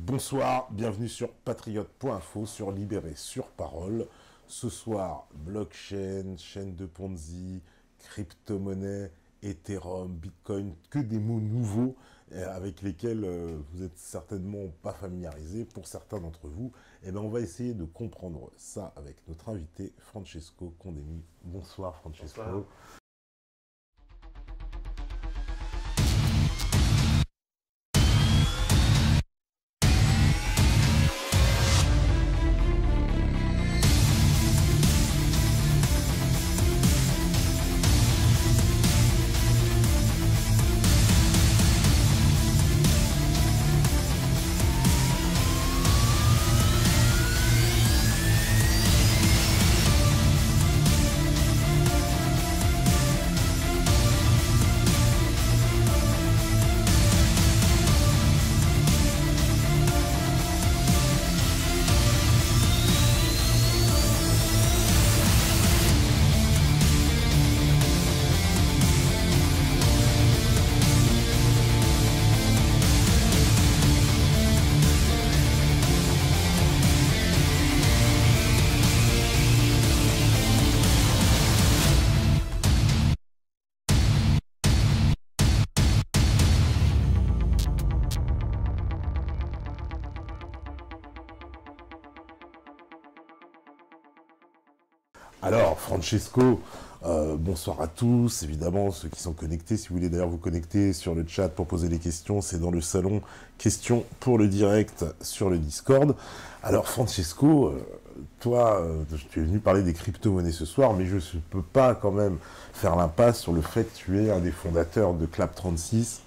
Bonsoir, bienvenue sur patriote.info, sur Libéré sur Parole. Ce soir, blockchain, chaîne de Ponzi, crypto-monnaie, Ethereum, Bitcoin, que des mots nouveaux avec lesquels vous n'êtes certainement pas familiarisés pour certains d'entre vous. Et bien on va essayer de comprendre ça avec notre invité Francesco Condemi. Bonsoir Francesco. Bonsoir. Alors, Francesco, bonsoir à tous, évidemment, ceux qui sont connectés. Si vous voulez d'ailleurs vous connecter sur le chat pour poser des questions, c'est dans le salon questions pour le direct sur le Discord. Alors, Francesco, toi, tu es venu parler des crypto-monnaies ce soir, mais je ne peux pas quand même faire l'impasse sur le fait que tu es un des fondateurs de Clap36,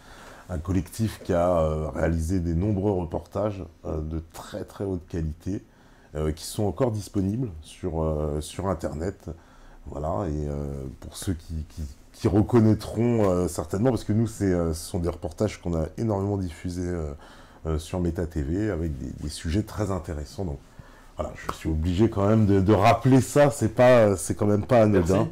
un collectif qui a réalisé des nombreux reportages de très très haute qualité, qui sont encore disponibles sur Internet. Voilà, et pour ceux qui reconnaîtront certainement, parce que nous, ce sont des reportages qu'on a énormément diffusés sur Meta TV, avec des sujets très intéressants. Donc voilà, je suis obligé quand même de rappeler ça, c'est quand même pas anodin.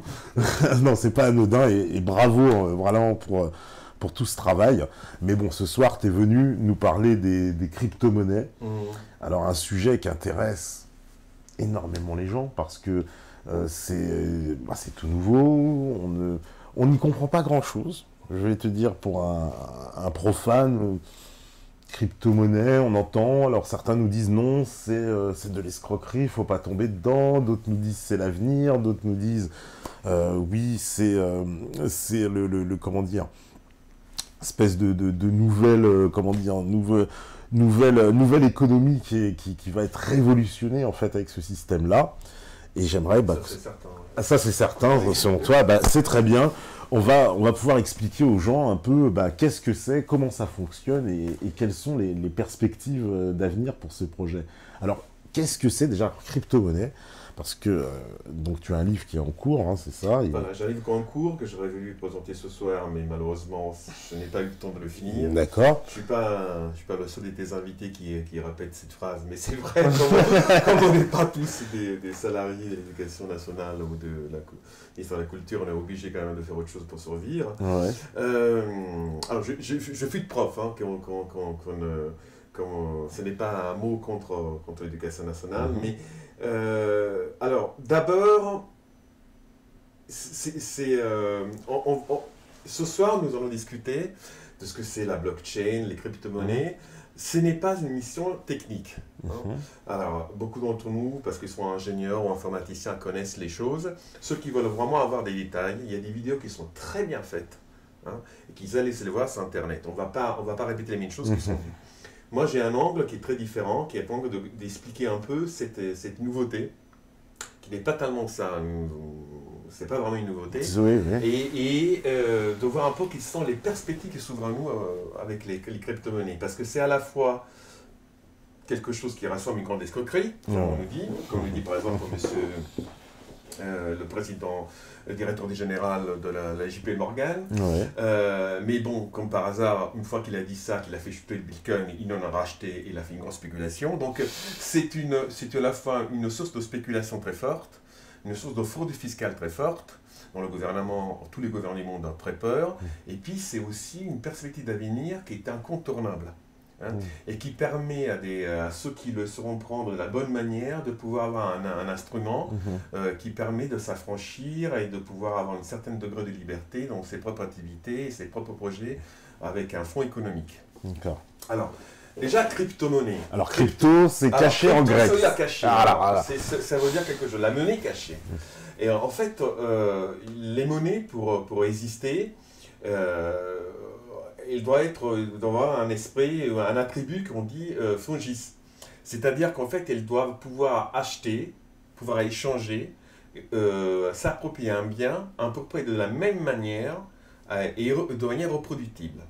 Non, c'est pas anodin, et bravo vraiment pour tout ce travail. Mais bon, ce soir, tu es venu nous parler des crypto-monnaies. Alors, un sujet qui intéresse énormément les gens, parce que c'est tout nouveau, on n'y comprend pas grand-chose. Je vais te dire, pour un profane, crypto-monnaie, on entend, alors certains nous disent non, c'est de l'escroquerie, il ne faut pas tomber dedans, d'autres nous disent c'est l'avenir, d'autres nous disent oui, c'est comment dire, espèce de nouvelle, comment dire, nouvelle économie qui va être révolutionnée en fait avec ce système-là. Et j'aimerais... Ça, c'est certain. Ça, c'est certain, selon toi, c'est très bien. On va pouvoir expliquer aux gens un peu qu'est-ce que c'est, comment ça fonctionne et quelles sont les perspectives d'avenir pour ce projet. Alors, qu'est-ce que c'est déjà crypto-monnaie? Parce que donc tu as un livre qui est en cours, hein, c'est ça. Voilà, j'ai un livre en cours que j'aurais voulu présenter ce soir, mais malheureusement, je n'ai pas eu le temps de le finir. D'accord. Je suis pas le seul de tes invités qui répète cette phrase, mais c'est vrai, comme on n'est pas tous des salariés de l'éducation nationale ou de la culture, on est obligé quand même de faire autre chose pour survivre. Ouais. Alors, je suis de prof, hein, ce n'est pas un mot contre l'éducation nationale, mais alors, d'abord, ce soir, nous allons discuter de ce que c'est la blockchain, les crypto-monnaies. Ce n'est pas une mission technique. Hein. Alors, beaucoup d'entre nous, parce qu'ils sont ingénieurs ou informaticiens, connaissent les choses. Ceux qui veulent vraiment avoir des détails, il y a des vidéos qui sont très bien faites, hein, et qu'ils allaient se les voir sur Internet. On va pas répéter les mêmes choses qui sont vues. Moi, j'ai un angle qui est très différent, qui est l'angle d'expliquer un peu cette nouveauté, qui n'est pas tellement ça, c'est pas vraiment une nouveauté, Oui. et de voir un peu quelles sont les perspectives qui s'ouvrent à nous avec les crypto-monnaies. Parce que c'est à la fois quelque chose qui rassemble une grande escroquerie, on nous dit, comme nous dit par exemple monsieur le président, le directeur général de la JP Morgan. Mais bon, comme par hasard, une fois qu'il a dit ça, qu'il a fait chuter le Bitcoin, il en a racheté et il a fait une grosse spéculation. Donc c'est à la fois une source de spéculation très forte, une source de fraude fiscale très forte, dont tous les gouvernements ont très peur. Et puis c'est aussi une perspective d'avenir qui est incontournable. hein, et qui permet à ceux qui le sauront prendre de la bonne manière de pouvoir avoir un instrument qui permet de s'affranchir et de pouvoir avoir un certain degré de liberté dans ses propres activités, ses propres projets avec un fonds économique. D'accord. Alors, déjà, crypto-monnaie. Alors, crypto, c'est caché en grec. Ça veut dire caché. Voilà. Ça veut dire quelque chose. La monnaie cachée. Et en fait, les monnaies, pour exister, il doit avoir un esprit, un attribut qu'on dit fungis. C'est-à-dire qu'en fait, elles doivent pouvoir acheter, pouvoir échanger, s'approprier un bien, à peu près de la même manière et de manière reproductible.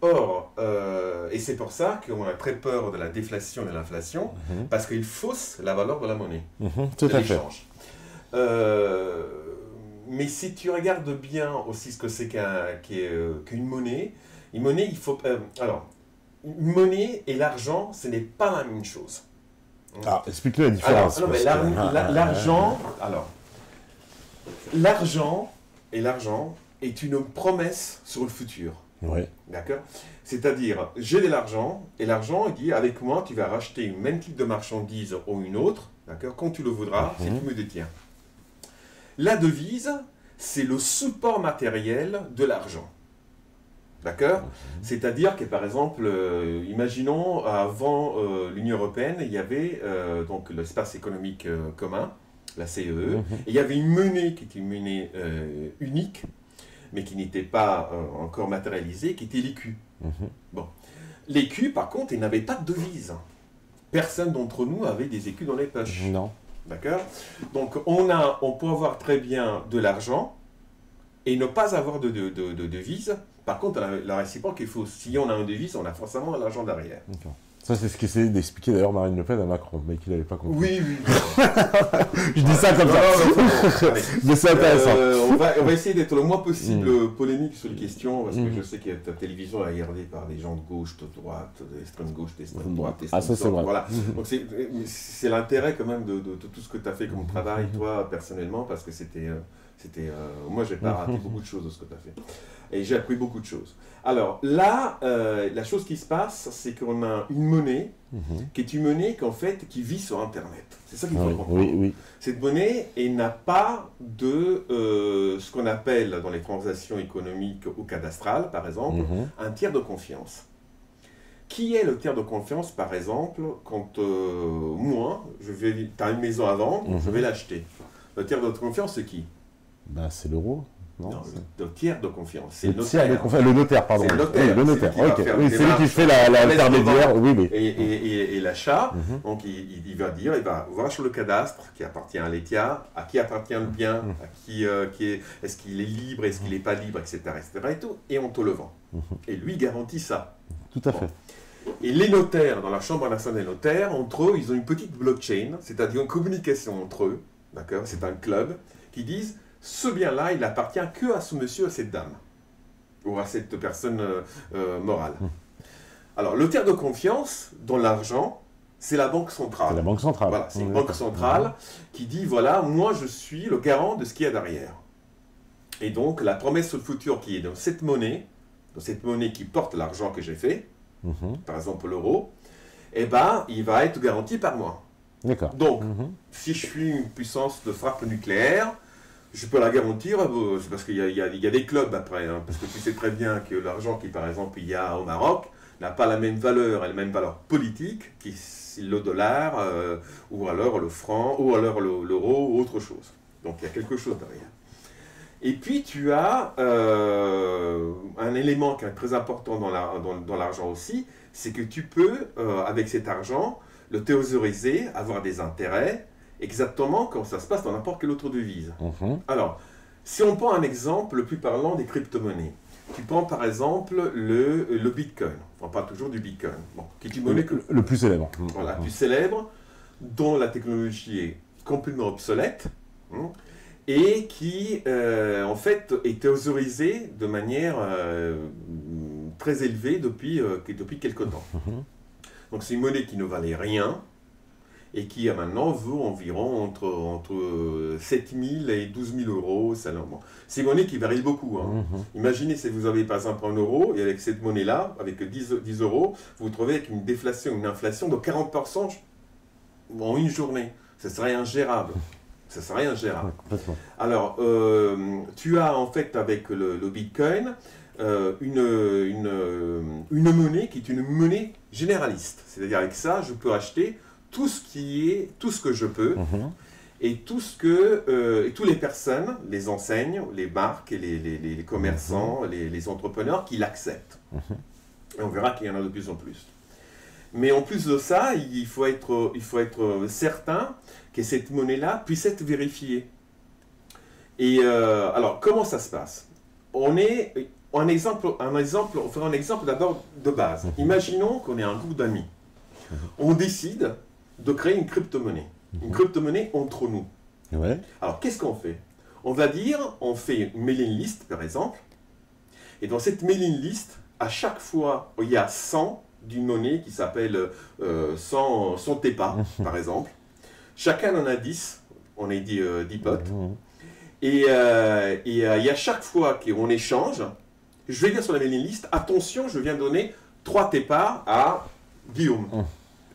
Or, et c'est pour ça qu'on a très peur de la déflation et de l'inflation, parce qu'il fausse la valeur de la monnaie, tout de à fait. l'échange. Mais si tu regardes bien aussi ce que c'est qu'une monnaie, une monnaie, il faut... alors, une monnaie et l'argent, ce n'est pas la même chose. Ah, explique-nous la différence. L'argent est une promesse sur le futur. Oui. D'accord. C'est-à-dire, j'ai de l'argent, et l'argent, il dit, avec moi, tu vas racheter une même type de marchandise ou une autre, d'accord, quand tu le voudras, si tu me détiens. La devise, c'est le support matériel de l'argent. D'accord. C'est-à-dire que, par exemple, imaginons, avant l'Union européenne, il y avait donc l'espace économique commun, la CEE, et il y avait une monnaie qui était une monnaie unique, mais qui n'était pas encore matérialisée, qui était l'écu. Bon. L'écu, par contre, il n'avait pas de devise. Personne d'entre nous avait des écus dans les poches. Non. D'accord. Donc, on peut avoir très bien de l'argent et ne pas avoir de devise. Par contre, la réciproque, il faut, si on a une devise, on a forcément l'argent derrière. Ça, c'est ce qu'essayait d'expliquer d'ailleurs Marine Le Pen à Macron, mais qu'il n'avait pas compris. Oui. Je dis ça comme ça. Mais c'est intéressant. On va essayer d'être le moins possible polémique sur les questions, parce que je sais que ta télévision est regardée par des gens de gauche, de droite, d'extrême gauche, d'extrême droite. Ah, ça c'est vrai. Voilà. Donc c'est l'intérêt quand même de tout ce que tu as fait comme travail, toi, personnellement, parce que moi, j'ai pas raté beaucoup de choses de ce que tu as fait. Et j'ai appris beaucoup de choses. Alors là, la chose qui se passe, c'est qu'on a une monnaie qui est une monnaie qui vit sur Internet. C'est ça qu'il faut comprendre. Oui. Cette monnaie, elle n'a pas de ce qu'on appelle dans les transactions économiques ou cadastrales, par exemple, un tiers de confiance. Qui est le tiers de confiance, par exemple, quand moi, tu as une maison à vendre, je vais l'acheter. Le tiers de confiance, c'est qui? Ben, c'est l'euro. Non, le tiers de confiance. C'est le notaire, pardon. C'est le notaire. Oui, le notaire. Oui, c'est lui qui fait l'intermédiaire. Oui. Et l'achat, donc il va voir sur le cadastre qui appartient à l'État, à qui appartient le bien, à est-ce qu'il est libre, est-ce qu'il n'est pas libre, etc., et tout, et on te le vend. Et lui garantit ça. Tout à fait. Et les notaires, dans la Chambre nationale des notaires, entre eux, ils ont une petite blockchain, c'est-à-dire une communication entre eux, d'accord, c'est un club, qui disent ce bien-là, il appartient que à ce monsieur, à cette dame, ou à cette personne morale. Alors, le tiers de confiance dans l'argent, c'est la banque centrale. C'est la banque centrale. Voilà, c'est une banque centrale qui dit, voilà, moi je suis le garant de ce qu'il y a derrière. Et donc, la promesse sur le futur qui est dans cette monnaie qui porte l'argent que j'ai fait, par exemple l'euro, eh ben, il va être garanti par moi. D'accord. Donc, si je suis une puissance de frappe nucléaire, je peux la garantir, parce qu'il y a des clubs après, parce que tu sais très bien que l'argent qui, par exemple, il y a au Maroc n'a pas la même valeur, et la même valeur politique que le dollar, ou alors le franc, ou alors l'euro, ou autre chose. Donc, il y a quelque chose derrière. Et puis, tu as un élément qui est très important dans l'argent aussi, c'est que tu peux, avec cet argent, le thésauriser, avoir des intérêts, exactement comme ça se passe dans n'importe quelle autre devise. Alors, si on prend un exemple le plus parlant des crypto-monnaies, tu prends par exemple le Bitcoin. On parle toujours du Bitcoin, qui est une monnaie le plus célèbre. Voilà, plus célèbre, dont la technologie est complètement obsolète, et qui, en fait, est thésaurisée de manière très élevée depuis quelque temps. Donc, c'est une monnaie qui ne valait rien, et qui maintenant vaut environ entre 7 000 et 12 000 euros. Bon. C'est une monnaie qui varie beaucoup. Hein. Imaginez si vous avez par exemple 1 euro, et avec cette monnaie-là, avec 10 euros, vous vous trouvez avec une déflation, une inflation de 40% en une journée. Ça serait ingérable. Ça serait ingérable. Ouais, alors, tu as en fait avec le Bitcoin une monnaie qui est une monnaie généraliste. C'est-à-dire avec ça, je peux acheter tout ce que je peux et tout ce que toutes les personnes, les enseignes, les marques, les commerçants, les entrepreneurs qui l'acceptent. Et on verra qu'il y en a de plus en plus. Mais en plus de ça, il faut être certain que cette monnaie-là puisse être vérifiée. Et alors, comment ça se passe? On fera un exemple d'abord de base. Imaginons qu'on est un groupe d'amis. On décide de créer une crypto-monnaie. Une crypto-monnaie entre nous. Ouais. Alors, qu'est-ce qu'on fait? On va dire, on fait une mailing list, par exemple. Et dans cette mailing list, à chaque fois, il y a 100 d'une monnaie qui s'appelle 100 TEPA, par exemple. Chacun en a 10, on est 10 potes. Et à chaque fois qu'on échange, je vais dire sur la mailing list, attention, je viens donner 3 TEPA à Guillaume.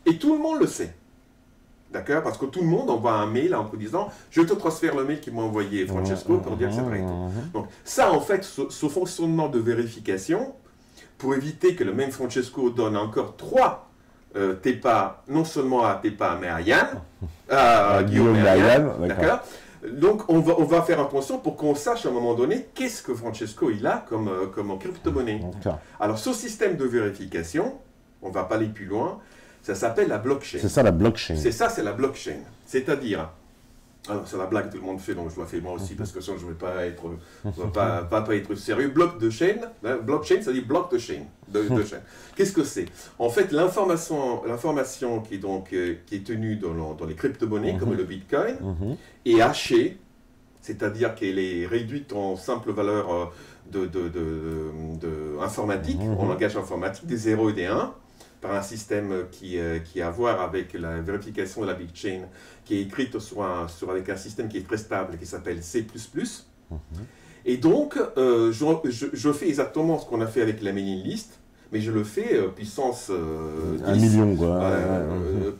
Et tout le monde le sait. D'accord? Parce que tout le monde envoie un mail en disant « Je te transfère le mail qu'il m'a envoyé Francesco pour dire que c'est vrai. » Donc ça, en fait, ce fonctionnement de vérification, pour éviter que le même Francesco donne encore 3 TEPA, non seulement à TEPA, mais à Yann, à Guillaume et à Yann, d'accord? Donc on va faire attention pour qu'on sache à un moment donné qu'est-ce que Francesco il a comme crypto-monnaie. Alors ce système de vérification, on ne va pas aller plus loin, ça s'appelle la blockchain. C'est ça la blockchain. C'est la blockchain. C'est-à-dire, alors c'est la blague que tout le monde fait, donc je la fais moi aussi parce que sinon je ne vais pas être sérieux. Blockchain, ça dit block de chaîne. Qu'est-ce que c'est? En fait, l'information qui est tenue dans les crypto-monnaies comme le Bitcoin est hachée, c'est-à-dire qu'elle est réduite en simple valeur informatique, en langage informatique, des 0 et des 1. Par un système qui a à voir avec la vérification de la blockchain, qui est écrite avec un système qui est très stable, qui s'appelle C++. Et donc, je fais exactement ce qu'on a fait avec la mailing list, mais je le fais puissance 10. 1 million, quoi.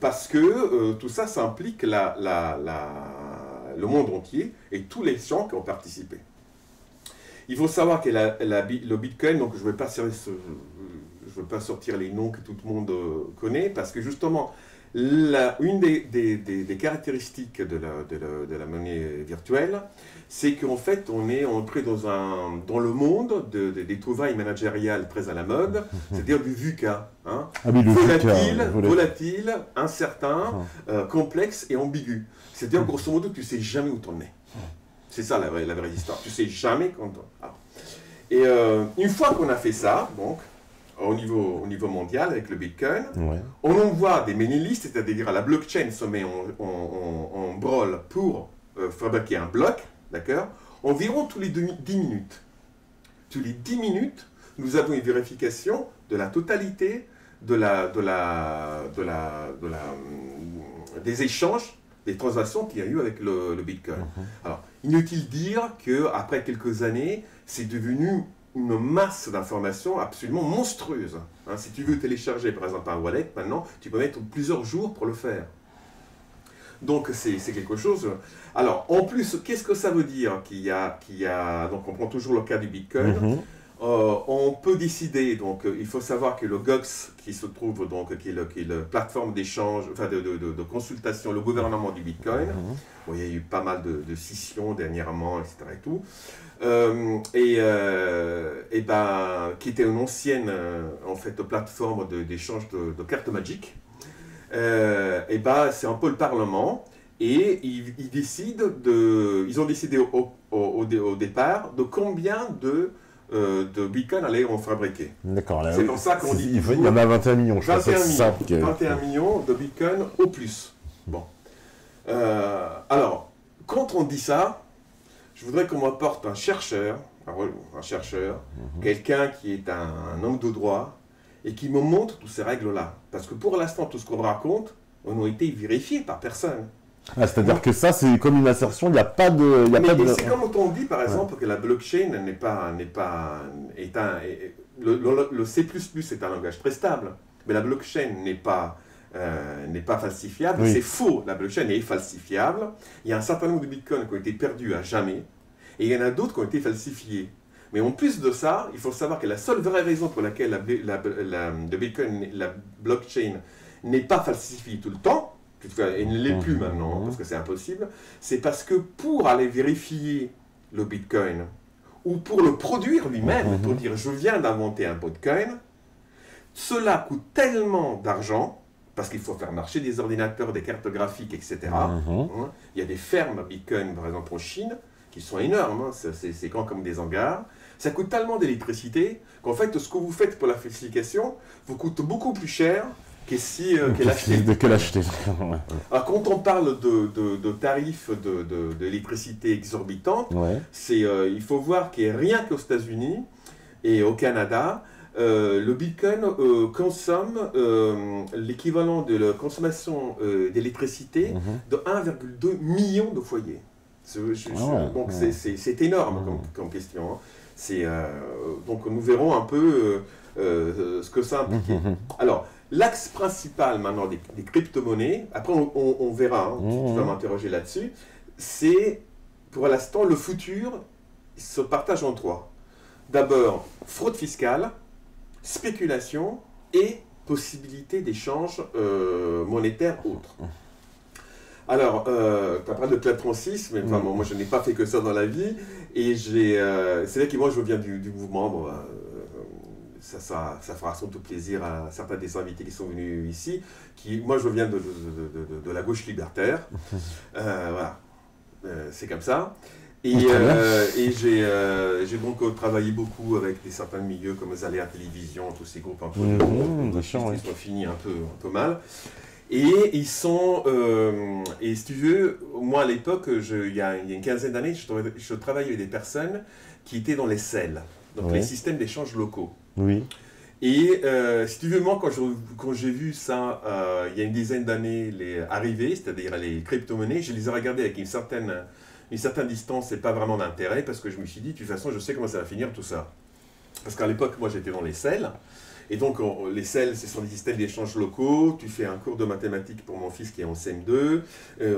Parce que tout ça, ça implique le monde entier et tous les gens qui ont participé. Il faut savoir que le Bitcoin, donc je ne vais pas sortir les noms que tout le monde connaît, parce que justement, une des caractéristiques de la monnaie virtuelle, c'est qu'en fait, on est entré dans le monde des trouvailles managériales très à la mode, c'est-à-dire du VUCA. Hein, volatile, incertain, complexe et ambigu. C'est-à-dire, grosso modo, tu ne sais jamais où t'en es. C'est ça la vraie histoire. Tu ne sais jamais quand on... Et une fois qu'on a fait ça, donc, au niveau mondial avec le Bitcoin, on envoie des mailing lists, c'est-à-dire la blockchain se met en branle pour fabriquer un bloc, d'accord? Environ tous les 10 minutes. Tous les 10 minutes, nous avons une vérification de la totalité des échanges, des transactions qu'il y a eu avec le Bitcoin. Alors, inutile de dire qu'après quelques années, c'est devenu une masse d'informations absolument monstrueuse. Hein, si tu veux télécharger par exemple un wallet, maintenant, tu peux mettre plusieurs jours pour le faire. Donc c'est quelque chose... Alors, en plus, qu'est-ce que ça veut dire donc on prend toujours le cas du Bitcoin. On peut décider, donc il faut savoir que le GOX, qui se trouve, donc, qui est la plateforme d'échange, enfin de consultation, le gouvernement du Bitcoin, bon, il y a eu pas mal de scissions dernièrement, etc. et tout, qui était une ancienne en fait, plateforme d'échange de cartes magiques, c'est un peu le Parlement, et ils ont décidé au départ de combien de Bitcoin allaient en fabriquer. D'accord. C'est pour ça qu'on dit... Il y en a 21 millions, je crois. 21 millions de Bitcoin au plus. Bon. Alors, quand on dit ça, je voudrais qu'on m'apporte un chercheur, quelqu'un qui est un homme de droit, et qui me montre toutes ces règles-là. Parce que pour l'instant, tout ce qu'on raconte, n'ont été vérifiés par personne. Ah, c'est-à-dire que ça, c'est comme une assertion, il n'y a pas de... C'est comme on dit, par exemple, que la blockchain le C++ est un langage très stable, mais la blockchain n'est pas falsifiable. Oui. C'est faux, la blockchain est falsifiable. Il y a un certain nombre de bitcoins qui ont été perdus à jamais, et il y en a d'autres qui ont été falsifiés. Mais en plus de ça, il faut savoir que la seule vraie raison pour laquelle le bitcoin, la blockchain n'est pas falsifiée tout le temps, et ne l'est plus maintenant, parce que c'est impossible, c'est parce que pour aller vérifier le bitcoin, ou pour le produire lui-même, pour dire je viens d'inventer un bitcoin, cela coûte tellement d'argent, parce qu'il faut faire marcher des ordinateurs, des cartes graphiques, etc. Il y a des fermes bitcoin, par exemple en Chine, qui sont énormes, c'est grand comme des hangars. Ça coûte tellement d'électricité qu'en fait, ce que vous faites pour la falsification vous coûte beaucoup plus cher que l'acheter. Alors, quand on parle de tarifs d'électricité exorbitants, il faut voir qu'il y a rien qu'aux États-Unis et au Canada, le bitcoin consomme l'équivalent de la consommation d'électricité de 1,2 million de foyers. Donc c'est énorme comme question. Donc nous verrons un peu ce que ça implique. Alors, l'axe principal maintenant des crypto-monnaies, après on verra, tu vas m'interroger là-dessus, c'est pour l'instant le futur se partage en trois. D'abord, fraude fiscale, spéculation et possibilité d'échange monétaire autre. Alors, tu as parlé de Cloud Francis, mais enfin, moi je n'ai pas fait que ça dans la vie, et c'est vrai que moi je viens du mouvement, bon, ça fera sans doute plaisir à certains des invités qui sont venus ici, moi je viens de la gauche libertaire, voilà, c'est comme ça. Et j'ai donc travaillé beaucoup avec certains milieux comme Zalea Télévision, tous ces groupes un peu qui sont finis un peu mal. Et ils sont, et si tu veux, moi à l'époque, il y a une quinzaine d'années, je travaillais avec des personnes qui étaient dans les CEL, donc les systèmes d'échange locaux. Oui. Et si tu veux, moi quand j'ai vu ça, il y a une dizaine d'années arriver, c'est-à-dire les crypto-monnaies, je les ai regardées avec une certaine distance et pas vraiment d'intérêt, parce que je me suis dit, de toute façon, je sais comment ça va finir tout ça. Parce qu'à l'époque, moi j'étais dans les CEL. Et donc, les CEL, ce sont des systèmes d'échange locaux. Tu fais un cours de mathématiques pour mon fils qui est en CM2.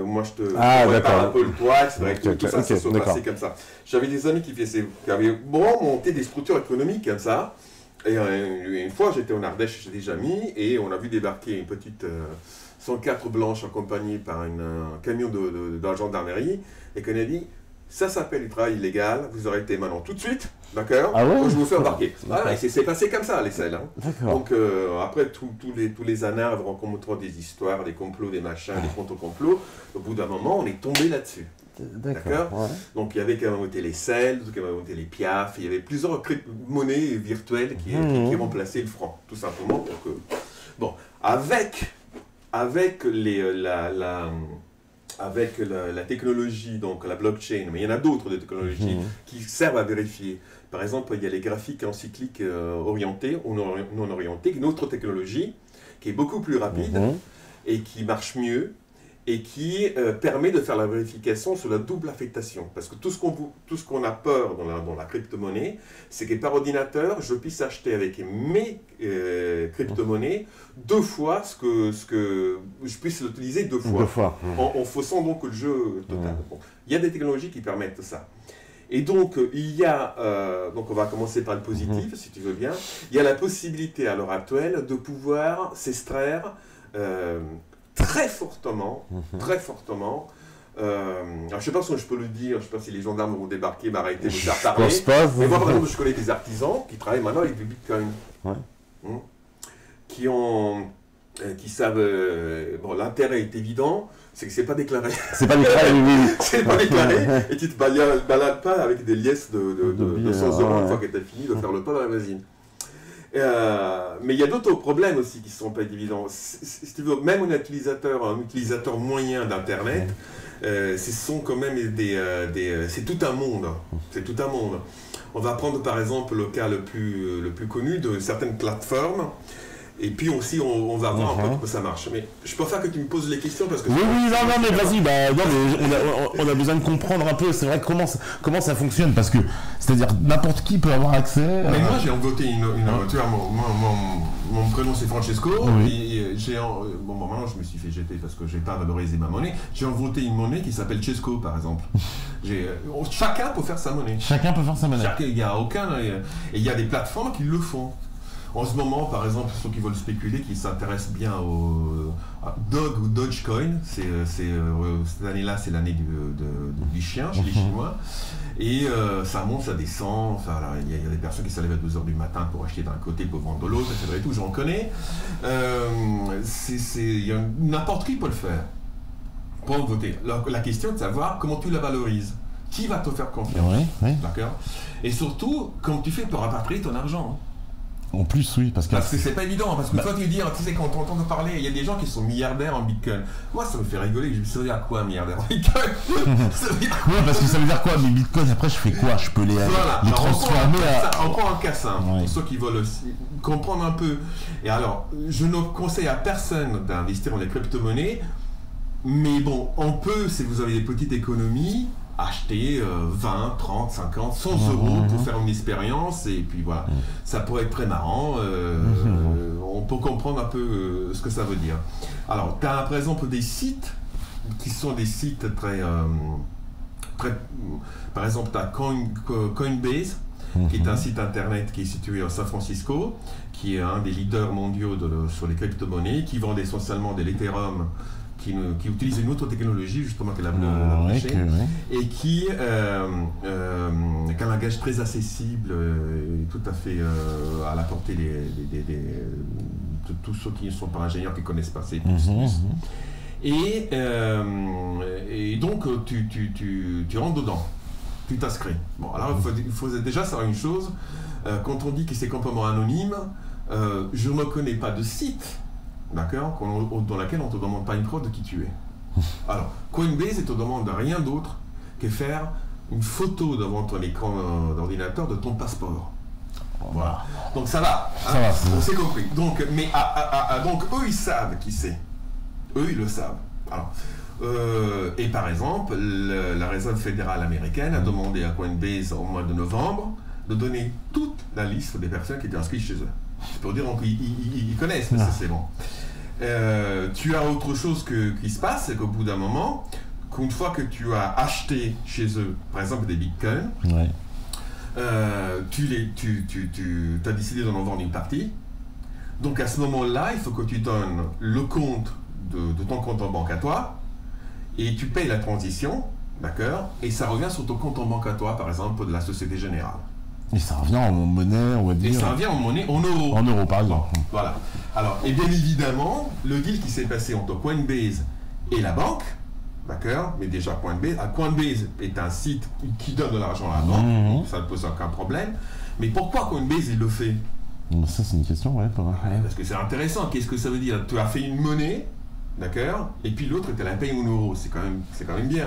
Moi, je te prépare un peu le toit, etc. Tout ça, ça se passait comme ça. J'avais des amis qui avaient monté des structures économiques comme ça. Et une fois, j'étais en Ardèche chez des amis et on a vu débarquer une petite 104 blanche accompagnée par un camion de la gendarmerie et qu'on a dit, ça s'appelle du travail illégal, vous arrêtez maintenant tout de suite, d'accord? Ah ouais? Je vous fais embarquer. Voilà, c'est passé comme ça, les CEL. Donc après, tous les années, on rencontre des histoires, des complots, des machins, des contre-complots. Au bout d'un moment, on est tombé là-dessus. D'accord. Ouais. Donc il y avait qui avaient monté les CEL, d'autres qui avaient monté les PIAF, il y avait plusieurs monnaies virtuelles qui remplaçaient le franc, tout simplement pour que... Bon, avec la technologie, donc la blockchain, mais il y en a d'autres de technologies qui servent à vérifier. Par exemple, il y a les graphiques encycliques orientés ou non orientés, une autre technologie qui est beaucoup plus rapide et qui marche mieux et qui permet de faire la vérification sur la double affectation. Parce que tout ce qu'on a peur dans la crypto-monnaie, c'est que par ordinateur, je puisse acheter avec mes crypto-monnaies deux fois ce que je puisse l'utiliser deux fois. En faussant donc le jeu total. Bon. Il y a des technologies qui permettent ça. Et donc, il y a, donc on va commencer par le positif, si tu veux bien, il y a la possibilité à l'heure actuelle de pouvoir s'extraire très fortement, alors je ne sais pas si je peux le dire, je ne sais pas si les gendarmes vont débarquer, m'arrêter, me faire parler, mais moi par exemple je connais des artisans qui travaillent maintenant avec du bitcoin, qui savent, bon l'intérêt est évident, c'est que c'est pas déclaré. C'est pas déclaré, oui. C'est pas déclaré, et tu te balades pas avec des liesses de 100 € une fois que tu as fini de faire le pas dans la voisine. Mais il y a d'autres problèmes aussi qui ne sont pas évidents. Si tu veux, même un utilisateur moyen d'Internet, ce sont quand même c'est tout un monde. C'est tout un monde. On va prendre par exemple le cas le plus connu de certaines plateformes Et puis aussi, on va voir un peu comment ça marche. Mais je préfère que tu me poses les questions parce que... Oui, non, mais vas-y, on a besoin de comprendre un peu, c'est vrai, comment ça fonctionne, parce que, c'est-à-dire, n'importe qui peut avoir accès... Mais moi, j'ai voté tu vois, mon prénom, c'est Francesco, et bon, maintenant, je me suis fait jeter parce que je n'ai pas valorisé ma monnaie. J'ai voté une monnaie qui s'appelle Chesco, par exemple. Chacun peut faire sa monnaie. Chacun peut faire sa monnaie. Il n'y a aucun... Et il y a des plateformes qui le font. En ce moment, par exemple, ceux qui veulent spéculer, qui s'intéressent bien à Dog ou Dogecoin, cette année-là, c'est l'année du chien chez les Chinois, et ça monte, ça descend, enfin, il y a des personnes qui se lèvent à 2h du matin pour acheter d'un côté, pour vendre de l'autre, etc. et tout, j'en connais. N'importe qui peut le faire, pour voter. La question est de savoir comment tu la valorises. Qui va te faire confiance, d'accord? Et surtout, comment tu fais pour rapatrier ton argent. En plus, oui, parce que c'est pas évident, parce que toi tu dis, tu sais, quand on entend parler, il y a des gens qui sont milliardaires en Bitcoin. Moi, ça me fait rigoler, je me suis dit, à quoi milliardaire en Bitcoin? Oui, parce que ça veut dire quoi? Mais Bitcoin, après, je fais quoi? Je peux les transformer on prend un cas simple, pour ceux qui veulent aussi comprendre un peu. Et alors, je ne conseille à personne d'investir dans les crypto-monnaies, mais bon, on peut, si vous avez des petites économies, acheter 20, 30, 50, 100 euros pour faire une expérience, et puis voilà, ça pourrait être très marrant, on peut comprendre un peu ce que ça veut dire. Alors, tu as par exemple des sites qui sont des sites très par exemple, tu as Coinbase, qui est un site internet qui est situé à San Francisco, qui est un des leaders mondiaux sur les crypto-monnaies, qui vendent essentiellement de l'Ethereum, qui utilise une autre technologie justement que la blockchain, et qui a un langage très accessible et tout à fait à la portée de tous ceux qui ne sont pas ingénieurs, qui ne connaissent pas ces processus. Et donc tu rentres dedans, tu t'inscris. Bon, alors il faut déjà savoir une chose, quand on dit que c'est complètement anonyme, je ne connais pas de site, d'accord, dans laquelle on ne te demande pas une preuve de qui tu es. Alors, Coinbase ne te demande rien d'autre que faire une photo devant ton écran d'ordinateur de ton passeport. Voilà. Donc ça va, on s'est compris. Donc, donc eux, ils savent qui c'est. Eux, ils le savent. Alors, et par exemple, la Réserve fédérale américaine a demandé à Coinbase au mois de novembre de donner toute la liste des personnes qui étaient inscrites chez eux. C'est pour dire qu'ils connaissent, mais c'est bon. Tu as autre chose qui se passe, c'est qu'au bout d'un moment, qu'une fois que tu as acheté chez eux, par exemple des bitcoins, tu as décidé d'en vendre une partie. Donc à ce moment-là, il faut que tu donnes le compte de ton compte en banque à toi, et tu payes la transition, d'accord, et ça revient sur ton compte en banque à toi, par exemple, de la Société Générale. Et ça revient en monnaie, on va dire. Et ça revient en monnaie, en euros. En euros, par exemple. Bon, voilà. Alors, et bien évidemment, le deal qui s'est passé entre Coinbase et la banque, d'accord, mais déjà Coinbase est un site qui donne de l'argent à la banque, ça ne pose aucun problème. Mais pourquoi Coinbase il le fait? Ça, c'est une question, parce que c'est intéressant. Qu'est-ce que ça veut dire? Tu as fait une monnaie, d'accord, et puis l'autre, il te la paye en euros. C'est quand même bien.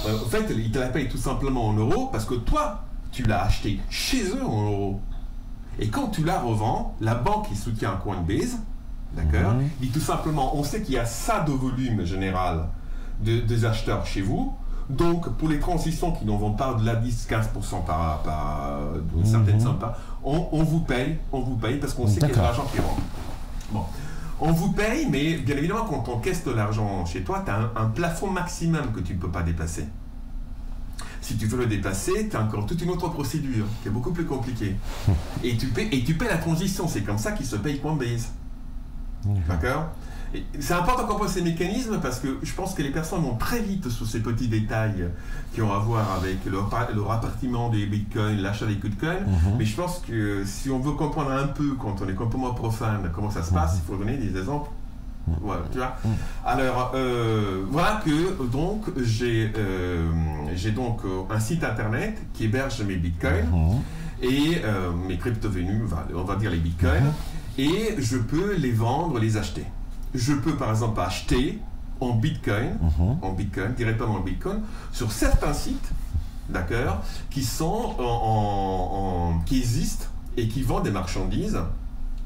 En fait, il te la paye tout simplement en euros parce que toi, tu l'as acheté chez eux en euros. Et quand tu la revends, la banque qui soutient Coinbase, d'accord, dit tout simplement, on sait qu'il y a ça de volume général des acheteurs chez vous, donc pour les transitions qui n'en vont pas de la 10-15% par d'une certaine somme, on vous paye parce qu'on sait qu'il y a de l'argent qui rentre. Bon. On vous paye, mais bien évidemment, quand on caisse de l'argent chez toi, tu as un plafond maximum que tu ne peux pas dépasser. Si tu veux le dépasser, tu as encore toute une autre procédure qui est beaucoup plus compliquée. Et tu paies la transition. C'est comme ça qu'ils se payent Coinbase. D'accord? C'est important de comprendre ces mécanismes parce que je pense que les personnes vont très vite sur ces petits détails qui ont à voir avec le rapatriement des bitcoins, l'achat des bitcoins. Mais je pense que si on veut comprendre un peu, quand on est complètement profane, comment ça se passe, il faut donner des exemples. Voilà, tu vois. Alors, voilà que donc j'ai donc un site internet qui héberge mes bitcoins et mes crypto-venus, on va dire les bitcoins, et je peux les vendre, les acheter. Je peux par exemple acheter en bitcoin, directement en bitcoin, sur certains sites, d'accord, qui sont qui existent et qui vendent des marchandises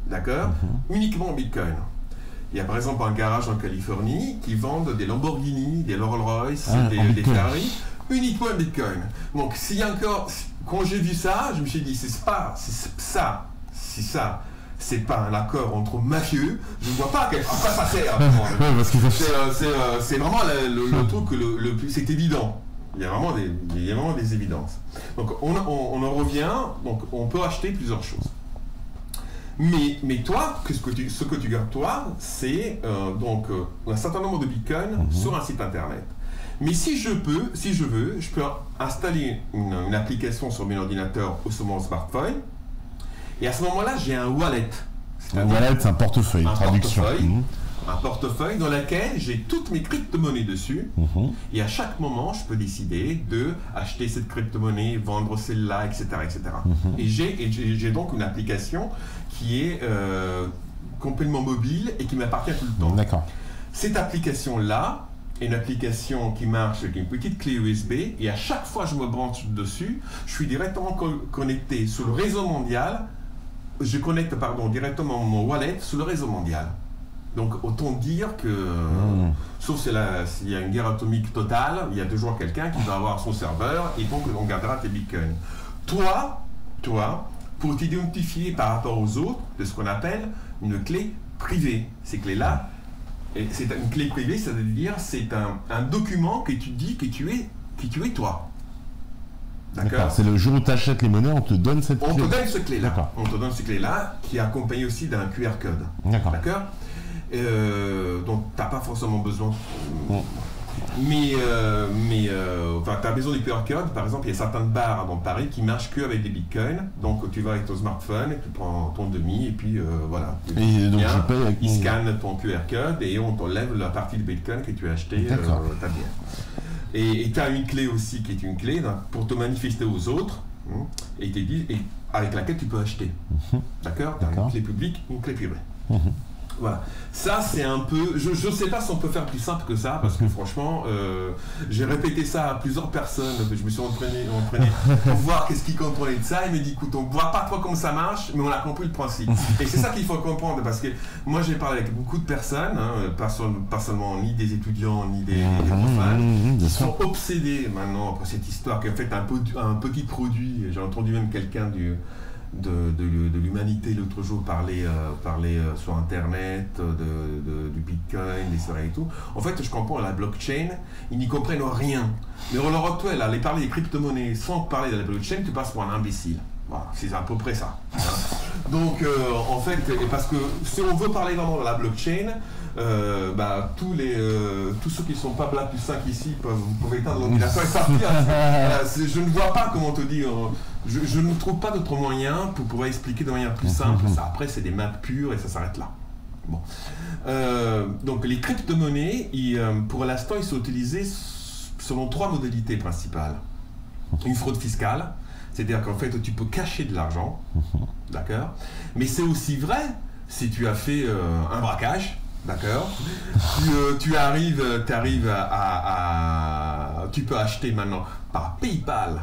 d'accord, uniquement en Bitcoin. Il y a par exemple un garage en Californie qui vend des Lamborghini, des Rolls-Royce, des Ferrari, uniquement en Bitcoin. Donc s'il y a encore, quand j'ai vu ça, je me suis dit, c'est pas un accord entre mafieux, je ne vois pas à quoi ça sert. C'est vraiment le truc le plus, c'est évident. Il y a vraiment des évidences. Donc on en revient, donc on peut acheter plusieurs choses. Mais toi, ce que tu gardes toi, c'est un certain nombre de bitcoins sur un site internet. Mais si je veux, je peux installer une application sur mon ordinateur ou sur mon smartphone. Et à ce moment-là, j'ai un wallet. Un wallet, c'est un portefeuille, traduction. Un portefeuille dans lequel j'ai toutes mes crypto-monnaies dessus. Et à chaque moment, je peux décider de acheter cette crypto-monnaie, vendre celle-là, etc. etc. Et j'ai donc une application qui est complètement mobile et qui m'appartient tout le temps. D'accord. Cette application-là est une application qui marche avec une petite clé USB et à chaque fois que je me branche dessus, je suis directement connecté sur le réseau mondial. Je connecte directement mon wallet sur le réseau mondial. Donc autant dire que, sauf s'il y a une guerre atomique totale, il y a toujours quelqu'un qui va avoir son serveur et donc on gardera tes bitcoins. Toi, pour t'identifier par rapport aux autres, de ce qu'on appelle une clé privée. Ces clés-là, c'est une clé privée, c'est-à-dire c'est un document que tu dis que tu es toi. D'accord. C'est le jour où tu achètes les monnaies, on te donne cette clé. On te donne cette clé-là. On te donne cette clé-là qui est accompagnée aussi d'un QR code. D'accord. Donc tu n'as pas forcément besoin. Mais tu as besoin du QR code. Par exemple, il y a certaines bars dans Paris qui marchent qu'avec des bitcoins. Donc tu vas avec ton smartphone, tu prends ton demi et puis voilà. Et donc ils scannent ton QR code et on t'enlève la partie de bitcoin que tu as acheté. Ta bière. Et tu as une clé aussi qui est une clé pour te manifester aux autres et avec laquelle tu peux acheter. D'accord. Tu as une clé publique, une clé privée. Voilà. Ça, c'est un peu... Je ne sais pas si on peut faire plus simple que ça, parce que franchement, j'ai répété ça à plusieurs personnes, je me suis entraîné pour voir qu'est-ce qui comprenait de ça. Il me dit, écoute, on ne voit pas trop comment ça marche, mais on a compris le principe. Et c'est ça qu'il faut comprendre, parce que moi, j'ai parlé avec beaucoup de personnes, pas seulement ni des étudiants, ni des profanes, qui sont obsédés maintenant par cette histoire, qui a fait un petit produit. J'ai entendu même quelqu'un de l'humanité l'autre jour parler sur internet du bitcoin, des soirées et tout. En fait, je comprends la blockchain, ils n'y comprennent rien. Mais on leur actuel, aller parler des crypto-monnaies sans parler de la blockchain, tu passes pour un imbécile. Voilà, c'est à peu près ça. Donc en fait, parce que si on veut parler vraiment de la blockchain, tous ceux qui ne sont pas Black plus 5 ici peuvent éteindre l'ordinateur et partir. Je ne vois pas comment te dire. Je ne trouve pas d'autre moyen pour pouvoir expliquer de manière plus simple. Ça, après, c'est des maths pures et ça s'arrête là. Bon. Donc les crypto-monnaies, pour l'instant, ils sont utilisés selon 3 modalités principales. Une fraude fiscale, c'est-à-dire qu'en fait, tu peux cacher de l'argent, d'accord. Mais c'est aussi vrai si tu as fait un braquage. D'accord. Tu arrives tu peux acheter maintenant par PayPal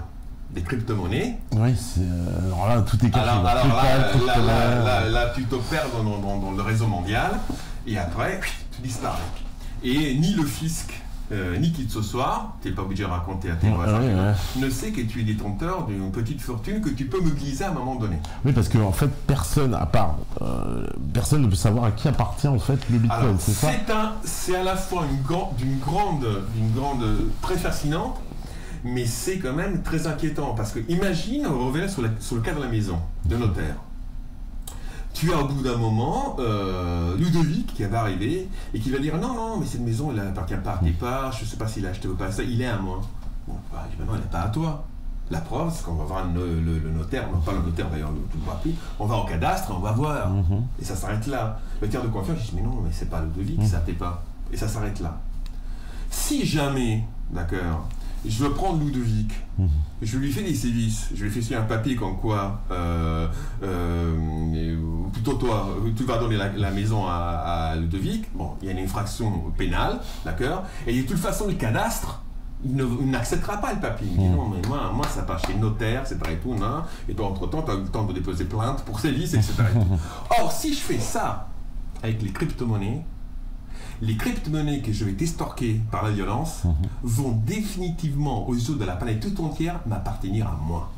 des crypto-monnaies. Oui, alors là, tout est caché. Là, tu te perds dans le réseau mondial et après, tu disparais. Et ni le fisc, ni qui que ce soit, tu n'es pas obligé de raconter à tes voisins, ne sait que tu es détenteur d'une petite fortune que tu peux mobiliser à un moment donné. Oui, parce qu'en fait, personne ne peut savoir à qui appartient en fait le bitcoin, c'est ça ? C'est à la fois d'une grande très fascinante, mais c'est quand même très inquiétant, parce que imagine, on revient sur le cas de la maison, de notaire. Tu as au bout d'un moment Ludovic qui va arriver et qui va dire non, mais cette maison elle n'appartient pas à tes parts, je ne sais pas s'il a acheté ou pas, ça, il est à moi. Bon, maintenant elle n'est pas à toi. La preuve, c'est qu'on va voir le notaire, non pas le notaire d'ailleurs, tout le voit plus, on va au cadastre, on va voir. Et ça s'arrête là. Le tiers de confiance, je dis mais non, mais c'est pas Ludovic, ça t'est pas. Et ça s'arrête là. Si jamais, d'accord, je veux prendre Ludovic, je lui fais des sévices, je lui fais signer un papier comme quoi, plutôt toi, tu vas donner la maison à Ludovic, bon, il y a une infraction pénale, d'accord, et de toute façon le cadastre il n'acceptera pas le papier. Il me dit non, mais moi ça passe chez le notaire, etc. Et tout, non. Et toi, entre-temps, tu as eu le temps de déposer plainte pour sévices, etc. Et tout. Or, si je fais ça avec les crypto-monnaies que je vais distorquer par la violence vont définitivement aux yeux de la planète tout entière m'appartenir à moi,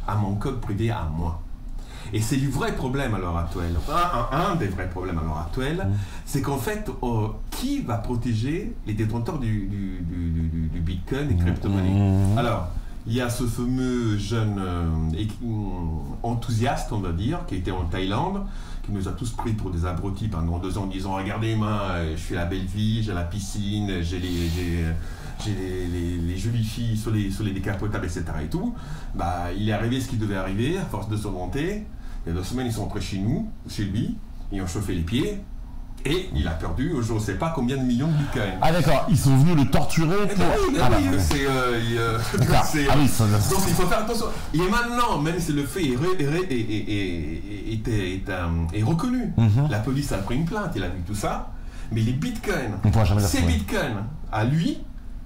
à mon code privé, à moi. Et c'est du vrai problème à l'heure actuelle. Un des vrais problèmes à l'heure actuelle, c'est qu'en fait, qui va protéger les détenteurs du Bitcoin et crypto-monnaies? Alors, il y a ce fameux jeune enthousiaste, on va dire, qui était en Thaïlande, qui nous a tous pris pour des abrutis pendant 2 ans en disant « Regardez, moi, je suis la belle vie, j'ai la piscine, j'ai les jolies filles sur les décapotables, etc. » et tout. Bah, il est arrivé ce qui devait arriver, à force de se monter. Il y a 2 semaines, ils sont entrés chez lui, ils ont chauffé les pieds. Et il a perdu, je ne sais pas combien de millions de bitcoins. Ah d'accord, ils sont venus le torturer pour... Donc il faut faire attention. Et maintenant, même si le fait est reconnu, la police a pris une plainte, il a vu tout ça, mais les bitcoins, ces bitcoins à lui,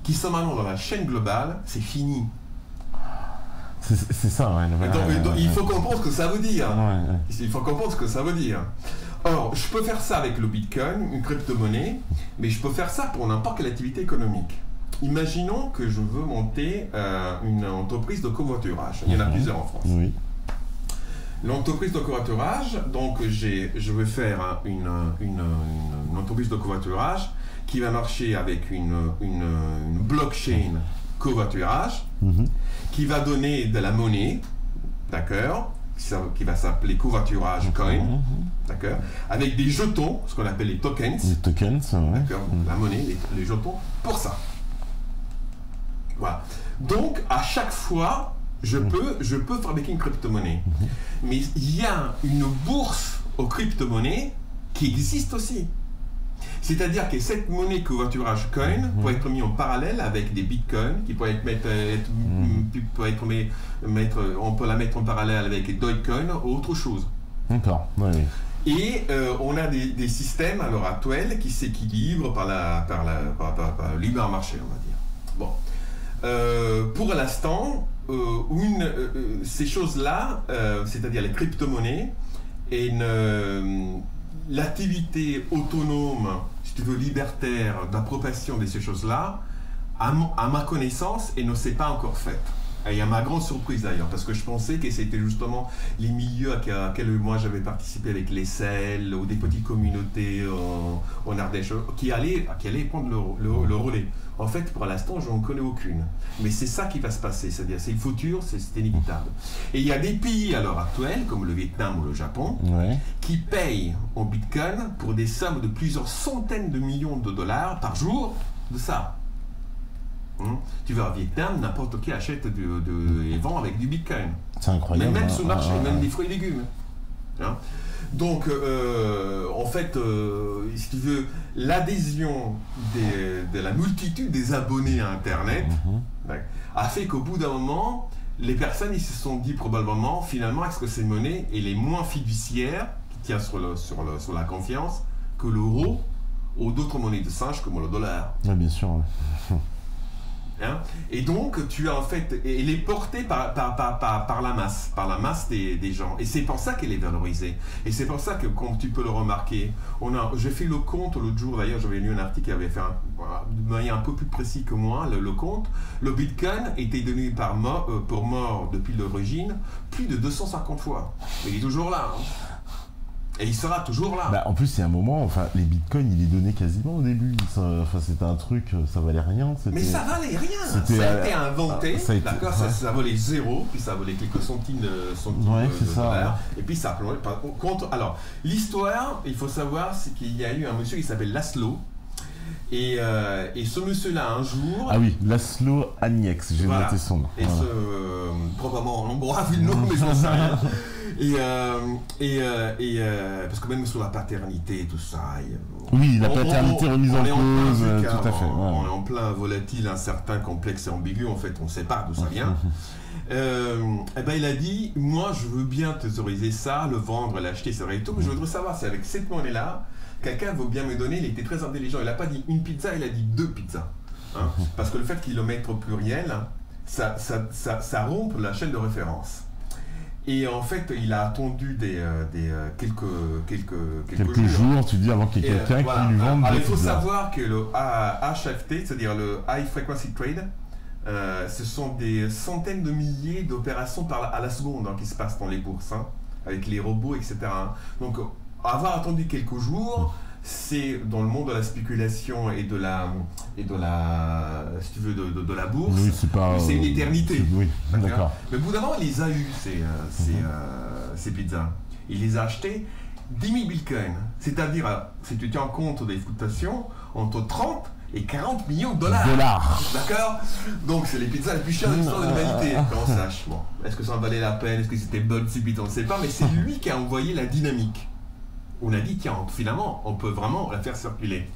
qui sont maintenant dans la chaîne globale, c'est fini. C'est ça, ouais. Donc, il faut comprendre ce que ça veut dire. Il faut comprendre ce que ça veut dire. Or, je peux faire ça avec le Bitcoin, une crypto-monnaie, mais je peux faire ça pour n'importe quelle activité économique. Imaginons que je veux monter une entreprise de covoiturage. Il y en a plusieurs en France. Oui. L'entreprise de covoiturage, donc je vais faire une entreprise de covoiturage qui va marcher avec une blockchain covoiturage, qui va donner de la monnaie, d'accord, qui va s'appeler covoiturage coin, d'accord, avec des jetons, ce qu'on appelle les tokens. Les tokens, ouais. D'accord, la monnaie, les jetons, pour ça. Voilà. Donc, à chaque fois, je peux fabriquer une crypto-monnaie. Mais il y a une bourse aux crypto-monnaies qui existe aussi. C'est-à-dire que cette monnaie covoiturage coin peut être mise en parallèle avec des bitcoins, qui peut on peut la mettre en parallèle avec Dogecoin ou autre chose. D'accord, oui. Et on a des systèmes à l'heure actuelle qui s'équilibrent par le libre marché, on va dire. Bon. Pour l'instant, ces choses-là, c'est-à-dire les crypto-monnaies, et l'activité autonome, si tu veux, libertaire d'appropriation de ces choses-là, à ma connaissance, elle ne s'est pas encore faite. Et à ma grande surprise d'ailleurs, parce que je pensais que c'était justement les milieux à quels moi j'avais participé avec les SEL ou des petites communautés en Ardèche qui allaient prendre le relais. En fait, pour l'instant, je n'en connais aucune. Mais c'est ça qui va se passer, c'est-à-dire c'est le futur, c'est inévitable. Et il y a des pays à l'heure actuelle, comme le Vietnam ou le Japon, qui payent en bitcoin pour des sommes de plusieurs centaines de millions de dollars par jour de ça. Tu vas au Vietnam, n'importe qui achète et vend avec du bitcoin. C'est incroyable. Même sous le marché, même des fruits et légumes. Donc, en fait, si tu veux, l'adhésion de la multitude des abonnés à Internet a fait qu'au bout d'un moment, les personnes ils se sont dit probablement, finalement, est-ce que cette monnaie elle est moins fiduciaire, qui tient sur la confiance, que l'euro ou d'autres monnaies de singe comme le dollar. Oui, bien sûr. Et donc, tu as en fait, elle est portée par la masse des gens. Et c'est pour ça qu'elle est valorisée. Et c'est pour ça que, comme tu peux le remarquer, j'ai fait le compte l'autre jour, d'ailleurs, j'avais lu un article qui avait fait de manière un peu plus précis que moi, le compte. Le Bitcoin était donné pour mort depuis l'origine plus de 250 fois. Mais il est toujours là. Et il sera toujours là. Bah, en plus, il y a un moment, les bitcoins, il est donné quasiment au début. C'était un truc, ça valait rien. Mais ça valait rien. Ça a été inventé, d'accord, ça valait 0, puis ça valait quelques centimes de dollars. Et puis ça a plongé contre. Alors, l'histoire, il faut savoir, c'est qu'il y a eu un monsieur qui s'appelle Laszlo. Et ce monsieur-là, un jour... Ah oui, Laszlo Aniex, j'ai noté son nom. Et probablement en hongrois, vu le nom, mais je n'en sais rien. Parce que même sur la paternité et tout ça... Oui, la paternité remise en cause, tout à fait. On est en plein volatile, incertain, complexe et ambigu, en fait, on ne sait pas d'où ça vient. Il a dit, moi je veux bien t'autoriser ça, le vendre, l'acheter, c'est vrai et tout, mais je voudrais savoir si avec cette monnaie-là, quelqu'un veut bien me donner, il était très intelligent, il n'a pas dit une pizza, il a dit 2 pizzas. hein, parce que le fait qu'il le mette au pluriel, ça rompt la chaîne de référence. Et en fait, il a attendu quelques jours, tu dis, avant qu'il y ait quelqu'un qui lui vende. Alors, il faut savoir que le HFT, c'est-à-dire le High Frequency Trade, ce sont des centaines de milliers d'opérations à la seconde qui se passent dans les bourses, hein, avec les robots, etc. Donc, avoir attendu quelques jours, c'est dans le monde de la spéculation et de la si tu veux, de la bourse, oui, c'est une éternité. Oui, d'accord. Mais au bout d'un moment, il les a eu ces pizzas. Il les a achetés 10 000 bitcoins. C'est-à-dire, si tu tiens compte des fluctuations, entre 30 et 40 millions de dollars. D'accord? Donc, c'est les pizzas les plus chères de l'histoire de l'humanité, qu'on sache. Bon, est-ce que ça en valait la peine? Est-ce que c'était bon subit? On ne sait pas, mais c'est lui qui a envoyé la dynamique. On a dit, tiens, finalement, on peut vraiment la faire circuler.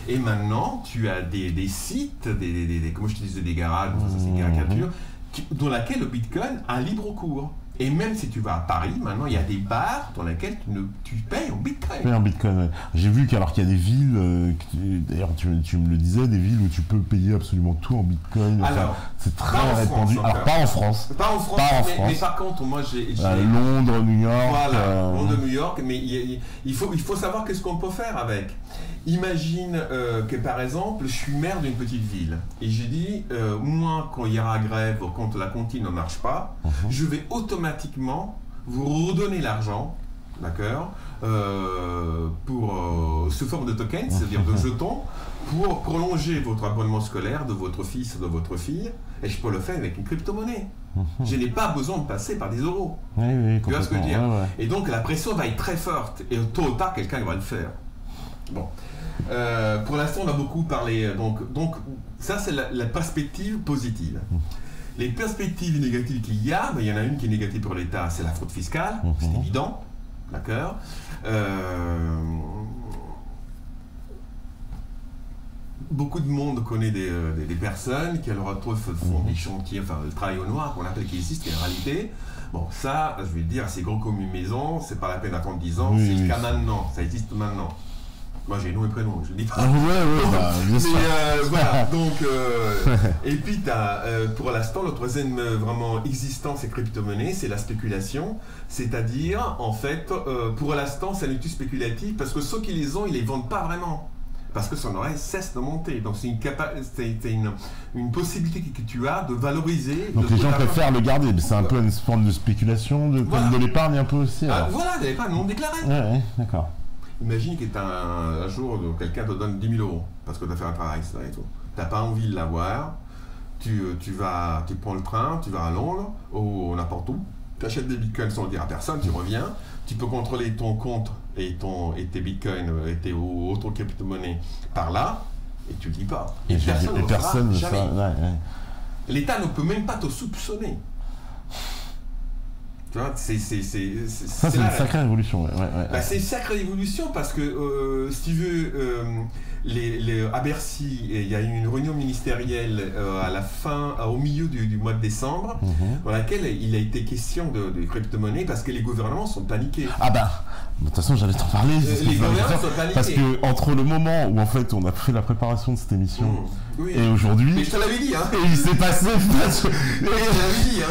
Et maintenant, tu as des sites, comme je te disais, des garages, ça c'est une caricature, dans laquelle le Bitcoin a libre cours. Et même si tu vas à Paris, maintenant, il y a des bars dans lesquels tu payes en Bitcoin. Oui, en Bitcoin, ouais. J'ai vu qu'il y a des villes, d'ailleurs tu me le disais, des villes où tu peux payer absolument tout en Bitcoin. Alors, c'est très répandu. Alors, pas en France. Pas en France, mais par contre, moi j'ai... Londres, New York. Voilà, Londres, New York, mais il faut savoir qu'est-ce qu'on peut faire avec. Imagine que par exemple, je suis maire d'une petite ville et j'ai dit, moi, quand il y aura grève, quand la cantine ne marche pas, je vais automatiquement vous redonner l'argent, d'accord, sous forme de tokens, c'est-à-dire de jetons, pour prolonger votre abonnement scolaire de votre fils ou de votre fille, et je peux le faire avec une crypto-monnaie. Je n'ai pas besoin de passer par des euros. Oui, tu vois ce que je veux dire? Ouais. Et donc la pression va être très forte, et tôt ou tard, quelqu'un va le faire. Bon. Pour l'instant, on a beaucoup parlé. Donc ça, c'est la perspective positive. Les perspectives négatives qu'il y a, il y en a une qui est négative pour l'État, c'est la fraude fiscale, c'est évident. D'accord. Beaucoup de monde connaît des personnes qui, à leur retour, font des chantiers, enfin, le travail au noir, qu'on appelle qui existe, qui est une réalité. Bon, ça, je vais te dire, c'est gros comme une maison, c'est pas la peine d'attendre 10 ans, c'est le cas maintenant, ça existe maintenant. Moi j'ai nom et prénom, je ne dis pas. Bien sûr. Voilà, donc, et puis pour l'instant, le troisième vraiment existence et crypto-monnaie, c'est la spéculation. C'est-à-dire, en fait, pour l'instant, c'est une spéculative parce que ceux qui les ont, ils ne les vendent pas vraiment. Parce que son oreille cesse de monter. Donc c'est une possibilité que tu as de valoriser. Donc les gens préfèrent le garder, mais c'est un peu une forme de spéculation, comme de l'épargne un peu aussi. Voilà, de l'épargne non déclarée. Ouais, d'accord. Imagine qu'un jour, quelqu'un te donne 10 000 € parce que tu as fait un travail, etc. Tu n'as pas envie de l'avoir, tu prends le train, tu vas à Londres ou n'importe où, tu achètes des bitcoins sans le dire à personne, tu reviens, tu peux contrôler ton compte et tes bitcoins et tes autres crypto-monnaies par là, et tu ne le dis pas. Et personne ne le jamais. Ouais. L'État ne peut même pas te soupçonner. Tu vois, c'est une sacrée révolution. Ouais. C'est une sacrée révolution parce que, si tu veux, à Bercy, il y a eu une réunion ministérielle au milieu du mois de décembre, dans laquelle il a été question de crypto-monnaie parce que les gouvernements sont paniqués. Ah bah, de toute façon, j'allais t'en parler. Les gouvernements sont paniqués. Parce que entre le moment où en fait on a fait la préparation de cette émission et aujourd'hui, mais je te l'avais dit, hein. Et il s'est passé.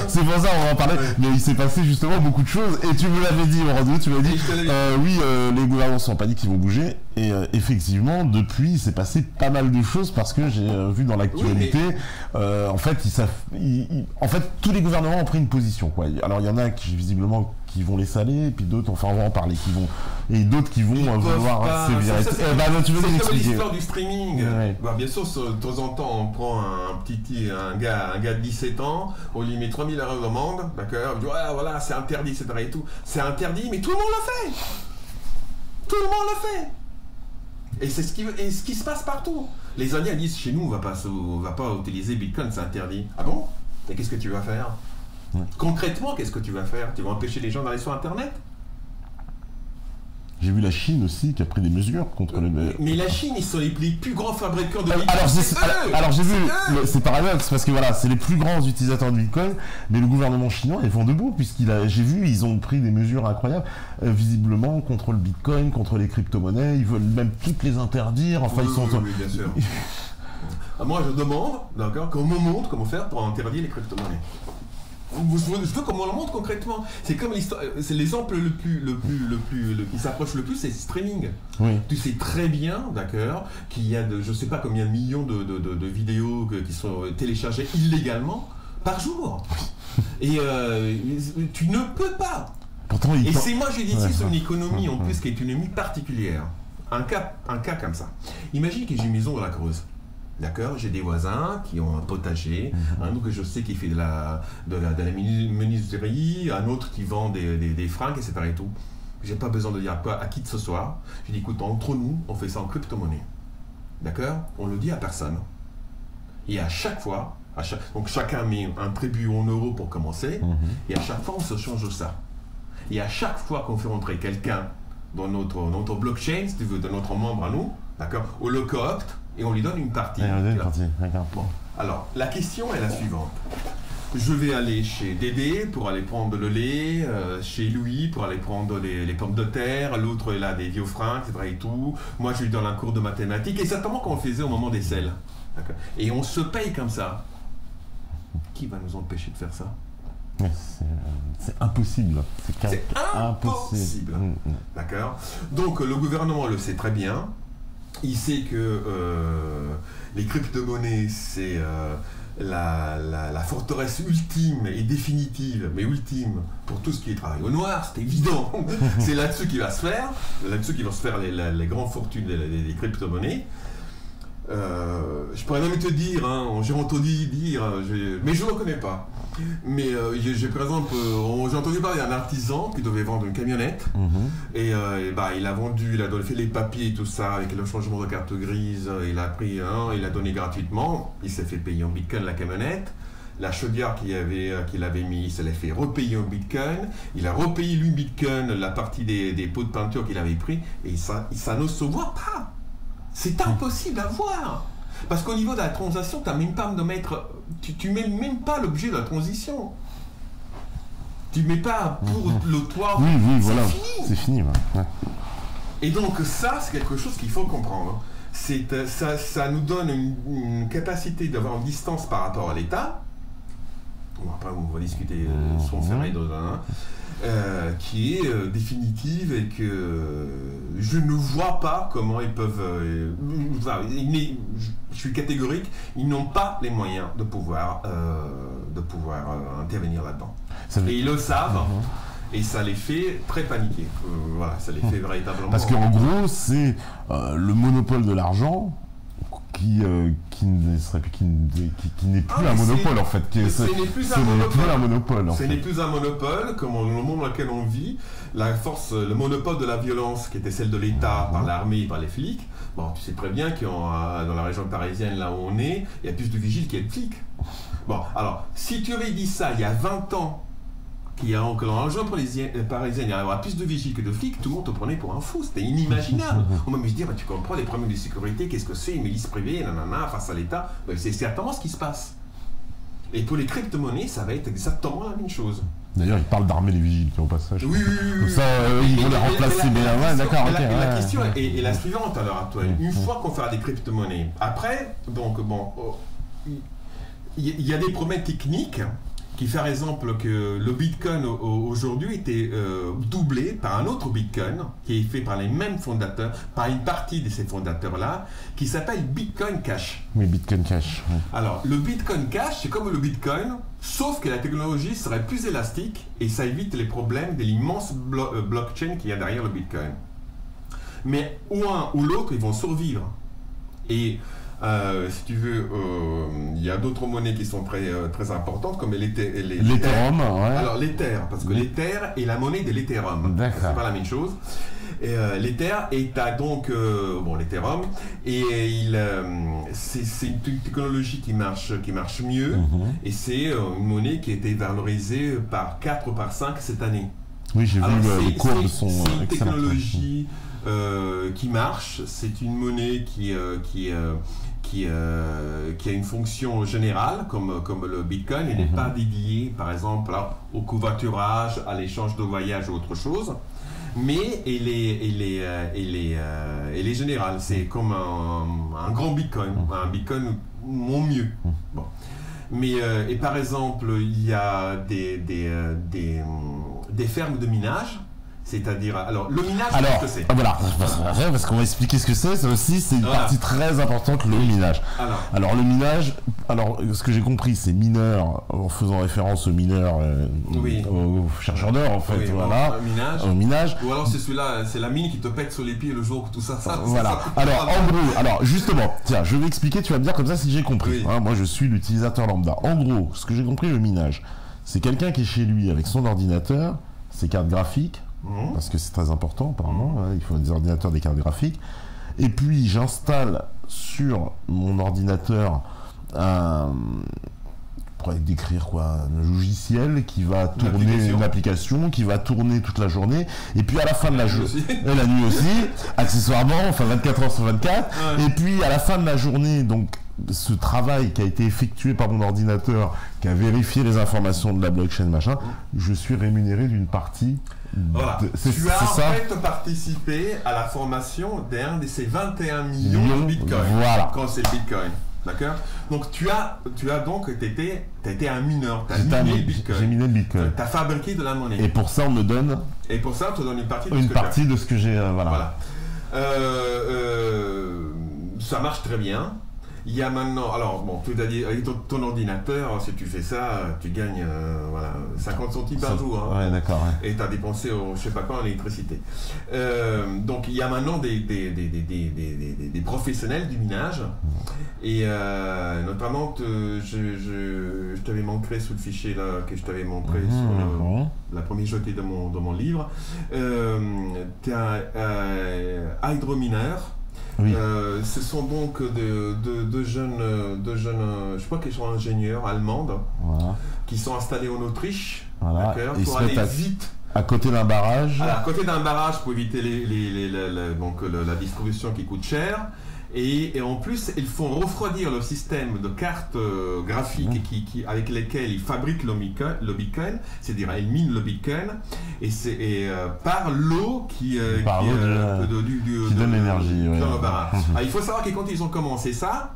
C'est pour ça on va en parler. Ouais. Mais il s'est passé justement beaucoup de choses. Et tu me l'avais dit, Rodrigo, tu m'as dit, oui, les gouvernements sont en panique, ils vont bouger. Et effectivement, depuis, il s'est passé pas mal de choses parce que j'ai vu dans l'actualité, en fait, tous les gouvernements ont pris une position, quoi. Alors il y en a qui visiblement qui vont les saler, et puis d'autres, enfin on va en parler, et d'autres qui vont vouloir sévirer. Tu veux c'est comme l'histoire du streaming. Ouais. Bah, bien sûr, de temps en temps, on prend un gars de 17 ans, on lui met 3 000 € d'amende, d'accord, on dit voilà, c'est interdit, etc. et tout. C'est interdit, mais tout le monde le fait. Tout le monde le fait. Et c'est ce qui se passe partout. Les Indiens disent chez nous, on va pas utiliser Bitcoin, c'est interdit. Ah bon? Et qu'est-ce que tu vas faire? Concrètement, qu'est-ce que tu vas faire? Tu vas empêcher les gens d'aller sur Internet? J'ai vu la Chine aussi qui a pris des mesures contre les... Mais la Chine, ils sont les plus grands fabricants de Bitcoin. Alors j'ai vu, c'est paradoxe parce que voilà, c'est les plus grands utilisateurs de Bitcoin, mais le gouvernement chinois est vent debout j'ai vu, ils ont pris des mesures incroyables, visiblement contre le Bitcoin, contre les crypto-monnaies, ils veulent même toutes les interdire. Enfin, oui, bien sûr. Moi, je demande, d'accord, qu'on me montre comment faire pour interdire les crypto-monnaies. Je veux qu'on me le montre concrètement. C'est comme l'histoire, c'est l'exemple qui s'approche le plus, c'est le streaming. Oui. Tu sais très bien, d'accord, qu'il y a je sais pas combien de millions de vidéos qui sont téléchargées illégalement par jour. Et tu ne peux pas. Pourtant, et c'est moi, j'ai dit, c'est une économie en plus qui est une économie particulière. Un cas comme ça. Imagine que j'ai une maison dans la Creuse. D'accord, j'ai des voisins qui ont un potager, un autre que je sais qui fait de la menuiserie, un autre qui vend des fringues, etc. et tout. J'ai pas besoin de dire à qui que ce soit. Je dis écoute, entre nous, on fait ça en crypto-monnaie. D'accord? On le dit à personne. Et à chaque fois, donc chacun met un tribut en euros pour commencer, et à chaque fois on se change ça. Et à chaque fois qu'on fait rentrer quelqu'un dans notre blockchain, si tu veux, de notre membre à nous, d'accord, on le coopte et on lui donne une partie. Bon. Alors, la question est la suivante. Je vais aller chez Dédé pour aller prendre le lait, chez Louis pour aller prendre les pommes de terre, l'autre il a des vieux fringues, c'est vrai et tout. Moi je lui donne un cours de mathématiques, exactement comme on faisait au moment des selles. Et on se paye comme ça. Qui va nous empêcher de faire ça? C'est impossible. C'est impossible. D'accord. Donc le gouvernement le sait très bien. Il sait que les crypto-monnaies, c'est la forteresse ultime et définitive, mais ultime, pour tout ce qui est travail au noir, c'est évident. C'est là-dessus qu'il va se faire, là-dessus qu'ils vont se faire les grandes fortunes des crypto-monnaies. Je pourrais même te dire, j'ai entendu dire, mais je ne le connais pas. Mais j'ai par exemple, j'ai entendu parler d'un artisan qui devait vendre une camionnette et il a vendu, il a fait les papiers et tout ça avec le changement de carte grise, il a pris il a donné gratuitement, il s'est fait payer en bitcoin la camionnette. La chaudière qu'il avait mis, il se l'a fait repayer en bitcoin. Il a repayé lui bitcoin la partie des pots de peinture qu'il avait pris et ça ne se voit pas. C'est impossible à voir. Parce qu'au niveau de la transaction, tu n'as même pas de mettre. Tu mets même pas l'objet de la transition. Tu mets pas pour le toit. Oui, voilà. Fini. C'est fini. Ouais. Et donc ça, c'est quelque chose qu'il faut comprendre. Ça nous donne une capacité d'avoir une distance par rapport à l'État. Bon, après, on va discuter son fermé dans qui est définitive et que je ne vois pas comment ils peuvent. Je suis catégorique, ils n'ont pas les moyens de pouvoir intervenir là-dedans. Et ils le savent. Et ça les fait très paniquer. Voilà, ça les fait véritablement. Parce qu'en gros, c'est le monopole de l'argent qui n'est plus un monopole en fait. Ce n'est plus un monopole. Ce n'est plus un monopole, comme le monde dans lequel on vit. Le monopole de la violence, qui était celle de l'État par l'armée et par les flics. Bon, tu sais très bien que dans la région parisienne, là où on est, il y a plus de vigiles qu'il y a de flics. Bon, alors, si tu avais dit ça il y a 20 ans, que dans la région parisienne, il y aura plus de vigiles que de flics, tout le monde te prenait pour un fou, c'était inimaginable. On m'a dit, tu comprends les problèmes de sécurité, qu'est-ce que c'est, une milice privée, nanana, face à l'État, c'est exactement ce qui se passe. Et pour les crypto-monnaies, ça va être exactement la même chose. D'ailleurs, ils parlent d'armer les vigiles qui au passage. Oui. Comme ça, ils vont les remplacer. La question est la suivante à l'heure actuelle. Une fois qu'on fera des crypto-monnaies, après, donc bon, il y a des problèmes techniques qui fait par exemple que le Bitcoin aujourd'hui était doublé par un autre Bitcoin qui est fait par les mêmes fondateurs, par une partie de ces fondateurs-là, qui s'appelle Bitcoin Cash. Oui, Bitcoin Cash. Oui. Alors, le Bitcoin Cash, c'est comme le Bitcoin, sauf que la technologie serait plus élastique et ça évite les problèmes de l'immense blockchain qu'il y a derrière le Bitcoin. Mais ou un ou l'autre, ils vont survivre. Et si tu veux, il y a d'autres monnaies qui sont très importantes, comme l'Ethereum. Alors l'Ether, parce que l'Ether est la monnaie de l'Ethereum. D'accord. C'est pas la même chose. L'Ether est donc l'Ethereum et c'est une technologie qui marche mieux et c'est une monnaie qui a été valorisée par 4 ou par 5 cette année. Oui, j'ai vu les courbes sont excellentes. C'est une technologie qui marche, c'est une monnaie qui a une fonction générale comme le Bitcoin et n'est pas dédiée par exemple au covoiturage, à l'échange de voyages ou autre chose, mais elle est générale. C'est comme un grand Bitcoin. Un Bitcoin, mon mieux. Bon. Mais, et par exemple, il y a des fermes de minage. C'est-à-dire, alors, le minage, qu'est-ce que c'est? Voilà, parce qu'on va expliquer ce que c'est, ça aussi, c'est une partie très importante, le minage. Alors, le minage, ce que j'ai compris, c'est mineur, en faisant référence aux mineurs, aux chercheurs d'or, en fait, voilà. Au minage. Ou alors, c'est celui-là, c'est la mine qui te pète sur les pieds le jour où tout ça. Voilà. Alors, en gros, justement, tiens, je vais expliquer, tu vas me dire comme ça si j'ai compris. Hein, moi, je suis l'utilisateur lambda. En gros, ce que j'ai compris, le minage, c'est quelqu'un qui est chez lui avec son ordinateur, ses cartes graphiques, parce que c'est très important apparemment, il faut des ordinateurs, des cartes graphiques, et puis j'installe sur mon ordinateur pour décrire quoi, un logiciel qui va tourner une application qui va tourner toute la journée, et puis à la fin de la journée, la nuit aussi, accessoirement, enfin 24 heures sur 24, et puis à la fin de la journée, donc ce travail qui a été effectué par mon ordinateur, qui a vérifié les informations de la blockchain, machin, je suis rémunéré d'une partie. Voilà. Tu as en fait participé à la formation d'un de ces 21 millions de bitcoins. Voilà. Quand c'est le bitcoin. D'accord. Donc tu as donc été un mineur. Tu as miné le bitcoin. J'ai miné le bitcoin. Tu as fabriqué de la monnaie. Et pour ça, on me donne. Et pour ça, on te donne une partie de ce que j'ai. Voilà. Ça marche très bien. Il y a maintenant, alors bon, tu as dit, avec ton ordinateur, si tu fais ça, tu gagnes 50 centimes par jour. Hein, ouais, d'accord. Ouais. Et tu as dépensé, je sais pas quoi, en électricité. Donc il y a maintenant des professionnels du minage. Et notamment, je t'avais montré sous le fichier là, que je t'avais montré sur la première jetée de mon livre. Tu as hydromineur. Oui. Ce sont donc deux jeunes, je crois qu'ils sont ingénieurs allemandes, qui sont installés en Autriche, pour aller vite. À côté d'un barrage. À côté d'un barrage pour éviter la distribution qui coûte cher. Et en plus, ils font refroidir le système de cartes graphiques avec lesquelles ils fabriquent le bitcoin, c'est-à-dire ils minent le bitcoin, et par l'eau qui donne l'énergie. Dans le barrage. Il faut savoir que quand ils ont commencé ça,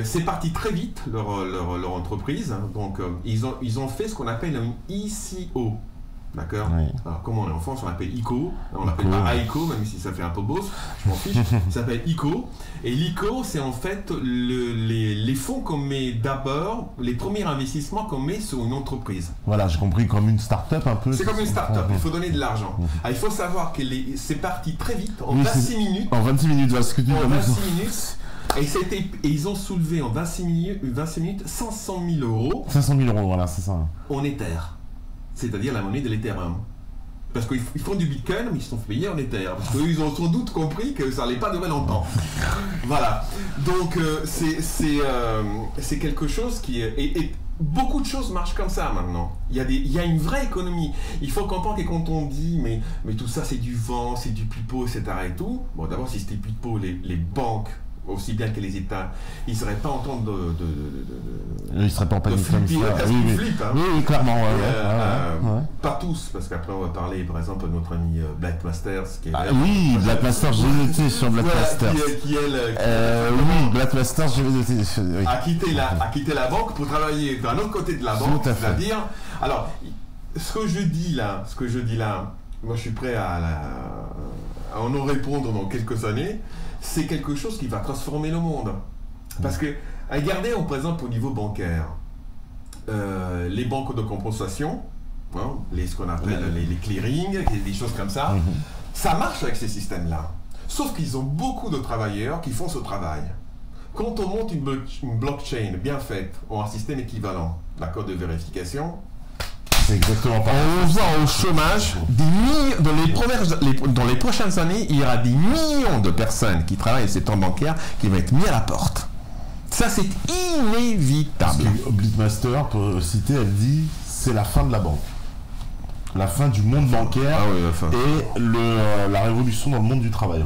c'est parti très vite, leur entreprise. Donc, ils ont fait ce qu'on appelle un ICO. D'accord. Alors, comme on est en France, on l'appelle ICO. On l'appelle pas ICO, même si ça fait un peu beau. Je m'en fiche. Ça s'appelle ICO. Et l'ICO, c'est en fait les fonds qu'on met d'abord, les premiers investissements qu'on met sur une entreprise. Voilà, j'ai compris, comme une start-up un peu. C'est comme une start-up. Il faut donner de l'argent. Il faut savoir que c'est parti très vite, en 26 minutes. En 26 minutes, voilà ce que tu dis. En 26 minutes. Et ils ont soulevé en 26 minutes 500 000 euros. 500 000 euros, voilà, c'est ça. En Ether. C'est-à-dire la monnaie de l'Ethereum. Parce qu'ils font du bitcoin, mais ils se sont payés en Ether. Parce qu'ils ont sans doute compris que ça n'allait pas durer longtemps. Voilà. Donc, c'est quelque chose qui est... Et beaucoup de choses marchent comme ça maintenant. Il y a une vraie économie. Il faut comprendre que quand on dit mais tout ça c'est du vent, c'est du pipeau, etc. et tout. Bon, d'abord, si c'était pipeau, les banques, aussi bien que les États, ils ne seraient pas en train ils ne seraient pas en panique comme ça. Oui, clairement. Pas tous, parce qu'après on va parler par exemple de notre ami Black Masters. Oui, Black Masters, j'ai noté sur Black Masters. Oui, Black Masters, j'ai noté. A quitté la banque pour travailler d'un autre côté de la banque, c'est-à-dire... Alors, ce que je dis là, moi je suis prêt à en répondre dans quelques années. C'est quelque chose qui va transformer le monde. Parce que, regardez, on présente au niveau bancaire, les banques de compensation, ce qu'on appelle les clearing, des choses comme ça, ça marche avec ces systèmes-là. Sauf qu'ils ont beaucoup de travailleurs qui font ce travail. Quand on monte une blockchain bien faite, ou un système équivalent, d'accord, de vérification, c'est exactement pareil. On voit au chômage, dans les prochaines années, il y aura des millions de personnes qui travaillent dans le secteur bancaire qui vont être mis à la porte. Ça, c'est inévitable. Blitzmaster, pour citer, elle dit c'est la fin de la banque. La fin du monde bancaire et la révolution dans le monde du travail.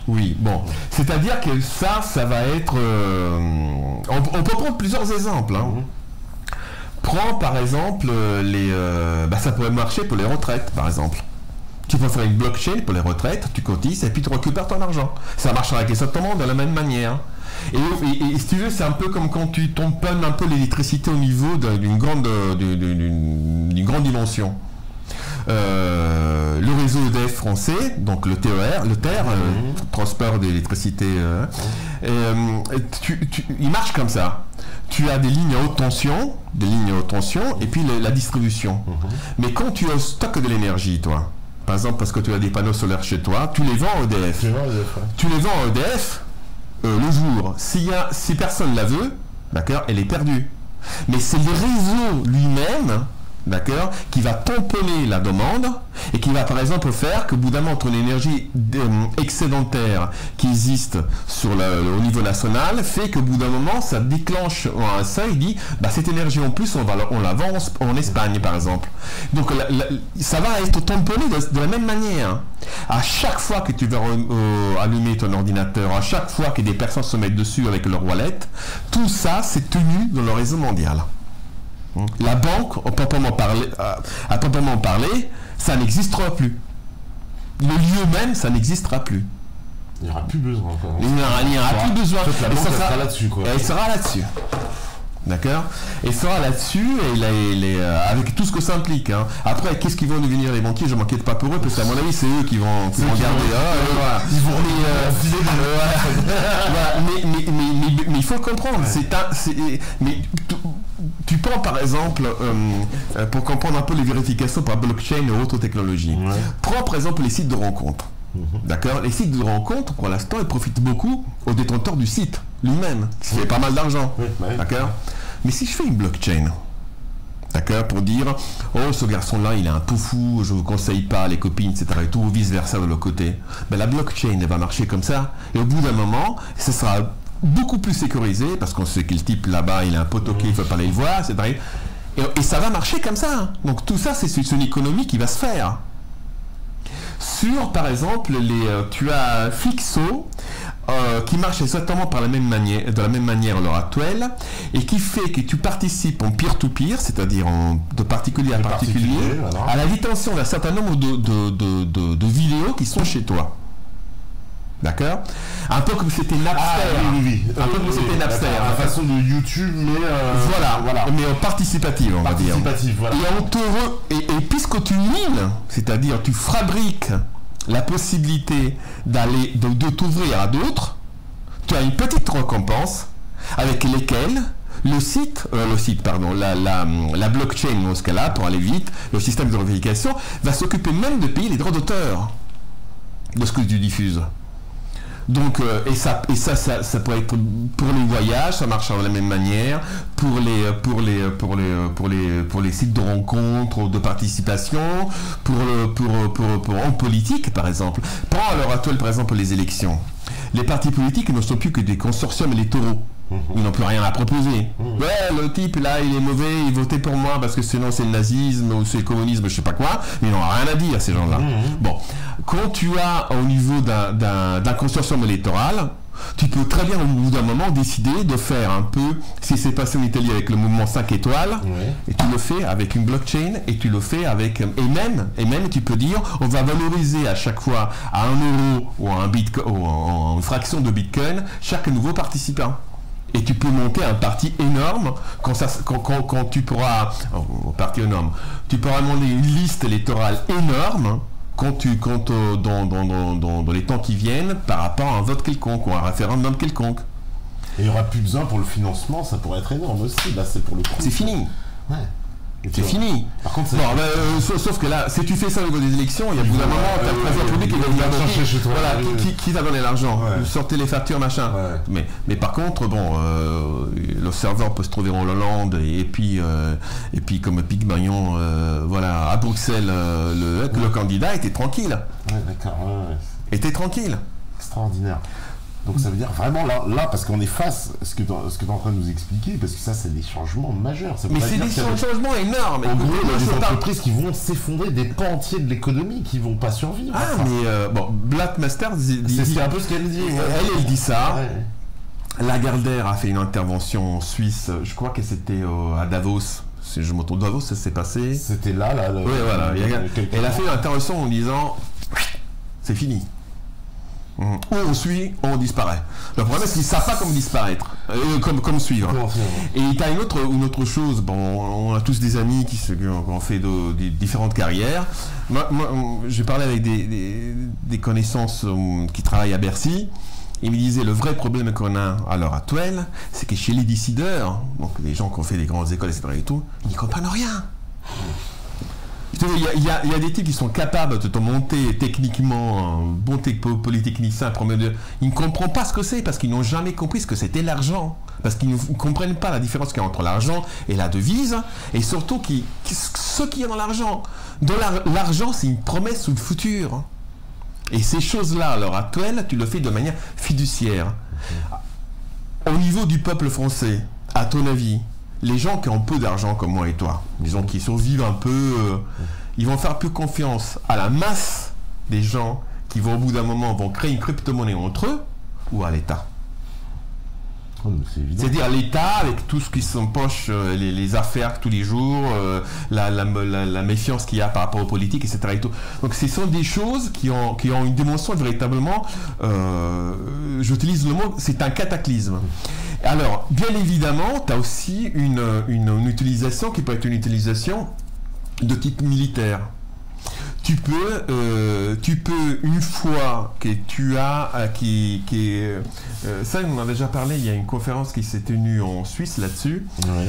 Oui, bon. C'est-à-dire que ça va être... on peut prendre plusieurs exemples. Prends par exemple ça pourrait marcher pour les retraites par exemple. Tu peux faire une blockchain pour les retraites, tu cotises et puis tu récupères ton argent. Ça marchera exactement de la même manière. Et si tu veux, c'est un peu comme quand tu tamponnes un peu l'électricité au niveau d'une grande dimension. Le réseau EDF français, donc le TER, transport d'électricité, il marche comme ça. Tu as des lignes à haute tension, et puis la distribution. Mais quand tu stockes de l'énergie, toi, par exemple parce que tu as des panneaux solaires chez toi, tu les vends à EDF. Tu les vends à EDF le jour. Si personne la veut, d'accord, elle est perdue. Mais c'est le réseau lui-même, d'accord, qui va tamponner la demande et qui va par exemple faire qu'au bout d'un moment ton énergie excédentaire qui existe au niveau national fait qu'au bout d'un moment ça déclenche un seuil, il dit cette énergie en plus on la vend en Espagne par exemple. Donc ça va être tamponné de la même manière. À chaque fois que tu vas allumer ton ordinateur, à chaque fois que des personnes se mettent dessus avec leur wallet, tout ça c'est tenu dans le réseau mondial. La banque, à proprement parler, ça n'existera plus. Le lieu même, ça n'existera plus. Il n'y aura plus besoin. Il n'y aura plus besoin. La banque sera là-dessus. Elle sera là-dessus. D'accord. Elle sera là-dessus et avec tout ce que ça implique. Hein. Après, qu'est-ce qu'ils vont devenir les banquiers? Je ne m'inquiète pas pour eux, parce qu'à mon avis, c'est eux qui vont garder. Ils vont mais il faut le comprendre. Mais tu prends par exemple, pour comprendre un peu les vérifications par blockchain et autres technologies, prends par exemple les sites de rencontres. D'accord. Les sites de rencontres, pour l'instant, ils profitent beaucoup aux détenteurs du site lui-même, qui fait pas mal d'argent. D'accord. Mais si je fais une blockchain, d'accord, pour dire oh ce garçon-là il est un peu fou, je ne vous conseille pas les copines, etc. et tout, ou vice-versa de l'autre côté, la blockchain elle va marcher comme ça, et au bout d'un moment, ce sera beaucoup plus sécurisé, parce qu'on sait que le type là-bas il a un pot toqué, il ne faut pas aller le voir, etc. Et ça va marcher comme ça. Donc tout ça, c'est une économie qui va se faire. Sur, par exemple, tu as Flixo, qui marche exactement de la même manière à l'heure actuelle, et qui fait que tu participes en peer-to-peer, c'est-à-dire de particulier à particulier, à la détention d'un certain nombre de vidéos qui sont chez toi. D'accord. Un peu comme c'était Napster. Un peu comme c'était Napster. La façon de YouTube, mais voilà. Mais participative, on va dire. Voilà. Et puisque tu mines, c'est-à-dire tu fabriques la possibilité de t'ouvrir à d'autres, tu as une petite récompense avec lesquelles la blockchain, dans ce cas-là, pour aller vite, le système de vérification va s'occuper même de payer les droits d'auteur de ce que tu diffuses. Donc, ça pourrait être pour les voyages, ça marche de la même manière, pour les sites de rencontres, de participation, en politique, par exemple. Prends à l'heure actuelle, par exemple, les élections. Les partis politiques ne sont plus que des consortiums électoraux. Ils n'ont plus rien à proposer. Ouais, le type là, il est mauvais, il votait pour moi parce que sinon c'est le nazisme ou c'est le communisme, je sais pas quoi. Mais ils n'ont rien à dire, ces gens-là. Bon, quand tu as au niveau d'un consortium électoral, tu peux très bien au bout d'un moment décider de faire un peu, si c'est passé en Italie avec le mouvement 5 étoiles, et tu le fais avec une blockchain, et tu le fais avec, et même tu peux dire, on va valoriser à chaque fois à 1 euro ou à une fraction de Bitcoin chaque nouveau participant. Et tu peux monter un parti énorme quand tu pourras, tu pourras monter une liste électorale énorme dans les temps qui viennent par rapport à un vote quelconque ou à un référendum quelconque. Et il n'y aura plus besoin pour le financement, ça pourrait être énorme aussi. Là, c'est pour le coup. C'est fini. Ouais. C'est fini. Par contre, sauf que là, si tu fais ça au niveau des élections, il y a bout d'un moment, tu as le président public qui va venir chercher chez toi. Voilà, qui va donner l'argent, sortez les factures, machin. Mais par contre, le serveur peut se trouver en Hollande et puis comme Pygmalion, voilà, à Bruxelles, le candidat était tranquille. Ouais, d'accord. Était tranquille. Extraordinaire. Donc ça veut dire vraiment là parce qu'on est face à ce que tu es en train de nous expliquer, parce que ça c'est des changements majeurs. Mais c'est des changements énormes. En gros, il y a des entreprises qui vont s'effondrer, des pans entiers de l'économie qui vont pas survivre. Ah mais Black Master c'est un peu ce qu'elle dit. Elle dit ça. Ouais. Lagardère a fait une intervention en Suisse, je crois que c'était à Davos. Si je me trompe, Davos, ça s'est passé. C'était là. Oui, voilà. Elle a fait une intervention en disant c'est fini. Ou on suit, ou on disparaît. Le problème, c'est qu'ils ne savent pas comment disparaître, comme suivre. Et tu as une autre chose, bon, on a tous des amis qui ont fait des différentes carrières. Moi, j'ai parlé avec des connaissances qui travaillent à Bercy. Ils me disaient, le vrai problème qu'on a à l'heure actuelle, c'est que chez les décideurs, donc les gens qui ont fait des grandes écoles, etc. et tout, ils ne comprennent rien. Il y a des types qui sont capables de te monter techniquement un bon polytechnicien, ils ne comprennent pas ce que c'est parce qu'ils n'ont jamais compris ce que c'était l'argent. Parce qu'ils ne comprennent pas la différence qu'il y a entre l'argent et la devise. Et surtout, ce qui est dans l'argent. L'argent, c'est une promesse sur le futur. Et ces choses-là, à l'heure actuelle, tu le fais de manière fiduciaire. Au niveau du peuple français, à ton avis, les gens qui ont peu d'argent comme moi et toi, disons qui survivent un peu, ils vont faire plus confiance à la masse des gens qui vont au bout d'un moment vont créer une crypto-monnaie entre eux ou à l'État. C'est-à-dire l'État avec tout ce qui s'empoche, les affaires tous les jours, la méfiance qu'il y a par rapport aux politiques, etc. Et tout. Donc ce sont des choses qui ont une dimension véritablement, j'utilise le mot, c'est un cataclysme. Alors, bien évidemment, tu as aussi une utilisation qui peut être une utilisation de type militaire. Tu peux, une fois que tu as, ça on en a déjà parlé, il y a une conférence qui s'est tenue en Suisse là-dessus. Oui.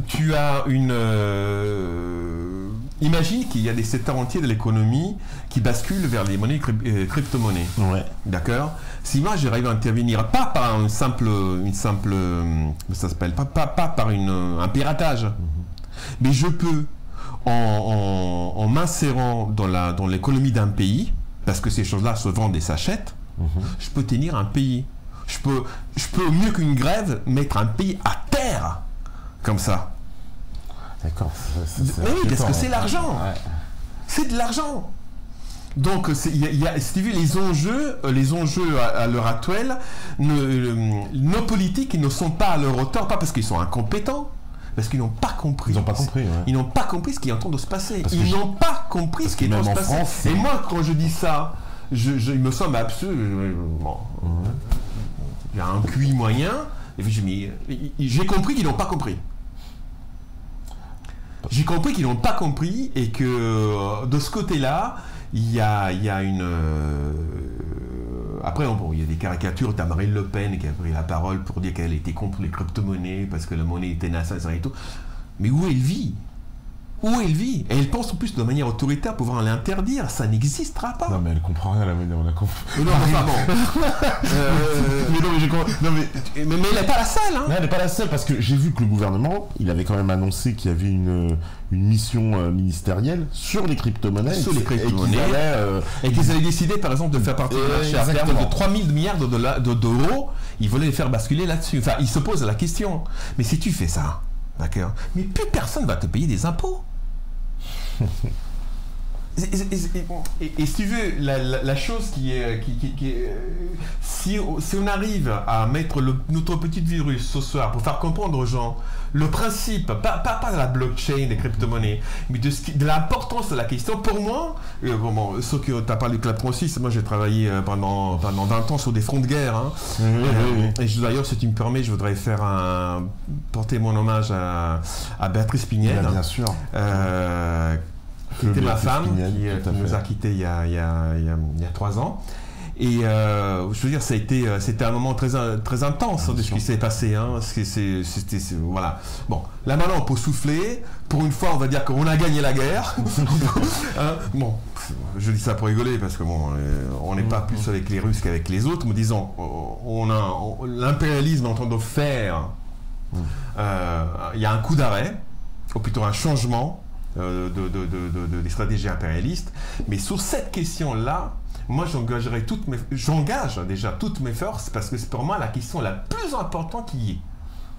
Tu as imagine qu'il y a des secteurs entiers de l'économie qui basculent vers les monnaies crypto-monnaies. Ouais. D'accord. Si moi j'arrive à intervenir, pas par ça s'appelle, pas par un piratage, mais je peux, en m'insérant dans l'économie d'un pays, parce que ces choses-là se vendent et s'achètent, je peux tenir un pays. Je peux mieux qu'une grève, mettre un pays à terre, comme ça. D'accord. Oui, parce que c'est l'argent. Ouais. C'est de l'argent. Donc, si tu veux, les enjeux à l'heure actuelle, nos politiques ne sont pas à leur hauteur, pas parce qu'ils sont incompétents, parce qu'ils n'ont pas compris. Ils n'ont pas compris. Ouais. Ils n'ont pas compris ce qui est en train de se passer. Ils n'ont pas compris ce qui est en train de se passer. Et moi, quand je dis ça, il me semble absurde. Il y a un QI moyen, et puis j'ai compris qu'ils n'ont pas compris. J'ai compris qu'ils n'ont pas compris et que de ce côté-là, il y a une... Après, il y a des caricatures. T'as Marine Le Pen qui a pris la parole pour dire qu'elle était contre les crypto-monnaies parce que la monnaie était naissante et tout. Mais où elle vit? Où elle vit? Et elle pense en plus de manière autoritaire pouvoir l'interdire. Ça n'existera pas. Non, mais elle comprend rien, la monnaie, on a compris. Non, enfin bon. Mais elle n'est pas la seule. Hein. Non, elle n'est pas la seule parce que j'ai vu que le gouvernement, il avait quand même annoncé qu'il y avait une mission ministérielle sur les crypto-monnaies. Sur les crypto-monnaies. Et qu'ils avaient décidé, par exemple, de faire partie du marché à terme de 3 000 milliards d'euros. Ils voulaient les faire basculer là-dessus. Enfin, ils se posent la question. Mais si tu fais ça, d'accord, mais plus personne va te payer des impôts. Et si tu veux, la chose qui est si on arrive à mettre notre petit virus ce soir pour faire comprendre aux gens le principe, pas de la blockchain, des crypto-monnaies, mais de l'importance de la question, pour moi, ceux qui t'as parlé de Clapton 6, moi j'ai travaillé pendant 20 ans sur des fronts de guerre. Hein. Et d'ailleurs, si tu me permets, je voudrais porter mon hommage à Béatrice Pignel. Bien sûr. C'était ma femme qui nous a quittés il y a 3 ans. Et je veux dire, c'était un moment très intense de ce qui s'est passé. Hein, voilà. Bon, là maintenant, on peut souffler. Pour une fois, on va dire qu'on a gagné la guerre. Bon, je dis ça pour rigoler parce que on n'est pas plus avec les Russes qu'avec les autres. Mais disons, l'impérialisme est en train de faire. Il y a un coup d'arrêt, ou plutôt un changement. Des stratégies impérialistes, mais sur cette question-là, moi j'engage déjà toutes mes forces parce que c'est pour moi la question la plus importante qui est.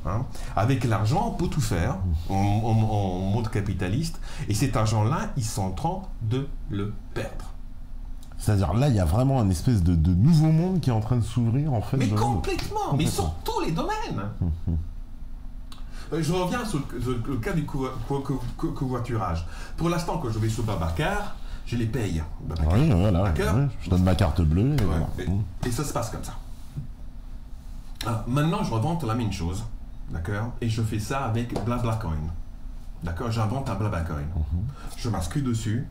Hein. Avec l'argent, on peut tout faire en mode capitaliste, et cet argent-là, ils sont en train de le perdre. C'est-à-dire là, il y a vraiment un espèce de nouveau monde qui est en train de s'ouvrir en fait. Mais complètement, mais sur tous les domaines. Je reviens sur le cas du covoiturage. Pour l'instant, quand je vais sur Babacar, je les paye. Oui, voilà. Ouais, je donne ma carte bleue. Et, voilà. Et ça se passe comme ça. Alors, maintenant, je revente la même chose. D'accord? Et je fais ça avec BlaBlaCoin. D'accord? J'invente un BlaBlaCoin. Je m'inscris dessus.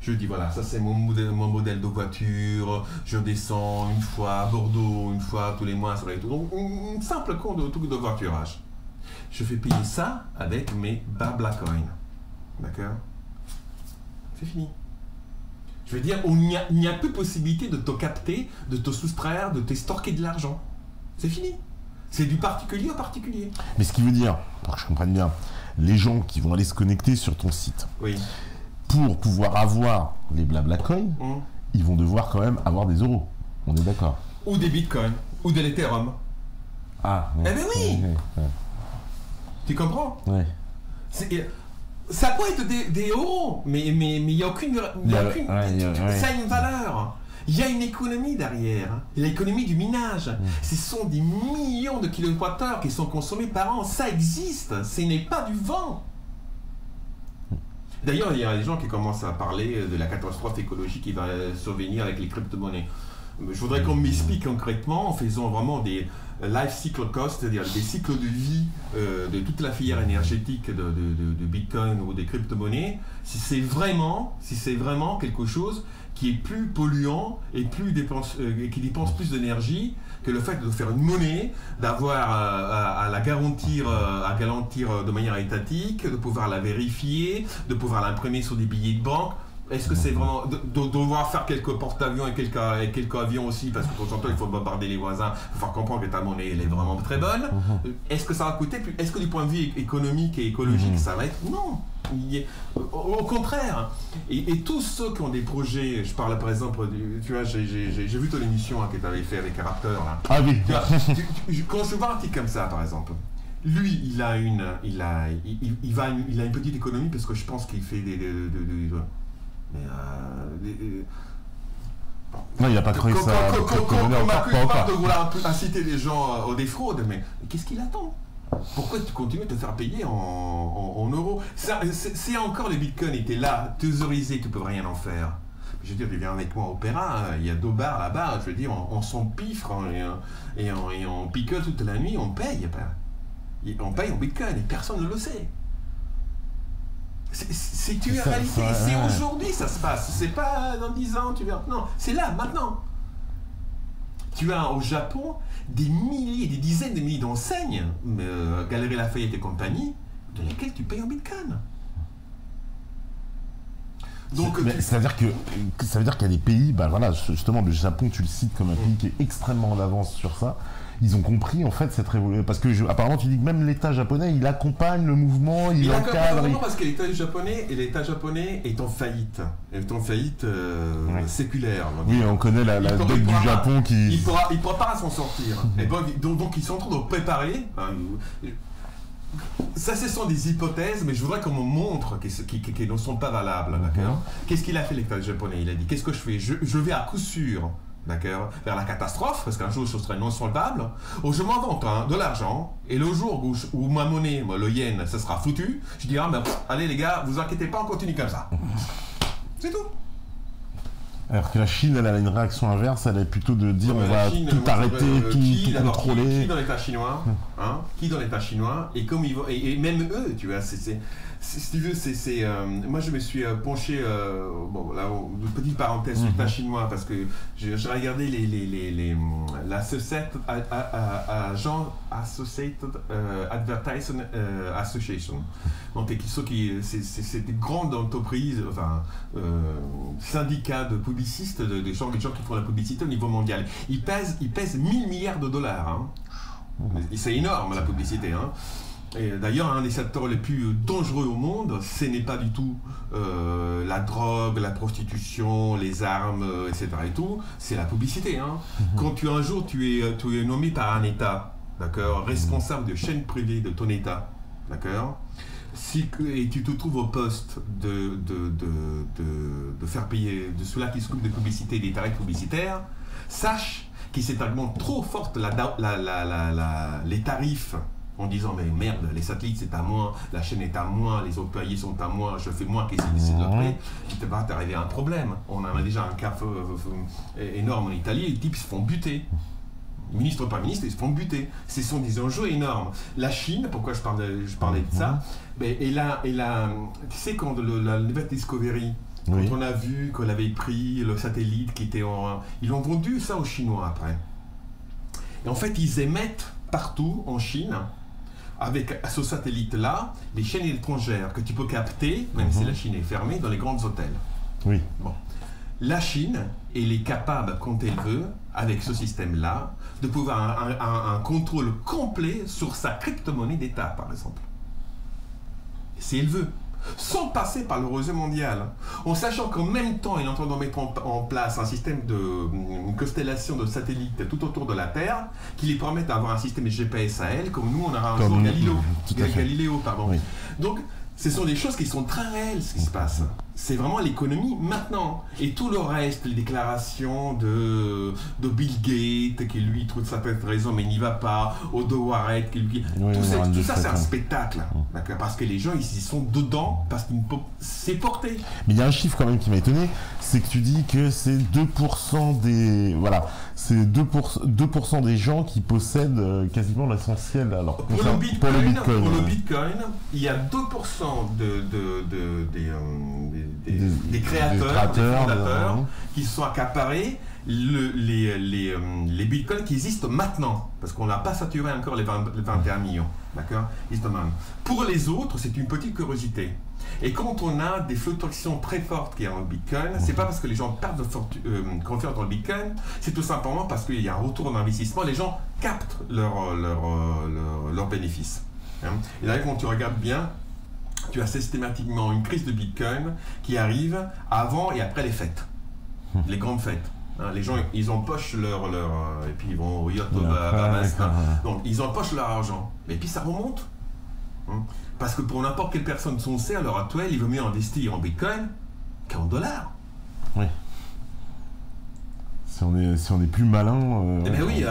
Je dis voilà, ça c'est mon modèle de voiture. Je descends une fois à Bordeaux, une fois tous les mois. Ça va et tout. Donc, un simple compte de truc de voiturage. Je fais payer ça avec mes BlaBlaCoin. D'accord? C'est fini. Je veux dire, il n'y a plus possibilité de te capter, de te soustraire, de t'estorquer de l'argent. C'est fini. C'est du particulier au particulier. Mais ce qui veut dire, pour que je comprenne bien, les gens qui vont aller se connecter sur ton site, pour pouvoir avoir les BlaBlaCoin, ils vont devoir quand même avoir des euros. On est d'accord? Ou des bitcoins, ou de l'Ethereum. Ah, eh ben oui. Tu comprends? Ouais. Ça peut être des euros, mais il n'y a aucune... Ça a une valeur. Il y a une économie derrière. L'économie du minage. Ce sont des millions de kilowattheures qui sont consommés par an. Ça existe. Ce n'est pas du vent. D'ailleurs, il y a des gens qui commencent à parler de la catastrophe écologique qui va survenir avec les crypto-monnaies. Je voudrais qu'on m'explique concrètement en faisant vraiment des life cycle costs, c'est-à-dire des cycles de vie de toute la filière énergétique de Bitcoin ou des crypto-monnaies, si c'est vraiment quelque chose qui est plus polluant et qui dépense plus d'énergie que le fait de faire une monnaie, d'avoir à la garantir de manière étatique, de pouvoir la vérifier, de pouvoir l'imprimer sur des billets de banque. Est-ce que c'est vraiment de devoir faire quelques porte-avions et quelques avions aussi, parce que de temps en temps il faut bombarder les voisins, il faut faire comprendre que ta monnaie elle est vraiment très bonne. Est-ce que ça va coûter plus? Est-ce que du point de vue économique et écologique ça va être? Non. Au contraire. Et tous ceux qui ont des projets, je parle par exemple, tu vois, j'ai vu ton émission que tu avais fait avec un Raptor là. Ah oui. Quand je vois un type comme ça par exemple, lui il a une petite économie parce que je pense qu'il fait non, il n'a pas créé ça. On m'accuse pas de vouloir inciter les gens aux défraudes, mais qu'est-ce qu'il attend? Pourquoi tu continues de te faire payer en euros? Si encore les bitcoins étaient là, thésaurisés, tu ne peux rien en faire. Je veux dire, tu viens avec moi à Opéra, il y a 2 bars là-bas, je veux dire, on s'empiffre et on picole toute la nuit, on paye. On paye en bitcoin et personne ne le sait. C'est une réalité, c'est aujourd'hui ça se passe, c'est pas dans 10 ans, tu verras. Non, c'est là, maintenant. Tu as au Japon des milliers, des dizaines de milliers d'enseignes, Galeries Lafayette et compagnie, de lesquelles tu payes en bitcoin. Donc, ça veut dire qu'il y a des pays, bah voilà, justement le Japon tu le cites comme un pays qui est extrêmement en avance sur ça. Ils ont compris en fait cette révolution, parce que apparemment tu dis que même l'État japonais il accompagne le mouvement, il encadre. Non, parce que l'État japonais est en faillite, séculaire. Oui, on connaît la dette du Japon qui. Il pourra pas s'en sortir. Et donc ils sont en train de préparer. Ça, ce sont des hypothèses, mais je voudrais qu'on me montre qu'elles ne sont pas valables. Qu'est-ce qu'il a fait l'État japonais? Il a dit qu'est-ce que je fais? Je vais à coup sûr. D'accord, vers la catastrophe, parce qu'un jour je serai non solvable, où je m'invente de l'argent, et le jour où ma monnaie, le yen, ça sera foutu, je dirai allez les gars, vous inquiétez pas, on continue comme ça. C'est tout. Alors que la Chine, elle a une réaction inverse, elle est plutôt de dire on va tout arrêter, tout contrôler. Qui dans l'État chinois, qui dans l'État chinois, et comme ils vont, et même eux, tu vois, si tu veux, moi je me suis penché, une petite parenthèse sur l'État chinois, parce que j'ai regardé l'Associated Advertising Association. Donc c'est des grandes entreprises, syndicats de publicistes, des gens qui font la publicité au niveau mondial. Ils pèsent 1000 milliards de dollars. C'est énorme la publicité. Et d'ailleurs, un des secteurs les plus dangereux au monde, ce n'est pas du tout la drogue, la prostitution, les armes, etc. et tout, c'est la publicité. Quand un jour tu es nommé par un État, d'accord, responsable de chaîne privée de ton État, d'accord, et tu te trouves au poste de faire payer de ceux-là qui s'occupent de publicité, des tarifs publicitaires, sache que c'est tellement trop forte les tarifs en disant mais merde, les satellites c'est à moi, la chaîne est à moi, les employés sont à moi, je fais moi qui décide de prix, il te va t'arriver un problème. On en a déjà un cas énorme en Italie, les types se font buter. Ministre pas ministre, ils se font buter. Ce sont des enjeux énormes. La Chine, pourquoi je parlais de ça, et là, tu sais, quand la nouvelle Discovery, quand on a vu qu'on avait pris le satellite qui était en... Ils ont vendu ça aux Chinois après. Et en fait, ils émettent partout en Chine, avec ce satellite-là, les chaînes étrangères que tu peux capter, même si la Chine est fermée, dans les grands hôtels. Oui. Bon. La Chine, elle est capable, quand elle veut, avec ce système-là, de pouvoir un contrôle complet sur sa crypto-monnaie d'État, par exemple. Si elle veut. Sans passer par le réseau mondial. En sachant qu'en même temps, il est en train de mettre en place un système une constellation de satellites tout autour de la Terre, qui lui permettent d'avoir un système de GPS à elle, comme nous, on aura un jour Galiléo. Pardon. Oui. Donc, ce sont des choses qui sont très réelles, ce qui se passe. C'est vraiment l'économie maintenant. Et tout le reste, les déclarations de Bill Gates, qui lui trouve sa peut-être raison, mais il n'y va pas, ou de Warren, tout ça c'est un spectacle. D'accord, parce que les gens, ils sont dedans, parce qu'ils c'est porté. Mais il y a un chiffre quand même qui m'a étonné, c'est que tu dis que c'est 2% des... Voilà, c'est 2% des gens qui possèdent quasiment l'essentiel. Alors, pour le Bitcoin, il y a 2% des créateurs, des fondateurs qui sont accaparés les bitcoins qui existent maintenant, parce qu'on n'a pas saturé encore les 21 millions, d'accord. Pour les autres, c'est une petite curiosité. Et quand on a des fluctuations très fortes qui y a dans le bitcoin, c'est pas parce que les gens perdent confiance dans le bitcoin, c'est tout simplement parce qu'il y a un retour d'investissement, les gens captent leurs bénéfices. Et là, quand tu regardes bien, tu as systématiquement une crise de Bitcoin qui arrive avant et après les fêtes, les grandes fêtes. Les gens, ils empochent et puis ils vont au yacht Bahamas. Donc, ils empochent leur argent. Et puis ça remonte. Parce que pour n'importe quelle personne sensée à l'heure actuelle, il vaut mieux investir en Bitcoin qu'en dollars. Oui. Si on est plus malin... Eh bien oui,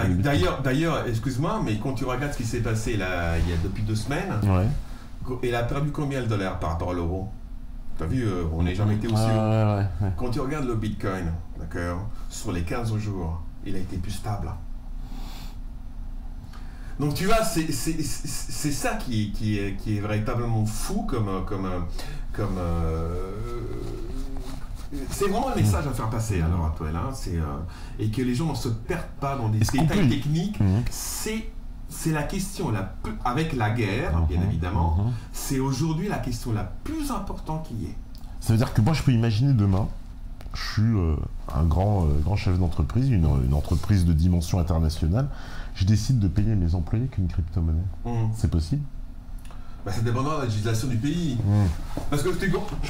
d'ailleurs, excuse-moi, mais quand tu regardes ce qui s'est passé là, depuis 2 semaines... Ouais. Il a perdu combien le dollar par rapport à l'euro? Tu as vu, on n'a jamais été aussi haut. Ouais. Quand tu regardes le Bitcoin, d'accord, sur les 15 jours, il a été plus stable. Donc tu vois, c'est ça qui est véritablement fou c'est vraiment un message à faire passer à l'heure actuelle. Et que les gens ne se perdent pas dans des détails techniques. C'est la question, avec la guerre, bien évidemment, c'est aujourd'hui la question la plus importante qui est. Ça veut dire que moi, je peux imaginer demain, je suis un grand chef d'entreprise, une entreprise de dimension internationale, je décide de payer mes employés qu'une crypto-monnaie. C'est possible? Ça dépendra de la législation du pays. Parce que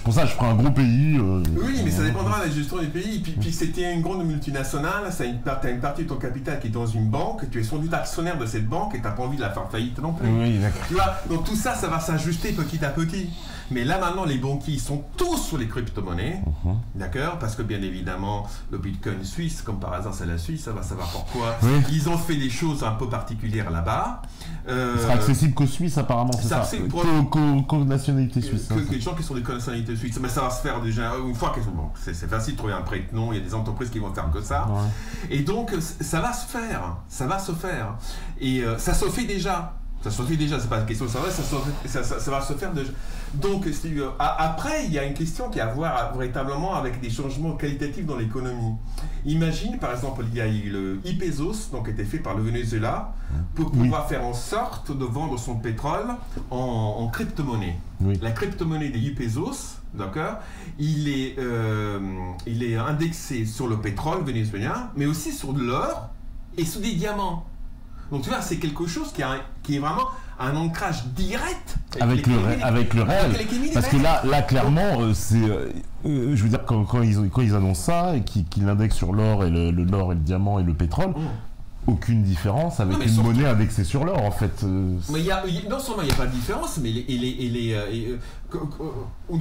pour ça, je prends un gros pays. Oui, mais ça dépendra de la législation du pays. Puis c'était une grande multinationale, tu as une partie de ton capital qui est dans une banque, tu es sans doute actionnaire de cette banque et tu n'as pas envie de la faire faillite non plus. Oui, d'accord. Tu vois, donc tout ça, ça va s'ajuster petit à petit. Mais là maintenant, les banquiers sont tous sur les crypto-monnaies, d'accord? Parce que bien évidemment, le Bitcoin suisse, comme par hasard c'est la Suisse, ça va savoir pourquoi. Oui. Ils ont fait des choses un peu particulières là-bas. Ce sera accessible qu'aux Suisses apparemment, c'est ça? Qu'aux nationalités suisses. Les gens qui sont des nationalités suisses. Mais ça va se faire déjà une fois qu'ils sont... Bon, c'est facile de trouver un prête-nom, il y a des entreprises qui vont faire que ça. Ouais. Et donc, ça va se faire. Ça va se faire. Et ça se fait déjà. Ça se fait déjà, c'est pas une question de ça va se faire déjà. Donc, après, il y a une question qui a à voir véritablement avec des changements qualitatifs dans l'économie. Imagine, par exemple, il y a eu le IPESOS, donc qui a été fait par le Venezuela, pour pouvoir faire en sorte de vendre son pétrole en crypto-monnaie. Oui. La crypto-monnaie des IPESOS, d'accord, il est indexé sur le pétrole vénézuélien, mais aussi sur de l'or et sur des diamants. Donc tu vois, c'est quelque chose qui est vraiment un ancrage direct avec le réel. Parce que là clairement, je veux dire, quand ils annoncent ça et qu'ils l'indexent sur l'or et l'or et le diamant et le pétrole, aucune différence avec une monnaie indexée sur l'or en fait. Mais non seulement il n'y a pas de différence, mais une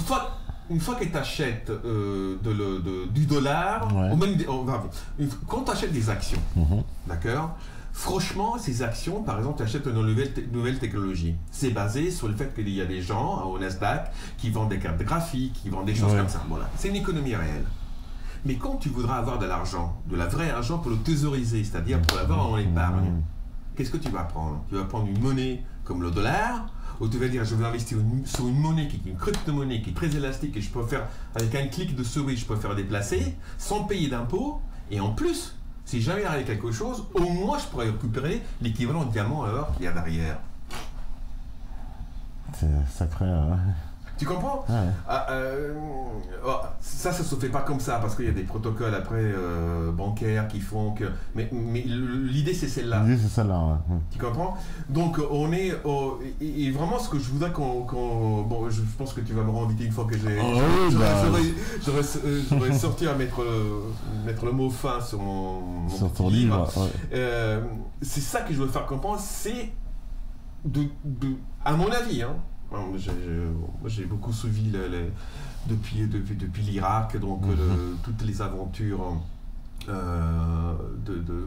fois que tu achètes du dollar, ou même quand tu achètes des actions, d'accord, franchement, ces actions, par exemple, tu achètes une nouvelle technologie. C'est basé sur le fait qu'il y a des gens au Nasdaq qui vendent des cartes graphiques, qui vendent des choses comme ça. Voilà. C'est une économie réelle. Mais quand tu voudras avoir de l'argent, de la vraie argent pour le thésauriser, c'est-à-dire pour l'avoir en épargne, qu'est-ce que tu vas prendre? Tu vas prendre une monnaie comme le dollar, ou tu vas dire je vais investir sur une monnaie qui est une crypto-monnaie qui est très élastique et je peux faire, avec un clic de souris, je peux faire déplacer sans payer d'impôts, et en plus, si jamais il arrive quelque chose, au moins je pourrais récupérer l'équivalent de diamant à or qu'il y a derrière. C'est sacré. Tu comprends? Ça se fait pas comme ça parce qu'il y a des protocoles après bancaires qui font que. Mais l'idée c'est celle-là. L'idée c'est celle-là. Ouais. Tu comprends? Donc on est et vraiment ce que je voudrais qu'on bon, je pense que tu vas me réinviter une fois que j'aurais sorti à mettre le mot fin sur mon ton livre. C'est ça que je veux faire comprendre, c'est à mon avis, hein. J'ai beaucoup suivi depuis l'Irak, donc toutes les aventures de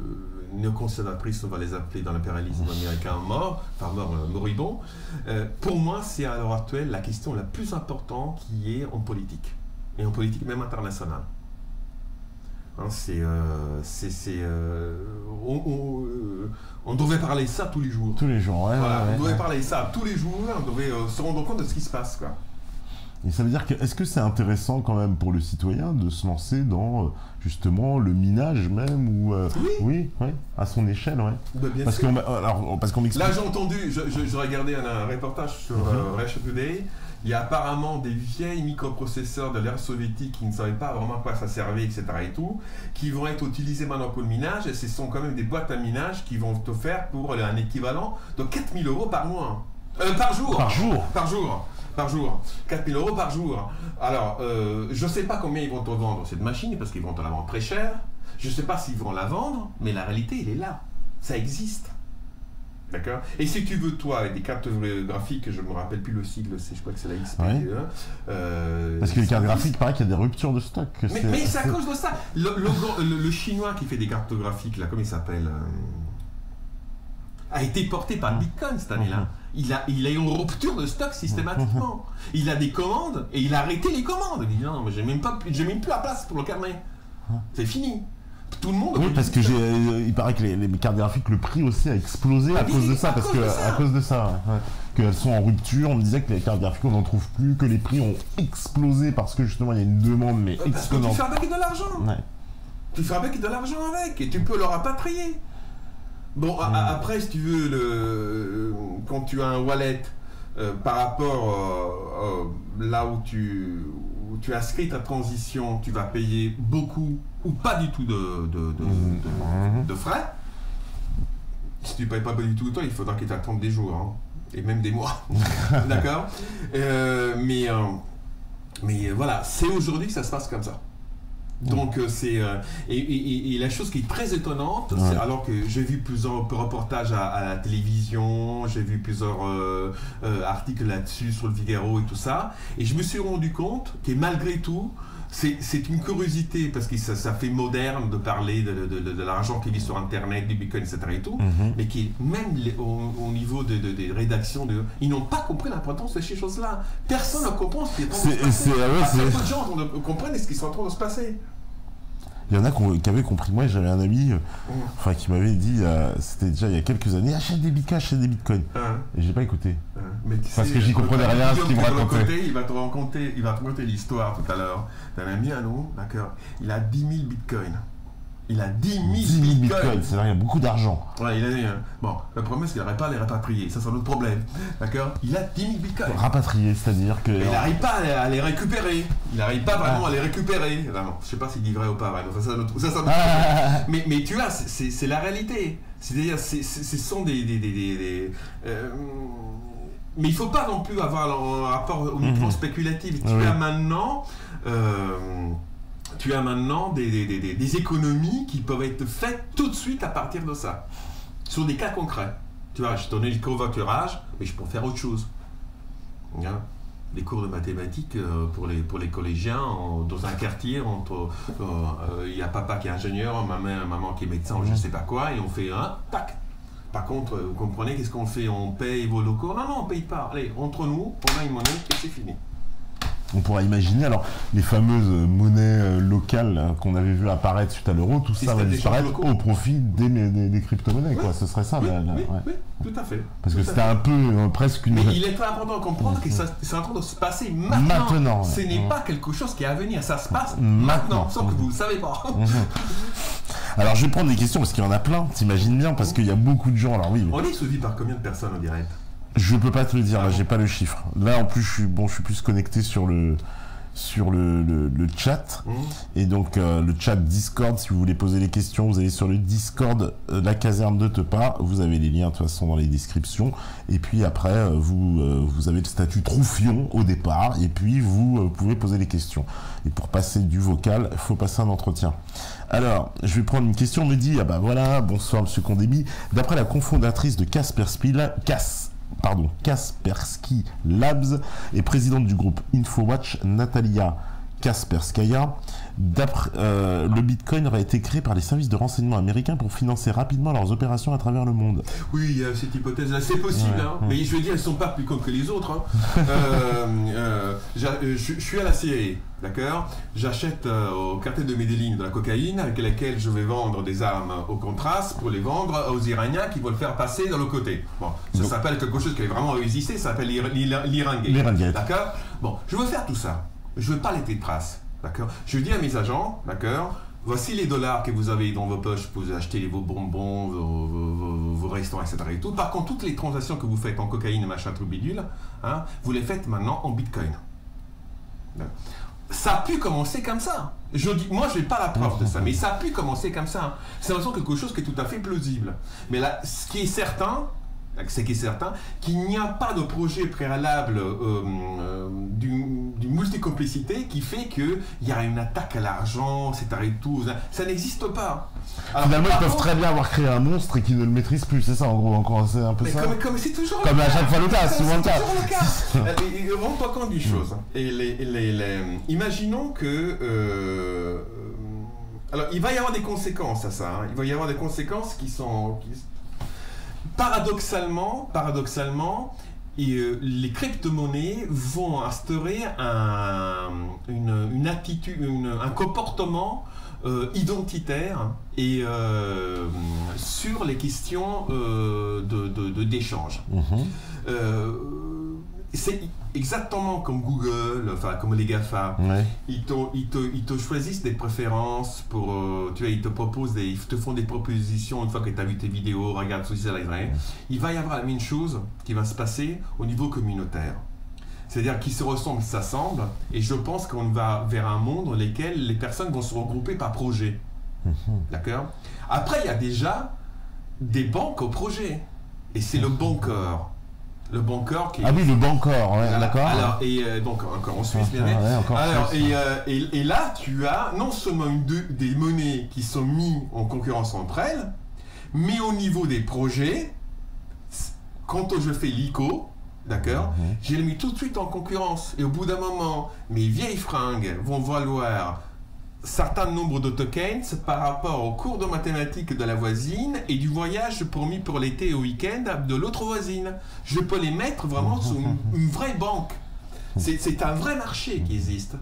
néoconservatrices, on va les appeler dans l'impérialisme américain moribond. Pour moi, c'est à l'heure actuelle la question la plus importante qui est en politique, et en politique même internationale. Hein, on devait parler ça tous les jours. Tous les jours, on devait parler ça tous les jours, on devait se rendre compte de ce qui se passe, quoi. Et ça veut dire que, est-ce que c'est intéressant quand même pour le citoyen de se lancer dans justement le minage même ou oui, à son échelle, Bah, parce qu'on m'explique. Là j'ai entendu, je regardais un reportage sur Russia Today. Il y a apparemment des vieilles microprocesseurs de l'ère soviétique qui ne savaient pas vraiment à quoi ça servait, etc. et tout, qui vont être utilisés maintenant pour le minage, et ce sont quand même des boîtes à minage qui vont te faire pour un équivalent de 4 000 € par mois. Par jour. 4 000 € par jour. Alors, je ne sais pas combien ils vont te vendre cette machine, parce qu'ils vont te la vendre très cher. Je ne sais pas s'ils vont la vendre, mais la réalité, elle est là. Ça existe. D'accord? Et si tu veux, toi, avec des cartes graphiques, je ne me rappelle plus le sigle, je crois que c'est la XP. Parce que les cartes graphiques, pareil qu'il y a des ruptures de stock. Mais c'est à cause de ça. Le chinois qui fait des cartes graphiques, là, comment il s'appelle a été porté par Bitcoin cette année-là. Il a eu une rupture de stock systématiquement. Il a des commandes et il a arrêté les commandes. Il dit non, mais j'ai même plus la place pour le carnet. C'est fini. Tout le monde. Oui, parce que il paraît que les cartes graphiques, le prix aussi a explosé à cause de ça, à cause de ça, qu'elles sont en rupture. On me disait que les cartes graphiques on n'en trouve plus, que les prix ont explosé parce que justement il y a une demande mais exponentielle. Tu fabriques de l'argent. Tu fabriques de l'argent avec et tu peux le rapatrier. Bon, après, si tu veux, quand tu as un wallet par rapport là où tu inscris ta transition, tu vas payer beaucoup ou pas du tout de frais. Si tu ne payes pas du tout de temps, il faudra qu'il t'attende des jours, hein, et même des mois. D'accord? Mais voilà, c'est aujourd'hui que ça se passe comme ça. Donc c'est et la chose qui est très étonnante, c'est alors que j'ai vu plusieurs reportages à la télévision, j'ai vu plusieurs articles là-dessus sur le Figaro et tout ça, et je me suis rendu compte que malgré tout, c'est une curiosité parce que ça fait moderne de parler de l'argent qui vit sur Internet, du Bitcoin, etc. et tout, mais qui même au niveau des rédactions, ils n'ont pas compris l'importance de ces choses-là. Personne ne comprend ce qui est en train de se passer. Peu de gens comprennent ce qui est en train de se passer. Il y en a qui avaient compris. Moi, j'avais un ami qui m'avait dit, c'était déjà il y a quelques années, achète des bitcoins. Et j'ai pas écouté. Mais parce que j'y comprenais rien à ce qu'il me racontait. Il va te raconter l'histoire tout à l'heure d'un ami à nous, d'accord. Il a 10 000 bitcoins. Il a 10 000 bitcoins. C'est vrai, il y a beaucoup d'argent. Ouais, il a dit, bon, le problème, c'est qu'il n'arrive pas à les rapatrier. Ça, c'est un autre problème. D'accord? Il a 10 000 bitcoins. Rapatrier, c'est-à-dire que. Mais il n'arrive pas à les récupérer. Il n'arrive pas vraiment à les récupérer. Non, je ne sais pas s'il dit vrai ou pas. Ça, c'est un autre problème. Mais tu vois, c'est la réalité. C'est-à-dire, ce sont des mais il ne faut pas non plus avoir un rapport au niveau spéculatif. Tu as maintenant des économies qui peuvent être faites tout de suite à partir de ça, sur des cas concrets. Tu vois, je donnais le covoiturage, mais je peux faire autre chose. des cours de mathématiques pour les collégiens dans un quartier entre il y a papa qui est ingénieur, maman qui est médecin ou je ne sais pas quoi, et on fait un tac. Par contre, vous comprenez, qu'est-ce qu'on fait? On paye vos locaux? Non, on ne paye pas. Allez, entre nous, on a une monnaie et c'est fini. On pourra imaginer, alors, les fameuses monnaies locales qu'on avait vues apparaître suite à l'euro, tout ça va disparaître au profit des crypto-monnaies, quoi. Ce serait ça. Oui, tout à fait. Parce que c'était un peu presque une... Mais il est très important de comprendre que c'est en train de se passer maintenant. Ce n'est pas quelque chose qui est à venir, ça se passe maintenant, sauf que vous ne le savez pas. Alors, je vais prendre des questions, parce qu'il y en a plein, t'imagines bien, parce qu'il y a beaucoup de gens, alors oui. On est suivi par combien de personnes en direct? Je peux pas te le dire, là, j'ai pas le chiffre. Là, en plus, je suis plus connecté sur le chat. Et donc, le chat Discord, si vous voulez poser des questions, vous allez sur le Discord, la caserne de Tepa. Vous avez les liens, de toute façon, dans les descriptions. Et puis après, vous avez le statut Troufion au départ. Et puis, vous pouvez poser des questions. Et pour passer du vocal, il faut passer un entretien. Alors, je vais prendre une question. On me dit, ah bah voilà, bonsoir, monsieur Condémy. D'après la cofondatrice de Kaspersky Labs et présidente du groupe Infowatch, Natalia Kasperskaya, le Bitcoin aurait été créé par les services de renseignement américains pour financer rapidement leurs opérations à travers le monde. Oui, il y a cette hypothèse-là, c'est possible, mais je veux dire, ils ne sont pas plus cons que les autres. Je suis à la CIA, d'accord? J'achète au cartel de Medellín de la cocaïne avec laquelle je vais vendre des armes au Contras pour les vendre aux Iraniens qui veulent faire passer de l'autre côté. Bon, ça s'appelle quelque chose qui a vraiment existé, ça s'appelle l'Irangate. D'accord? Bon, je veux faire tout ça. Je ne veux pas laisser de traces, d'accord? Je dis à mes agents, d'accord, voici les dollars que vous avez dans vos poches pour acheter vos bonbons, vos restaurants, etc. Et tout. Par contre, toutes les transactions que vous faites en cocaïne, machin, truc bidule, hein, vous les faites maintenant en Bitcoin. Ça a pu commencer comme ça. Moi, je n'ai pas la preuve de ça, mais ça a pu commencer comme ça. C'est quelque chose qui est tout à fait plausible. Mais là, ce qui est certain, qu'il n'y a pas de projet préalable d'une multicomplicité qui fait qu'il y a une attaque à l'argent, etc. tout. Ça n'existe pas. Alors, finalement, ils peuvent très bien avoir créé un monstre et qu'ils ne le maîtrisent plus, c'est ça en gros, encore, c'est un peu ça. Comme c'est toujours comme à chaque fois le cas, souvent le cas. Rends-toi compte d'une chose. Imaginons que... alors, il va y avoir des conséquences à ça. Il va y avoir des conséquences qui sont... Paradoxalement, les crypto-monnaies vont instaurer une attitude, un comportement identitaire et sur les questions d'échange. C'est exactement comme Google, enfin comme les GAFA. Ouais. Ils te choisissent des préférences pour, tu vois, ils te font des propositions une fois que tu as vu tes vidéos, regarde ceci, ça, là. Il va y avoir la même chose qui va se passer au niveau communautaire. C'est-à-dire qu'ils se ressemblent, s'assemblent, et je pense qu'on va vers un monde dans lequel les personnes vont se regrouper par projet. D'accord? Après, il y a déjà des banques au projet, et c'est le bancaire. Le bancaire qui est... Ah oui, le bancaire, ouais, d'accord. Alors, et donc, encore en Suisse, bien sûr. Alors, et là, tu as non seulement des monnaies qui sont mises en concurrence entre elles, mais au niveau des projets, quand je fais l'ICO, d'accord, j'ai mis tout de suite en concurrence. Et au bout d'un moment, mes vieilles fringues vont valoir certain nombre de tokens par rapport au cours de mathématiques de la voisine et du voyage promis pour l'été et au week-end de l'autre voisine. Je peux les mettre vraiment sur une vraie banque. C'est un vrai marché qui existe.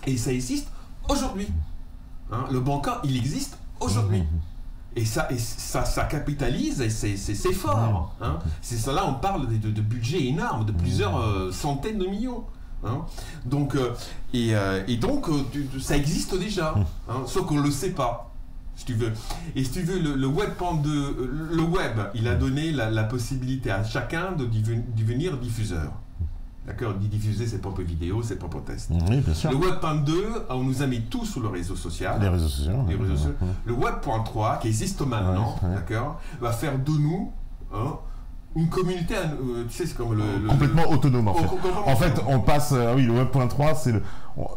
Et ça existe aujourd'hui. Hein, le bancaire, il existe aujourd'hui. Et ça capitalise et c'est fort. Hein. C'est ça, là, on parle de budgets énormes, de plusieurs centaines de millions. Hein. Donc, ça existe déjà, hein, sauf qu'on ne le sait pas, si tu veux. Et si tu veux, le web, il a donné la possibilité à chacun de devenir diffuseur. D'accord, diffuser ses propres vidéos, ses propres tests. Oui, bien sûr. Le Web.2, on nous a mis tous sur le réseau social. Les réseaux sociaux. Le Web.3, qui existe maintenant, d'accord, va faire de nous une communauté, tu sais, c'est comme complètement autonome en fait. Complètement En fait, autonome. on passe, oui, le Web.3,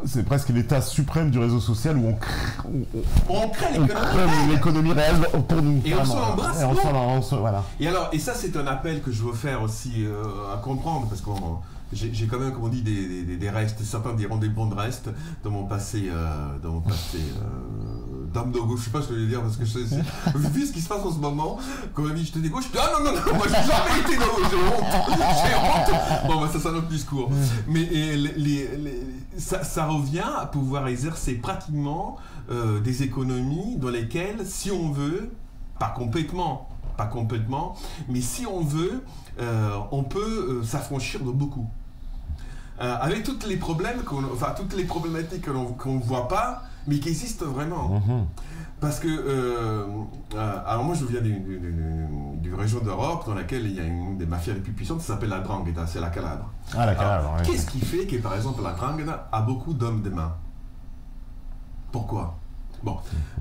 c'est presque l'état suprême du réseau social où On crée on crée l'économie réelle pour nous. Et on s'en embrasse, Et voilà. Et alors, et ça c'est un appel que je veux faire aussi à comprendre, parce que j'ai quand même, comme on dit, des restes, certains diront des bons restes dans mon passé, d'âme de gauche, je sais pas ce que je veux dire, parce que vu ce qui se passe en ce moment, comme on dit, j'étais de gauche, je dis ah non, moi j'ai jamais été de gauche, j'ai honte. Bon, bah ça c'est un autre discours. Mais ça revient à pouvoir exercer pratiquement des économies dans lesquelles, si on veut, pas complètement, mais si on veut, on peut s'affranchir de beaucoup. Avec toutes les problèmes, toutes les problématiques qu'on ne voit pas, mais qui existent vraiment. Parce que, alors moi je viens d'une région d'Europe dans laquelle il y a une des mafias les plus puissantes, ça s'appelle la 'Ndrangheta, c'est la Calabre. Ah, la Calabre, oui. Qu'est-ce qui fait que par exemple la 'Ndrangheta a beaucoup d'hommes de main? Pourquoi? Bon,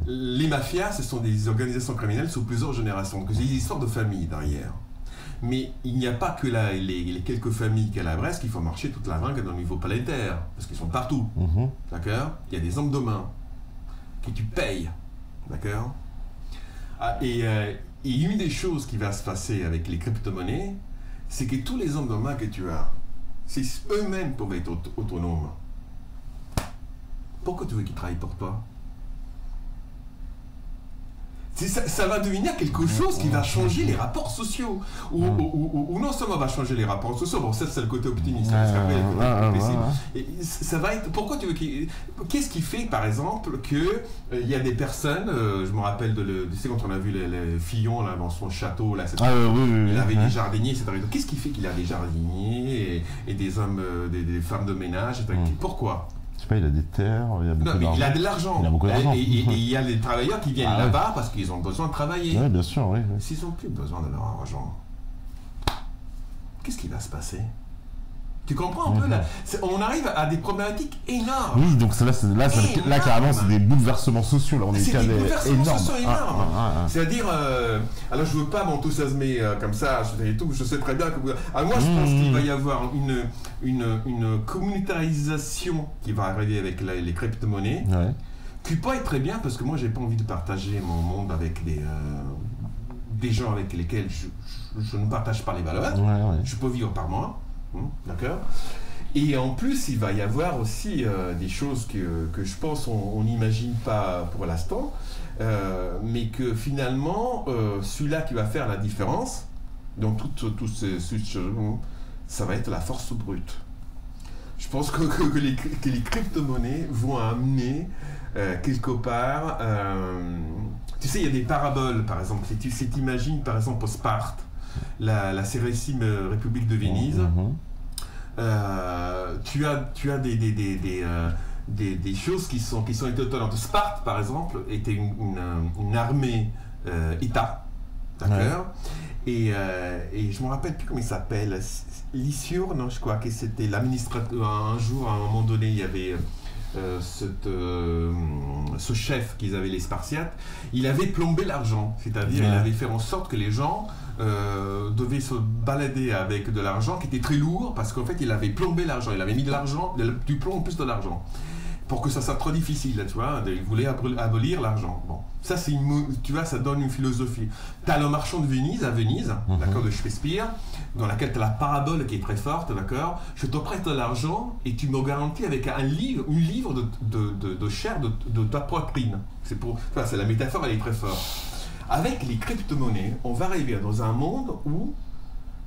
les mafias, ce sont des organisations criminelles sous plusieurs générations, donc c'est des histoires de famille derrière. Mais il n'y a pas que les quelques familles qu'à la Bresse qui font marcher toute la ringue au niveau planétaire, parce qu'ils sont partout, d'accord? Il y a des hommes de main que tu payes, d'accord? Et une des choses qui va se passer avec les crypto-monnaies, c'est que tous les hommes de main que tu as, si eux-mêmes peuvent être autonomes, pourquoi tu veux qu'ils travaillent pour toi? Ça va devenir quelque chose qui va changer les rapports sociaux. Ou non seulement va changer les rapports sociaux, bon ça c'est le côté optimiste, et ça va être, pourquoi tu veux qu'est-ce qui fait par exemple que il y a des personnes, je me rappelle tu sais quand on a vu les Fillon là, dans son château, là, il avait des jardiniers, etc. Qu'est-ce qui fait qu'il a des jardiniers et des hommes, des femmes de ménage, etc. Pourquoi? Je sais pas, il a des terres, il a beaucoup d'argent. Il a de l'argent. Il a beaucoup d'argent. Et il y a des travailleurs qui viennent là-bas parce qu'ils ont besoin de travailler. Oui, bien sûr, oui. S'ils n'ont plus besoin de leur argent, qu'est-ce qui va se passer? Tu comprends un peu là? On arrive à des problématiques énormes. Oui, donc là carrément, c'est des bouleversements sociaux. Là, on est des bouleversements énormes. sociaux énormes. C'est-à-dire, alors je veux pas m'enthousiasmer comme ça, je sais très bien que moi je pense qu'il va y avoir une communautarisation qui va arriver avec les crypto-monnaies, qui peut être très bien parce que moi j'ai pas envie de partager mon monde avec des gens avec lesquels je ne partage pas les valeurs. Je peux vivre par moi. D'accord. Et en plus, il va y avoir aussi des choses que je pense on n'imagine pas pour l'instant, mais que finalement, celui-là qui va faire la différence, dans toutes ces choses, ça va être la force brute. Je pense que les crypto-monnaies vont amener quelque part... tu sais, il y a des paraboles, par exemple. Si tu t'imagines, par exemple, au Sparte, la Sérénissime République de Venise, tu as des choses qui sont étonnantes. Sparte, par exemple, était une armée État, d'accord, et je me rappelle plus comment il s'appelle, Lysiur, non, je crois que c'était l'administrateur. Un jour, à un moment donné, il y avait ce chef qu'ils avaient, les Spartiates. Il avait plombé l'argent, c'est-à-dire il avait fait en sorte que les gens devait se balader avec de l'argent qui était très lourd parce qu'en fait il avait plombé l'argent, il avait mis de l'argent, du plomb en plus de l'argent pour que ça soit trop difficile, là, tu vois, il voulait abolir l'argent. Bon, ça c'est tu vois, ça donne une philosophie. Tu as le marchand de Venise à Venise, d'accord, de Shakespeare, dans laquelle tu as la parabole qui est très forte, d'accord, je te prête de l'argent et tu me garantis avec une livre de chair de ta poitrine. C'est la métaphore, elle est très forte. Avec les crypto-monnaies, on va arriver dans un monde où,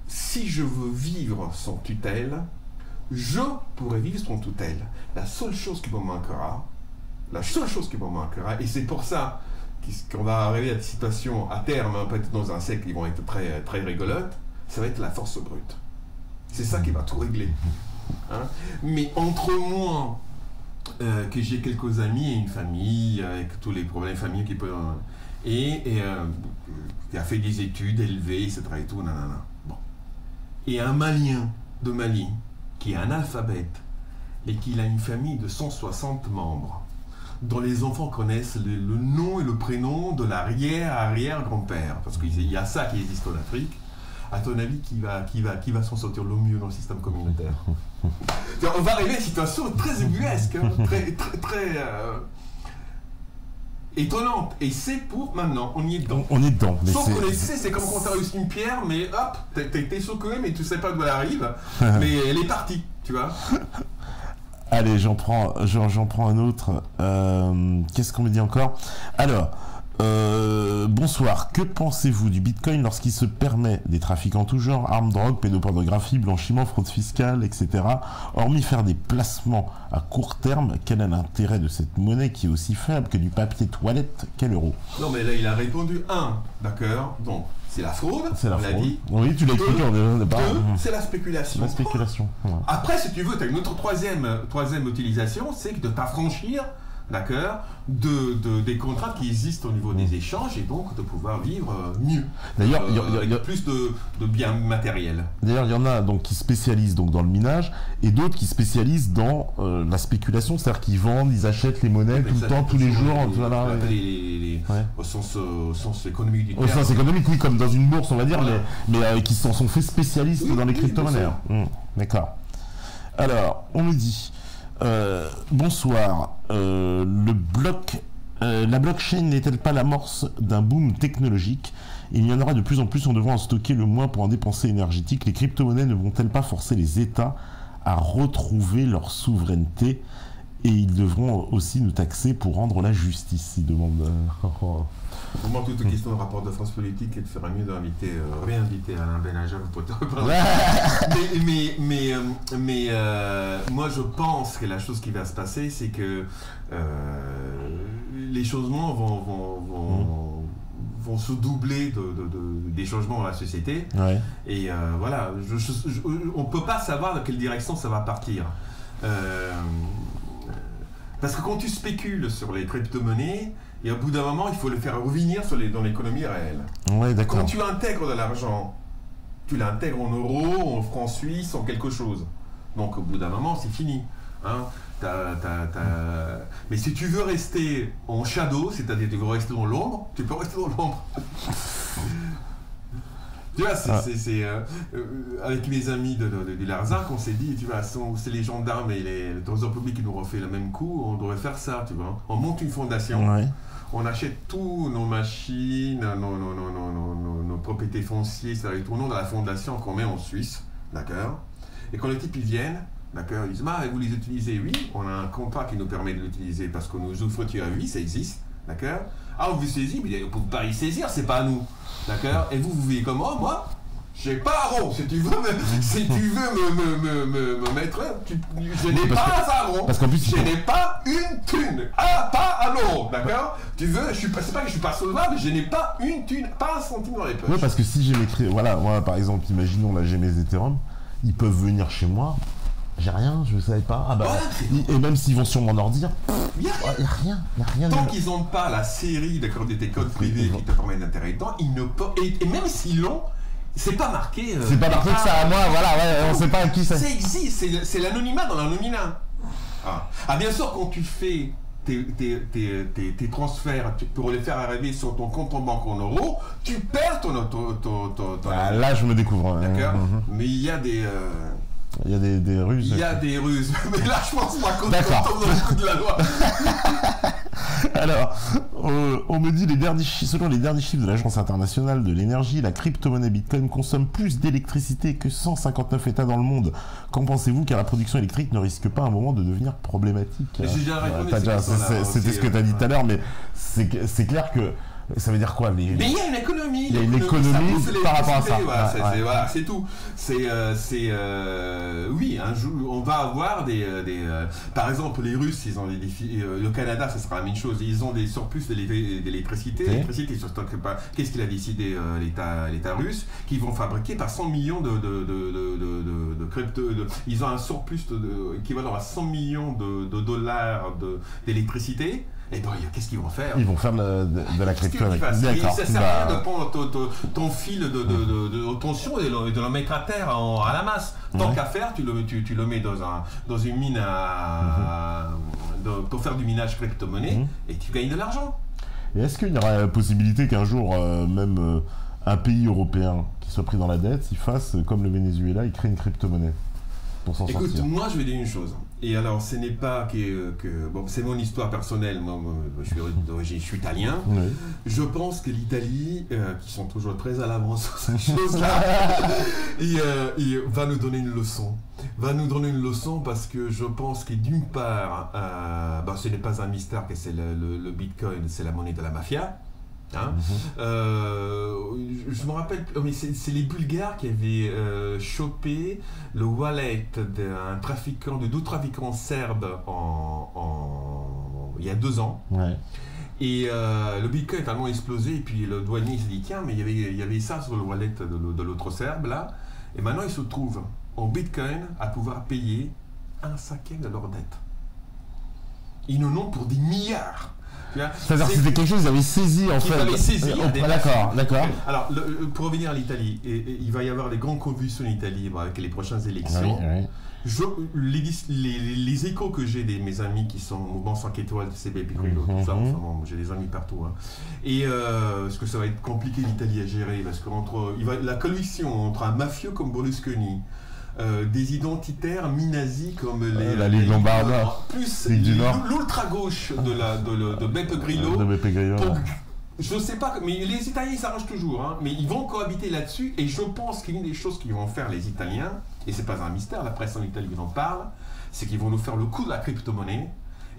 si je veux vivre sans tutelle, je pourrais vivre sans tutelle. La seule chose qui me manquera, et c'est pour ça qu'on va arriver à des situations à terme, peut-être dans un siècle, qui vont être très, très rigolotes, ça va être la force brute. C'est ça qui va tout régler. Hein? Mais entre moi, que j'ai quelques amis et une famille, avec tous les problèmes familiaux qui peuvent... qui a fait des études élevées, etc. et tout, nanana. Bon. Et un Malien de Mali, qui est analphabète, et qui a une famille de 160 membres, dont les enfants connaissent le nom et le prénom de l'arrière-arrière-grand-père, parce qu'il y a ça qui existe en Afrique. à ton avis, qui va s'en sortir le mieux dans le système communautaire? On va arriver à une situation très ubuesque, hein, très étonnante. Et c'est pour maintenant, on y est dedans. On est dedans. Sauf qu'on essaie, c'est comme quand tu as réussi une pierre, mais hop, t'es secoué, mais tu sais pas d'où elle arrive, mais elle est partie, tu vois. Allez, j'en prends un autre. Qu'est-ce qu'on me dit encore? Alors, bonsoir. Que pensez-vous du Bitcoin lorsqu'il se permet des trafics en tout genre, armes, drogue, pédopornographie, blanchiment, fraude fiscale, etc. Hormis faire des placements à court terme, quel est l'intérêt de cette monnaie qui est aussi faible que du papier toilette? Quel euro? Non, mais là, il a répondu 1, d'accord. Donc, c'est la fraude, c'est la fraude. Dit. Oui, tu l'as expliqué au départ. 2, c'est la spéculation. La spéculation. Ouais. Après, si tu veux, tu as une autre troisième utilisation, c'est de t'affranchir, d'accord, des contrats qui existent au niveau des échanges et donc de pouvoir vivre mieux. D'ailleurs, il y a plus de biens matériels. D'ailleurs, il y en a donc qui spécialisent donc dans le minage et d'autres qui spécialisent dans la spéculation, c'est-à-dire qu'ils vendent, ils achètent les monnaies tout le temps, tous les jours. Voilà. Au sens économique du terme. Au sens économique, oui, comme dans une bourse, on va dire, voilà. mais qui s'en sont fait spécialistes dans les crypto-monnaies. D'accord. Alors, on me dit... bonsoir. La blockchain n'est-elle pas l'amorce d'un boom technologique? Il y en aura de plus en plus en devant en stocker le moins pour en dépenser énergétique. Les crypto-monnaies ne vont-elles pas forcer les États à retrouver leur souveraineté? Et ils devront aussi nous taxer pour rendre la justice, ils demandent. Pour moi, toute question de rapport de force politique, il ferait mieux d'inviter, réinviter Alain Benhaja pour te reparler. mais moi, je pense que la chose qui va se passer, c'est que les changements vont se doubler des changements dans la société. Ouais. Et voilà, on ne peut pas savoir dans quelle direction ça va partir. Parce que quand tu spécules sur les crypto-monnaies, et au bout d'un moment, il faut le faire revenir dans l'économie réelle. Ouais, d'accord. Quand tu intègres de l'argent, tu l'intègres en euros, en francs suisses, en quelque chose. Donc au bout d'un moment, c'est fini. Hein. Mais si tu veux rester en shadow, c'est-à-dire tu veux rester dans l'ombre, tu peux rester dans l'ombre. Tu vois, avec mes amis du Larzac, on s'est dit, tu vois, c'est les gendarmes et le trésor public qui nous refait le même coup, on devrait faire ça, tu vois. On monte une fondation, ouais. On achète tous nos machines, nos propriétés foncières, ça tout le nom dans la fondation qu'on met en Suisse, d'accord. Et quand les types ils viennent, d'accord, ils disent, vous les utilisez, oui, on a un contrat qui nous permet de l'utiliser parce que nous usufruitons à vie, ça existe, d'accord. On vous saisit, mais vous ne pouvez pas y saisir, c'est pas à nous. D'accord. Et vous vivez comment? Moi, j'ai pas un rond. Si tu veux me mettre, je n'ai pas un rond. Parce qu'en plus, je n'ai pas une thune. Pas un euro. D'accord. Tu veux, c'est pas que je suis pas solvable, je n'ai pas une thune, pas un centime dans les poches. Oui, parce que si j'ai mes voilà, moi par exemple, imaginons là j'ai mes Ethereum, ils peuvent venir chez moi. J'ai rien, je ne savais pas. Et même s'ils vont sur mon ordi, il n'y a rien. Tant qu'ils n'ont pas la série des codes privés qui te permettent d'intégrer dedans, ils ne peuvent. Et même s'ils l'ont, c'est pas marqué. C'est pas marqué que ça à moi, voilà, on ne sait pas à qui ça. Ça existe, c'est l'anonymat dans l'anonymat. Bien sûr, quand tu fais tes transferts, pour les faire arriver sur ton compte en banque en euros, tu perds ton là, je me découvre. D'accord. Mais il y a des. Il y a des ruses. Il y a des ruses. Mais là, je pense pas qu'on tombe dans le coup de la loi. Alors, on me dit, selon les derniers chiffres de l'Agence internationale de l'énergie, la crypto-monnaie Bitcoin consomme plus d'électricité que 159 États dans le monde. Qu'en pensez-vous, car la production électrique ne risque pas à un moment de devenir problématique? J'ai déjà répondu. C'était ce que tu as dit tout à l'heure, mais c'est clair que ça veut dire quoi? Mais il y a une économie. Il y a une économie par rapport à ça. Voilà, c'est tout. Oui, un jour, on va avoir par exemple, les Russes, ils ont le Canada, ça sera la même chose. Ils ont des surplus d'électricité. L'électricité, qu'est-ce qu'il a décidé l'État russe? Qu'ils vont fabriquer par 100 millions de crypto. Ils ont un surplus équivalent à 100 millions de dollars d'électricité. Et bon, qu'est-ce qu'ils vont faire? Ils vont faire de la crypto avec. D'accord. Ça sert à rien de prendre ton fil de tension et de le mettre à terre à la masse. Tant qu'à faire, tu le mets dans une mine pour faire du minage crypto-monnaie et tu gagnes de l'argent. Et est-ce qu'il y aura la possibilité qu'un jour, même un pays européen qui soit pris dans la dette, il fasse comme le Venezuela, il crée une crypto-monnaie pour s'en sortir. Écoute, moi je vais dire une chose. Et alors, ce n'est pas que bon, c'est mon histoire personnelle. Moi, je suis italien. Oui. Je pense que l'Italie, qui sont toujours très à l'avance sur cette chose-là, il va nous donner une leçon. Va nous donner une leçon parce que je pense que d'une part, ce n'est pas un mystère que c'est le Bitcoin, c'est la monnaie de la mafia. Hein? Je me rappelle, mais c'est les Bulgares qui avaient chopé le wallet d'un trafiquant, de deux trafiquants serbes il y a 2 ans. Ouais. Et le Bitcoin a tellement explosé, et puis le douanier s'est dit tiens, mais il y avait ça sur le wallet de l'autre serbe là, et maintenant ils se trouvent en Bitcoin à pouvoir payer 1/5 de leur dette. Ils en ont pour des milliards. C'est-à-dire que c'était quelque chose qu'ils avaient saisi en fait. D'accord. Alors, pour revenir à l'Italie, il va y avoir des grandes convulsions en Italie avec les prochaines élections. Oui. Les échos que j'ai de mes amis qui sont au mouvement 5 étoiles, CBP, tout ça, enfin, bon, j'ai des amis partout. Hein. Et parce que ça va être compliqué l'Italie à gérer, parce que la coalition entre un mafieux comme Berlusconi, des identitaires mi-nazis comme la Ligue Lombarde, plus l'ultra-gauche de Beppe Grillo. Je ne sais pas, mais les Italiens s'arrangent toujours, hein, mais ils vont cohabiter là-dessus, et je pense qu'une des choses qu'ils vont faire les Italiens, et c'est pas un mystère, la presse en Italie en parle, c'est qu'ils vont nous faire le coup de la crypto-monnaie.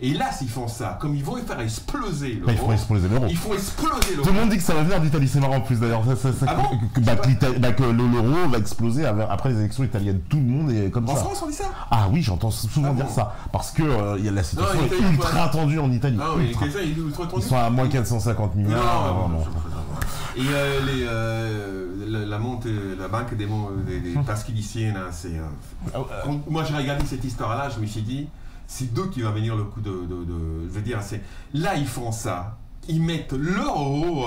Et là, s'ils font ça, comme ils vont faire exploser l'euro, ils font exploser l'euro. Tout le monde dit que ça va venir d'Italie, c'est marrant en plus d'ailleurs. Que l'euro va exploser après les élections italiennes. Tout le monde est comme ça. En France, on dit ça? Ah oui, j'entends souvent dire ça. Parce que la situation est ultra tendue en Italie. Ah oui, ils sont à moins 450 milliards. Et la banque des Pasquiliciennes, c'est. Moi, j'ai regardé cette histoire-là, je me suis dit. C'est d'eux qui va venir le coup de je veux dire, là ils font ça, ils mettent l'euro,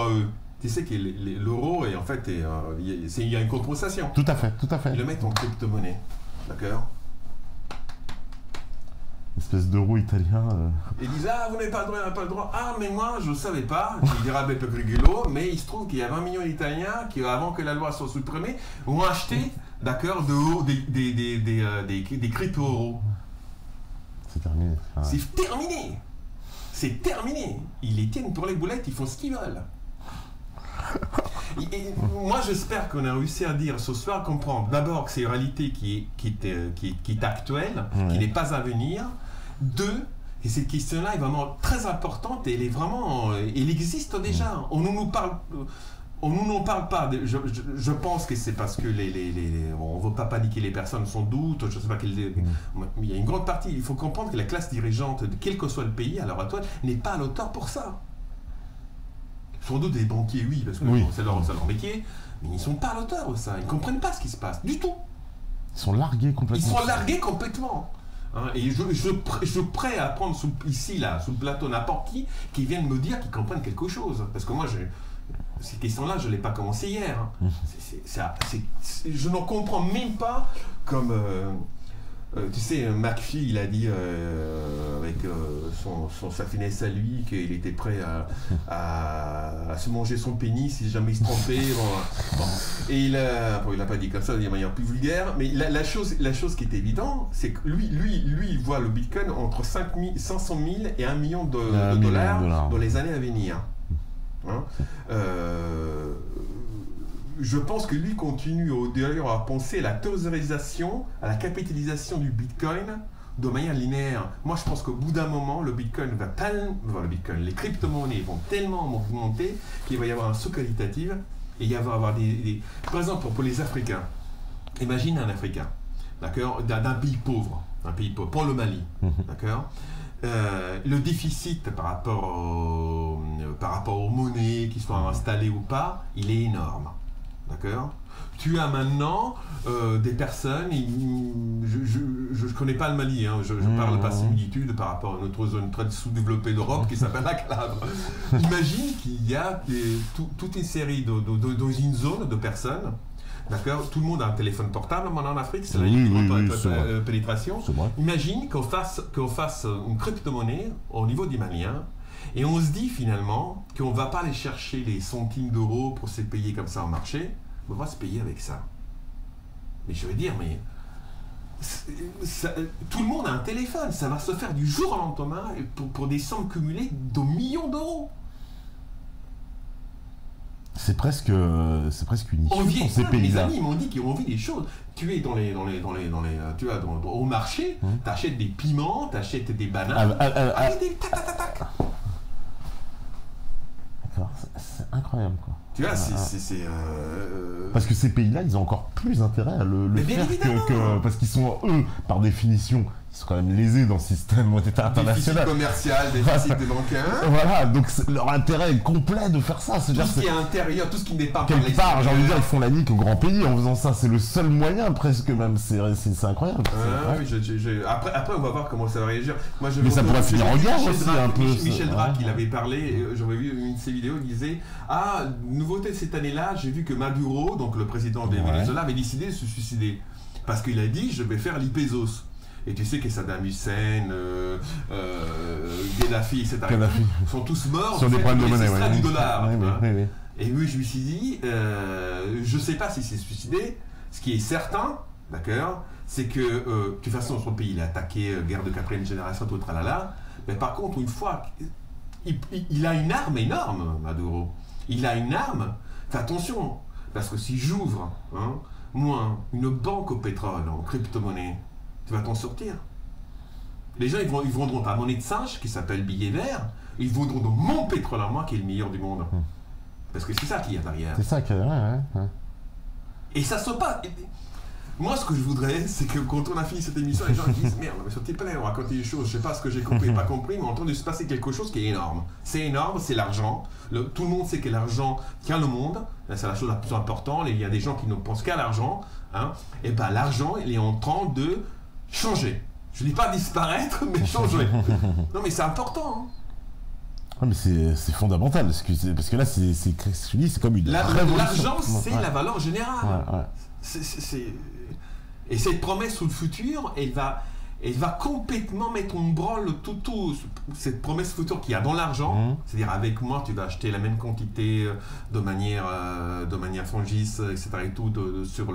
tu sais que l'euro et en fait il y a une compensation. Tout à fait. Ils le mettent en crypto-monnaie, d'accord? Espèce d'euro italien. Ils disent vous n'avez pas le droit, mais moi je ne savais pas, il dira Beppe Grillo, mais il se trouve qu'il y a 20 millions d'Italiens qui avant que la loi soit supprimée ont acheté, d'accord, des crypto-euros. C'est terminé. Ah. C'est terminé. Ils les tiennent pour les boulettes, ils font ce qu'ils veulent. Et moi, j'espère qu'on a réussi à dire ce soir, comprendre d'abord que c'est une réalité qui est actuelle, qui n'est pas à venir. 2, et cette question-là est vraiment très importante et elle existe déjà. On ne nous parle pas. Je pense que c'est parce que on ne veut pas paniquer les personnes sans doute. Je sais pas il y a une grande partie. Il faut comprendre que la classe dirigeante, quel que soit le pays à l'heure actuelle, n'est pas à l'auteur pour ça. Sans doute des banquiers, oui, parce que c'est leur métier, mais ils ne sont pas à l'auteur de ça. Ils ne comprennent pas ce qui se passe du tout. Ils sont largués complètement. Hein, et je suis prêt à prendre ici, là, sous le plateau, n'importe qui vienne me dire qu'ils comprennent quelque chose. Parce que moi, ces questions-là, je ne l'ai pas commencé hier. Hein. Je n'en comprends même pas comme... tu sais, McPhee, il a dit avec sa finesse à lui qu'il était prêt à se manger son pénis si jamais il se trompait. Et il n'a pas dit comme ça de manière plus vulgaire, mais la chose qui est évidente, c'est que lui, il voit le Bitcoin entre 500 000 et 1 million de dollars dans les années à venir. Hein? Je pense que lui continue d'ailleurs à penser à la thésaurisation, à la capitalisation du Bitcoin de manière linéaire. Moi, je pense qu'au bout d'un moment, les crypto-monnaies vont tellement augmenter qu'il va y avoir un saut qualitatif et il va y avoir par exemple, pour les Africains, imagine un Africain, d'accord, d'un pays pauvre, pour le Mali, d'accord. Le déficit par rapport aux monnaies qui sont installées ou pas, il est énorme. D'accord? Tu as maintenant des personnes, je ne connais pas le Mali, hein, je parle par similitude par rapport à notre zone très sous-développée d'Europe qui s'appelle la Calabre. Imagine qu'il y a toute une série dans une zone de personnes. D'accord, tout le monde a un téléphone portable maintenant en Afrique, c'est la pénétration. Imagine qu'on fasse une crypto-monnaie au niveau des Maliens Et on se dit finalement qu'on ne va pas aller chercher les centimes d'euros pour se payer comme ça au marché, on va se payer avec ça. Mais je veux dire, mais tout le monde a un téléphone, ça va se faire du jour au lendemain pour des sommes cumulées de millions d'euros. C'est presque une issue ces pays-là. Mes amis m'ont dit qu'ils ont vu des choses. Tu es au marché, tu achètes des piments, tu achètes des bananes. D'accord, c'est incroyable quoi. Tu vois, parce que ces pays-là, ils ont encore plus intérêt à le faire que parce qu'ils sont eux, par définition, ils sont quand même lésés dans le système monétaire international. Déficit commercial, déficit de bancaire. Voilà, donc leur intérêt est complet de faire ça. Tout ce qui est intérieur, tout ce qui n'est pas quelque part, j'ai envie de dire, ils font la nique au grand pays en faisant ça. C'est le seul moyen presque même. C'est incroyable. Oui, après, on va voir comment ça va réagir. Moi, mais ça pourrait finir en guerre aussi un peu. Michel Drac, il avait parlé. J'aurais vu une de ses vidéos. Il disait nouveauté cette année-là, j'ai vu que Maduro, donc le président de Venezuela, avait décidé de se suicider parce qu'il a dit je vais faire l'Ipezos. Et tu sais que Saddam Hussein, Gaddafi, etc. sont tous morts sur des problèmes de monnaie, du dollar. Et oui, je me suis dit, je ne sais pas si c'est suicidé. Ce qui est certain, d'accord, c'est que de toute façon son pays il est attaqué, guerre de 4e génération, tout tralala. Mais par contre, une fois, il a une arme énorme, Maduro. Il a une arme. Fais attention, parce que si j'ouvre, moi, une banque au pétrole en crypto-monnaie, tu vas t'en sortir. Les gens, ils vendront ta monnaie de singe qui s'appelle billet vert, ils vendront dans mon pétrole à moi qui est le meilleur du monde. Parce que c'est ça qu'il y a derrière. C'est ça qu'il y a, ouais. Et ça se passe. Moi, ce que je voudrais, c'est que quand on a fini cette émission, les gens disent merde, mais s'il te plaît, on raconte des choses, je sais pas ce que j'ai compris, pas compris, mais en train de se passer quelque chose qui est énorme. C'est énorme, c'est l'argent. Tout le monde sait que l'argent tient le monde, c'est la chose la plus importante. Il y a des gens qui ne pensent qu'à l'argent. Et bien, l'argent, il est en train de changer. Je ne dis pas disparaître, mais changer. Non, mais c'est important. Ouais, mais c'est fondamental, parce que là, c'est comme une révolution. L'argent, c'est la valeur générale. Et cette promesse sur le futur, elle va complètement mettre en branle tout cette promesse future qu'il y a dans l'argent. C'est-à-dire, avec moi, tu vas acheter la même quantité de manière frangis, etc. et tout, sur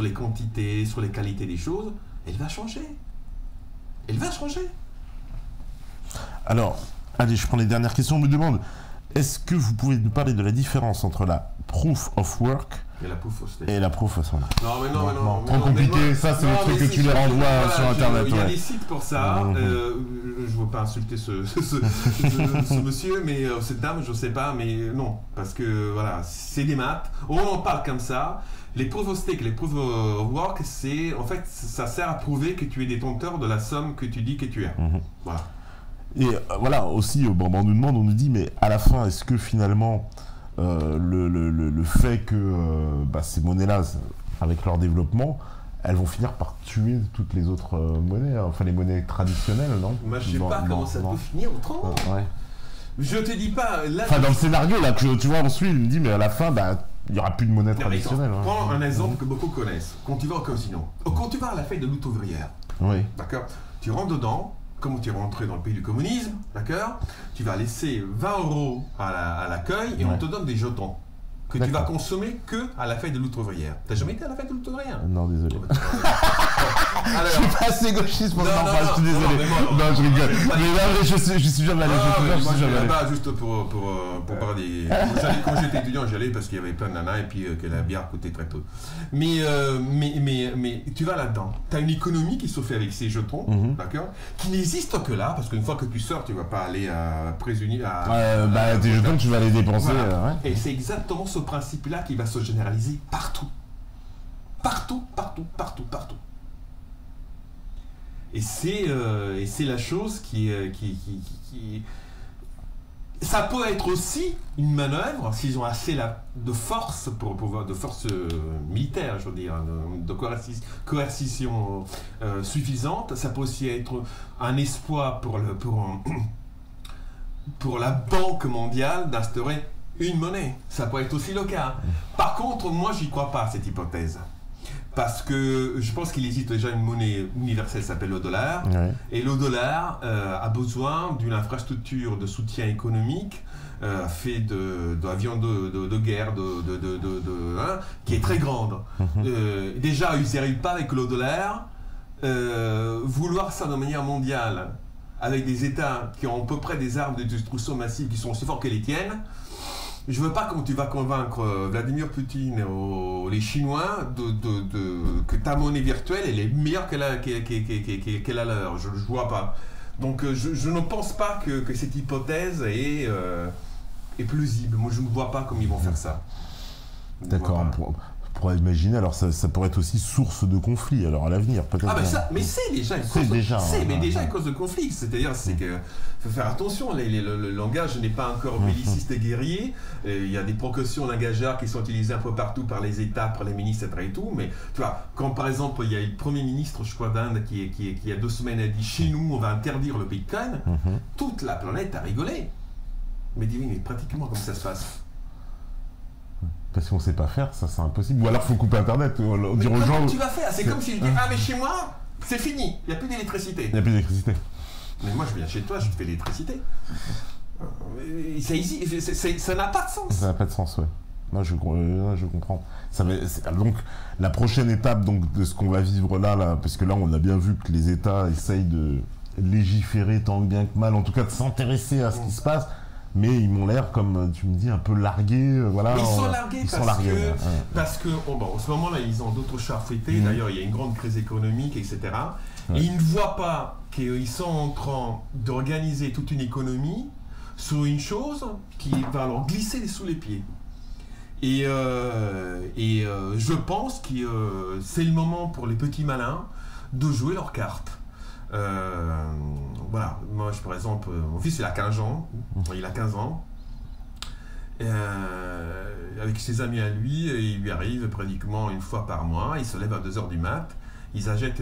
les quantités, sur les qualités des choses. Elle va changer. Alors, allez, je prends les dernières questions. On me demande, est-ce que vous pouvez nous parler de la différence entre la proof of work et la proof of stake? Non. Trop compliqué, ça c'est le truc que tu les renvoies sur internet. Il y a des sites pour ça. Je ne veux pas insulter ce monsieur, mais cette dame, je ne sais pas, mais non. Parce que voilà, c'est des maths. On en parle comme ça. Les proof of stake, les proof of work, en fait, ça sert à prouver que tu es détenteur de la somme que tu dis que tu as. Voilà. Et voilà, aussi, on nous dit, mais à la fin, est-ce que finalement, le fait que ces monnaies-là, avec leur développement, elles vont finir par tuer toutes les autres monnaies, enfin les monnaies traditionnelles, non? Moi, je sais pas comment ça peut finir autrement. Je te dis pas... Là, dans le scénario, là, que tu vois, on suit, il me dit, mais à la fin, il n'y aura plus de monnaie traditionnelle. Prends un exemple que beaucoup connaissent. Quand tu vas au casino, quand tu vas à la fête de lutte ouvrière, d'accord, tu rentres dedans, comme tu es rentré dans le pays du communisme, d'accord, tu vas laisser 20 € à l'accueil et on te donne des jetons que tu vas consommer que à la fête de lutte ouvrière. T'as jamais été à la fête de lutte ouvrière? Non, désolé. Alors, je suis pas assez gauchiste pour ça, je suis désolé. Non, je rigole. Mais là, je suis jamais allé. Je suis là-bas juste pour parler. Quand j'étais étudiant, j'y allais parce qu'il y avait plein de nanas et puis que la bière coûtait très peu. Mais tu vas là-dedans. Tu as une économie qui se fait avec ces jetons, d'accord, qui n'existe que là, parce qu'une fois que tu sors, tu vas pas aller à présunir à... tes jetons, tu vas les dépenser. Voilà. Et c'est exactement ce principe-là qui va se généraliser partout. Partout. Et c'est la chose qui... Ça peut être aussi une manœuvre, s'ils ont assez de force pour pouvoir, de force militaire, je veux dire, de coercition suffisante. Ça peut aussi être un espoir pour la Banque mondiale d'instaurer une monnaie. Ça peut être aussi le cas. Par contre, moi, j'y crois pas à cette hypothèse. Parce que je pense qu'il existe déjà une monnaie universelle qui s'appelle le dollar. Ouais. Et le dollar a besoin d'une infrastructure de soutien économique fait d'avions de guerre qui est très grande. Déjà, ils n'y arrivent pas avec le dollar. Vouloir ça de manière mondiale, avec des États qui ont à peu près des armes de destruction massive qui sont aussi forts que les tiennes, je ne veux pas comment tu vas convaincre Vladimir Poutine ou les Chinois que ta monnaie virtuelle elle est meilleure que la leur. Je ne vois pas. Donc je ne pense pas que cette hypothèse est plausible. Moi je ne vois pas comment ils vont faire ça. D'accord. On pourrait imaginer, alors ça pourrait être aussi source de conflit alors à l'avenir peut-être. Ah mais c'est déjà une cause de conflit. C'est-à-dire que faut faire attention, le langage n'est pas encore belliciste et guerrier. Il y a des précautions langagières qui sont utilisées un peu partout par les États, par les ministres, etc. et tout. Mais tu vois, quand par exemple il y a le Premier ministre, je crois, d'Inde qui il y a 2 semaines a dit chez nous on va interdire le Bitcoin, toute la planète a rigolé. Mais dis-moi, pratiquement comme ça se passe. Parce qu'on ne sait pas faire, ça c'est impossible. Ou alors il faut couper Internet. Dire aux gens. Tu vas faire. C'est comme si je dis ah mais chez moi c'est fini, il n'y a plus d'électricité. Il n'y a plus d'électricité. Mais moi je viens chez toi, je te fais l'électricité. Ça n'a pas de sens. Ça n'a pas de sens, ouais. Moi je comprends. Donc la prochaine étape donc, de ce qu'on va vivre là, parce que là on a bien vu que les États essayent de légiférer tant bien que mal, en tout cas de s'intéresser à ce qui se passe. Mais ils m'ont l'air, comme tu me dis, un peu largués. Voilà, ils sont largués parce que en ce moment-là, ils ont d'autres chats à fouetter. D'ailleurs, il y a une grande crise économique, etc. Ouais. Et ils ne voient pas qu'ils sont en train d'organiser toute une économie sur une chose qui va leur glisser sous les pieds. Et je pense que c'est le moment pour les petits malins de jouer leurs cartes. Voilà, moi par exemple, mon fils il a 15 ans, avec ses amis à lui, il lui arrive pratiquement une fois par mois, il se lève à 2h du mat, ils achètent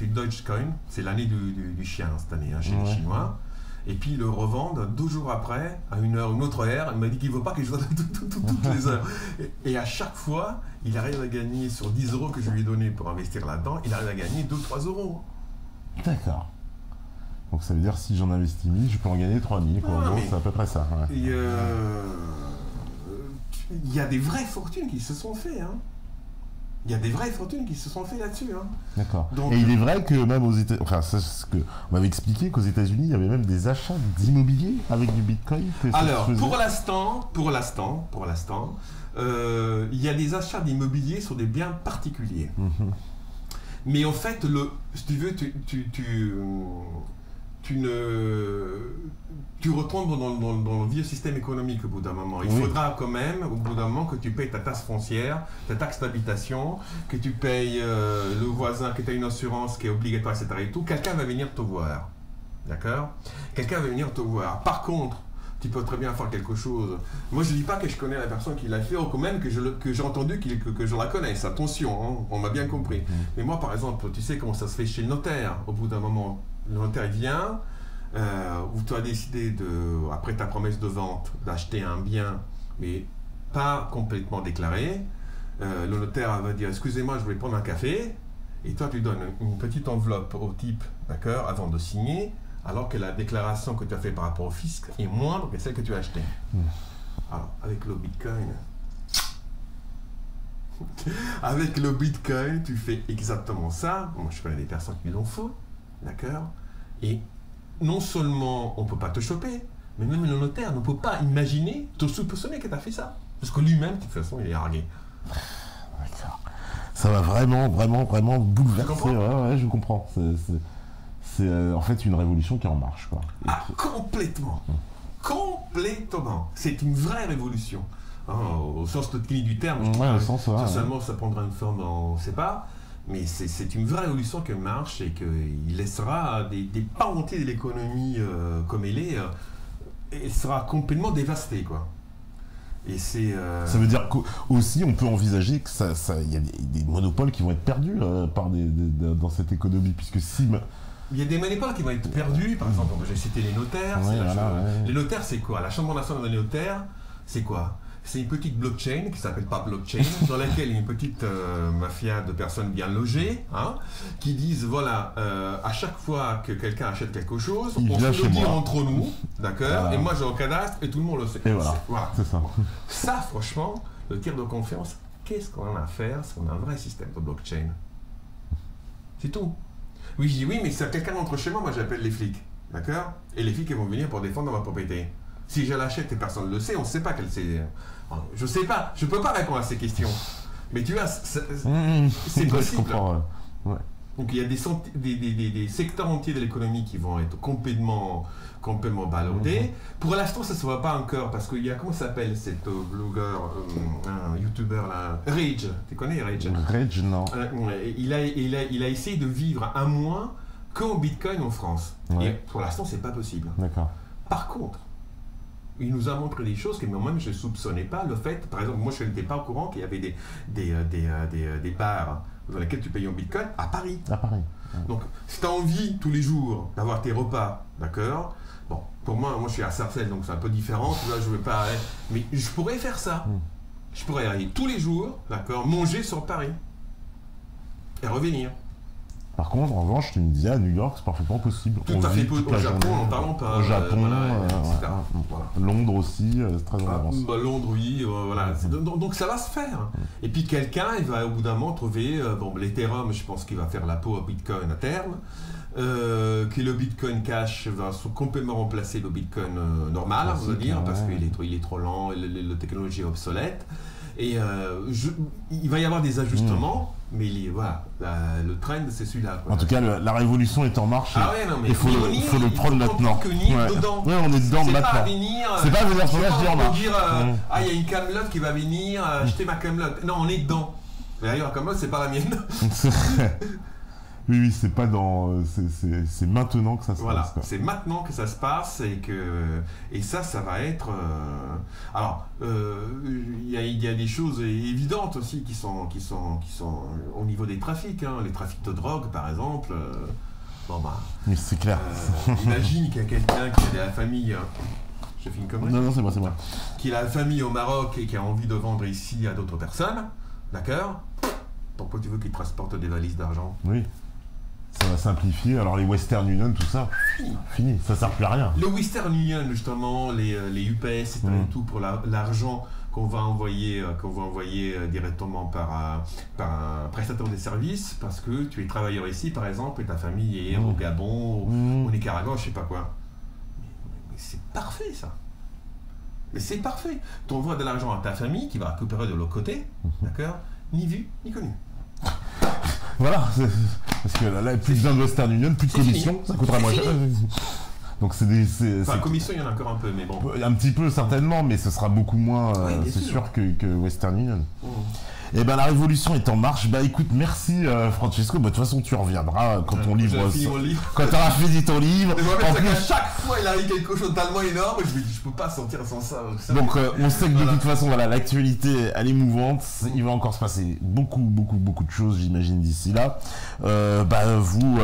une Dogecoin, c'est l'année du chien cette année chez les Chinois, et puis ils le revendent 2 jours après, à une autre heure, il m'a dit qu'il ne veut pas que je joue toutes les heures. Et à chaque fois, il arrive à gagner sur 10 € que je lui ai donné pour investir là-dedans, il arrive à gagner 2-3 €. D'accord. Donc ça veut dire si j'en investis 1000, je peux en gagner 3000. C'est à peu près ça. Ouais. Il y a des vraies fortunes qui se sont faites. Il y a des vraies fortunes qui se sont faites là-dessus. D'accord. Donc, et il est vrai que même aux États-Unis, enfin c'est ce que on m'avait expliqué qu'aux États-Unis, il y avait même des achats d'immobilier avec du Bitcoin. Alors pour l'instant, il y a des achats d'immobilier sur des biens particuliers. Mais en fait, si tu veux, tu retombes dans le vieux système économique au bout d'un moment. Il faudra quand même, au bout d'un moment, que tu payes ta taxe foncière, ta taxe d'habitation, que tu payes le voisin, que tu as une assurance qui est obligatoire, etc. et tout. Quelqu'un va venir te voir. D'accord ? Quelqu'un va venir te voir. Par contre, tu peux très bien faire quelque chose. Moi, je ne dis pas que je connais la personne qui l'a fait, ou quand même que j'ai entendu que je la connaisse. Attention, on m'a bien compris. Mais moi, par exemple, tu sais comment ça se fait chez le notaire. Au bout d'un moment, le notaire il vient, où tu as décidé, après ta promesse de vente, d'acheter un bien, mais pas complètement déclaré. Le notaire va dire, excusez-moi, je voulais prendre un café. Et toi, tu donnes une petite enveloppe au type, d'accord, avant de signer, alors que la déclaration que tu as faite par rapport au fisc est moindre que celle que tu as achetée. Alors, avec le Bitcoin, tu fais exactement ça. Moi, je connais des personnes qui l'ont fait, d'accord ? Et non seulement on ne peut pas te choper, mais même le notaire ne peut pas imaginer, te soupçonner que tu as fait ça. Parce que lui-même, de toute façon, il est largué. D'accord. Ça va vraiment bouleverser. Ouais, je comprends. C'est en fait une révolution qui est en marche, quoi. Complètement. Complètement. C'est une vraie révolution. Au sens clinique du terme. Seulement, ça prendra une forme, on ne sait pas. Mais c'est une vraie révolution qui marche et qu'il laissera des pans entiers de l'économie comme elle est. Elle sera complètement dévastée, quoi. Et c'est. Ça veut dire qu'aussi on peut envisager que y a des monopoles qui vont être perdus dans cette économie, puisque si. Il y a des monopoles qui vont être perdus, par exemple, j'ai cité les notaires. Les notaires, c'est quoi ? La Chambre nationale des notaires, c'est quoi ? c'est une petite blockchain qui s'appelle pas blockchain, dans laquelle il y a une petite mafia de personnes bien logées, hein, qui disent voilà, à chaque fois que quelqu'un achète quelque chose, on se le dit entre nous, d'accord, et moi j'ai un cadastre et tout le monde le sait. Et voilà, c'est ça. Ça, franchement, le tiers de confiance, qu'est-ce qu'on a à faire si on a un vrai système de blockchain? C'est tout. Oui, je dis oui, mais si quelqu'un rentre chez moi, moi j'appelle les flics, d'accord, et les flics ils vont venir pour défendre ma propriété. Si je l'achète et personne ne le sait, on ne sait pas quelle c'est. Je ne sais pas, je ne peux pas répondre à ces questions. Mais tu vois, c'est possible. Ouais. Donc il y a des secteurs entiers de l'économie qui vont être complètement balaudés. Pour l'instant, ça ne se voit pas encore parce qu'il y a, comment s'appelle cet blogueur, youtubeur là, Rage. Tu connais Rage? Rage, non. Il a essayé de vivre un mois qu'en Bitcoin en France. Ouais. Et pour l'instant, c'est pas possible. D'accord. Par contre, il nous a montré des choses que moi-même je ne soupçonnais pas. Le fait, par exemple, moi je n'étais pas au courant qu'il y avait des bars dans lesquels tu payais en Bitcoin à Paris. À Paris. Ouais. Donc, si tu as envie tous les jours d'avoir tes repas, d'accord. Bon, pour moi je suis à Sarcelles, donc c'est un peu différent. Tu vois, je veux pas. Mais je pourrais faire ça. Je pourrais aller tous les jours, d'accord, manger sur Paris et revenir. Par contre, en revanche, tu me disais à New York, c'est parfaitement possible. Tout à fait possible. Au Japon, n'en parlons pas. Au Japon, voilà. Londres aussi, c'est très en avance. Londres, oui, voilà. Donc ça va se faire. Et puis quelqu'un, il va au bout d'un moment trouver, l'Ethereum, je pense qu'il va faire la peau au Bitcoin à terme, que le Bitcoin Cash va complètement remplacer le Bitcoin normal, on va dire, parce qu'il est trop lent, la technologie est obsolète. Et il va y avoir des ajustements, mais le trend c'est celui-là. En tout cas, la révolution est en marche. Ah ouais, non, mais il faut le prendre maintenant. Ouais, on est dedans maintenant. C'est pas venir dire il y a une Camelot qui va venir acheter ma Camelot. Non, on est dedans. D'ailleurs, la Camelot, c'est pas la mienne. Oui, c'est pas dans. C'est maintenant que ça se passe. Voilà, c'est maintenant que ça se passe et ça va être. Alors, il y a des choses évidentes aussi qui sont au niveau des trafics. Hein. Les trafics de drogue, par exemple. Mais c'est clair. Imagine qu'il y a quelqu'un qui a la famille. J'ai fait une connerie. Non, c'est moi. Qui a la famille au Maroc et qui a envie de vendre ici à d'autres personnes. D'accord? Pourquoi tu veux qu'il transporte des valises d'argent? Oui. Ça va simplifier. Alors les Western Union, tout ça, fini. Ça sert plus à rien. Le Western Union, justement, les UPS, et tout pour l'argent qu'on va envoyer directement par un prestataire de services, parce que tu es travailleur ici, par exemple, et ta famille est au Gabon, au Nicaragua, je sais pas quoi. Mais c'est parfait, ça. Mais c'est parfait. Tu envoies de l'argent à ta famille qui va récupérer de l'autre côté, d'accord? Ni vu, ni connu. Voilà, parce que là, plus besoin de Western Union, plus de commission, ça coûtera moins cher. Donc commission, il y en a encore un peu, mais bon. Un petit peu certainement, mais ce sera beaucoup moins, c'est sûr que Western Union. Et ben la révolution est en marche. Bah écoute, merci Francesco. Bah, de toute façon, tu reviendras quand ton livre. Quand tu auras fini ton livre. En plus, à chaque fois, il arrive quelque chose tellement énorme, je me dis, je peux pas sortir sans ça. Donc, on sait que de toute façon, voilà, l'actualité, elle est mouvante. Il va encore se passer beaucoup de choses, j'imagine, d'ici là. Vous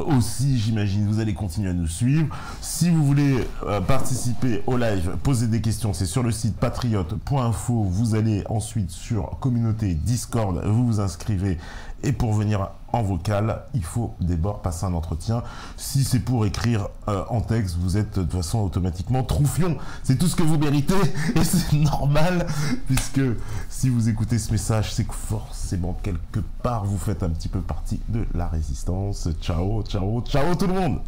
aussi, j'imagine, vous allez continuer à nous suivre. Si vous voulez participer au live, poser des questions, c'est sur le site patriote.info. Vous allez ensuite sur communauté Discord, vous vous inscrivez, et pour venir en vocal, il faut d'abord passer un entretien. Si c'est pour écrire en texte, vous êtes de toute façon automatiquement troufion. C'est tout ce que vous méritez, et c'est normal, puisque si vous écoutez ce message, c'est que forcément quelque part vous faites un petit peu partie de la résistance. Ciao tout le monde.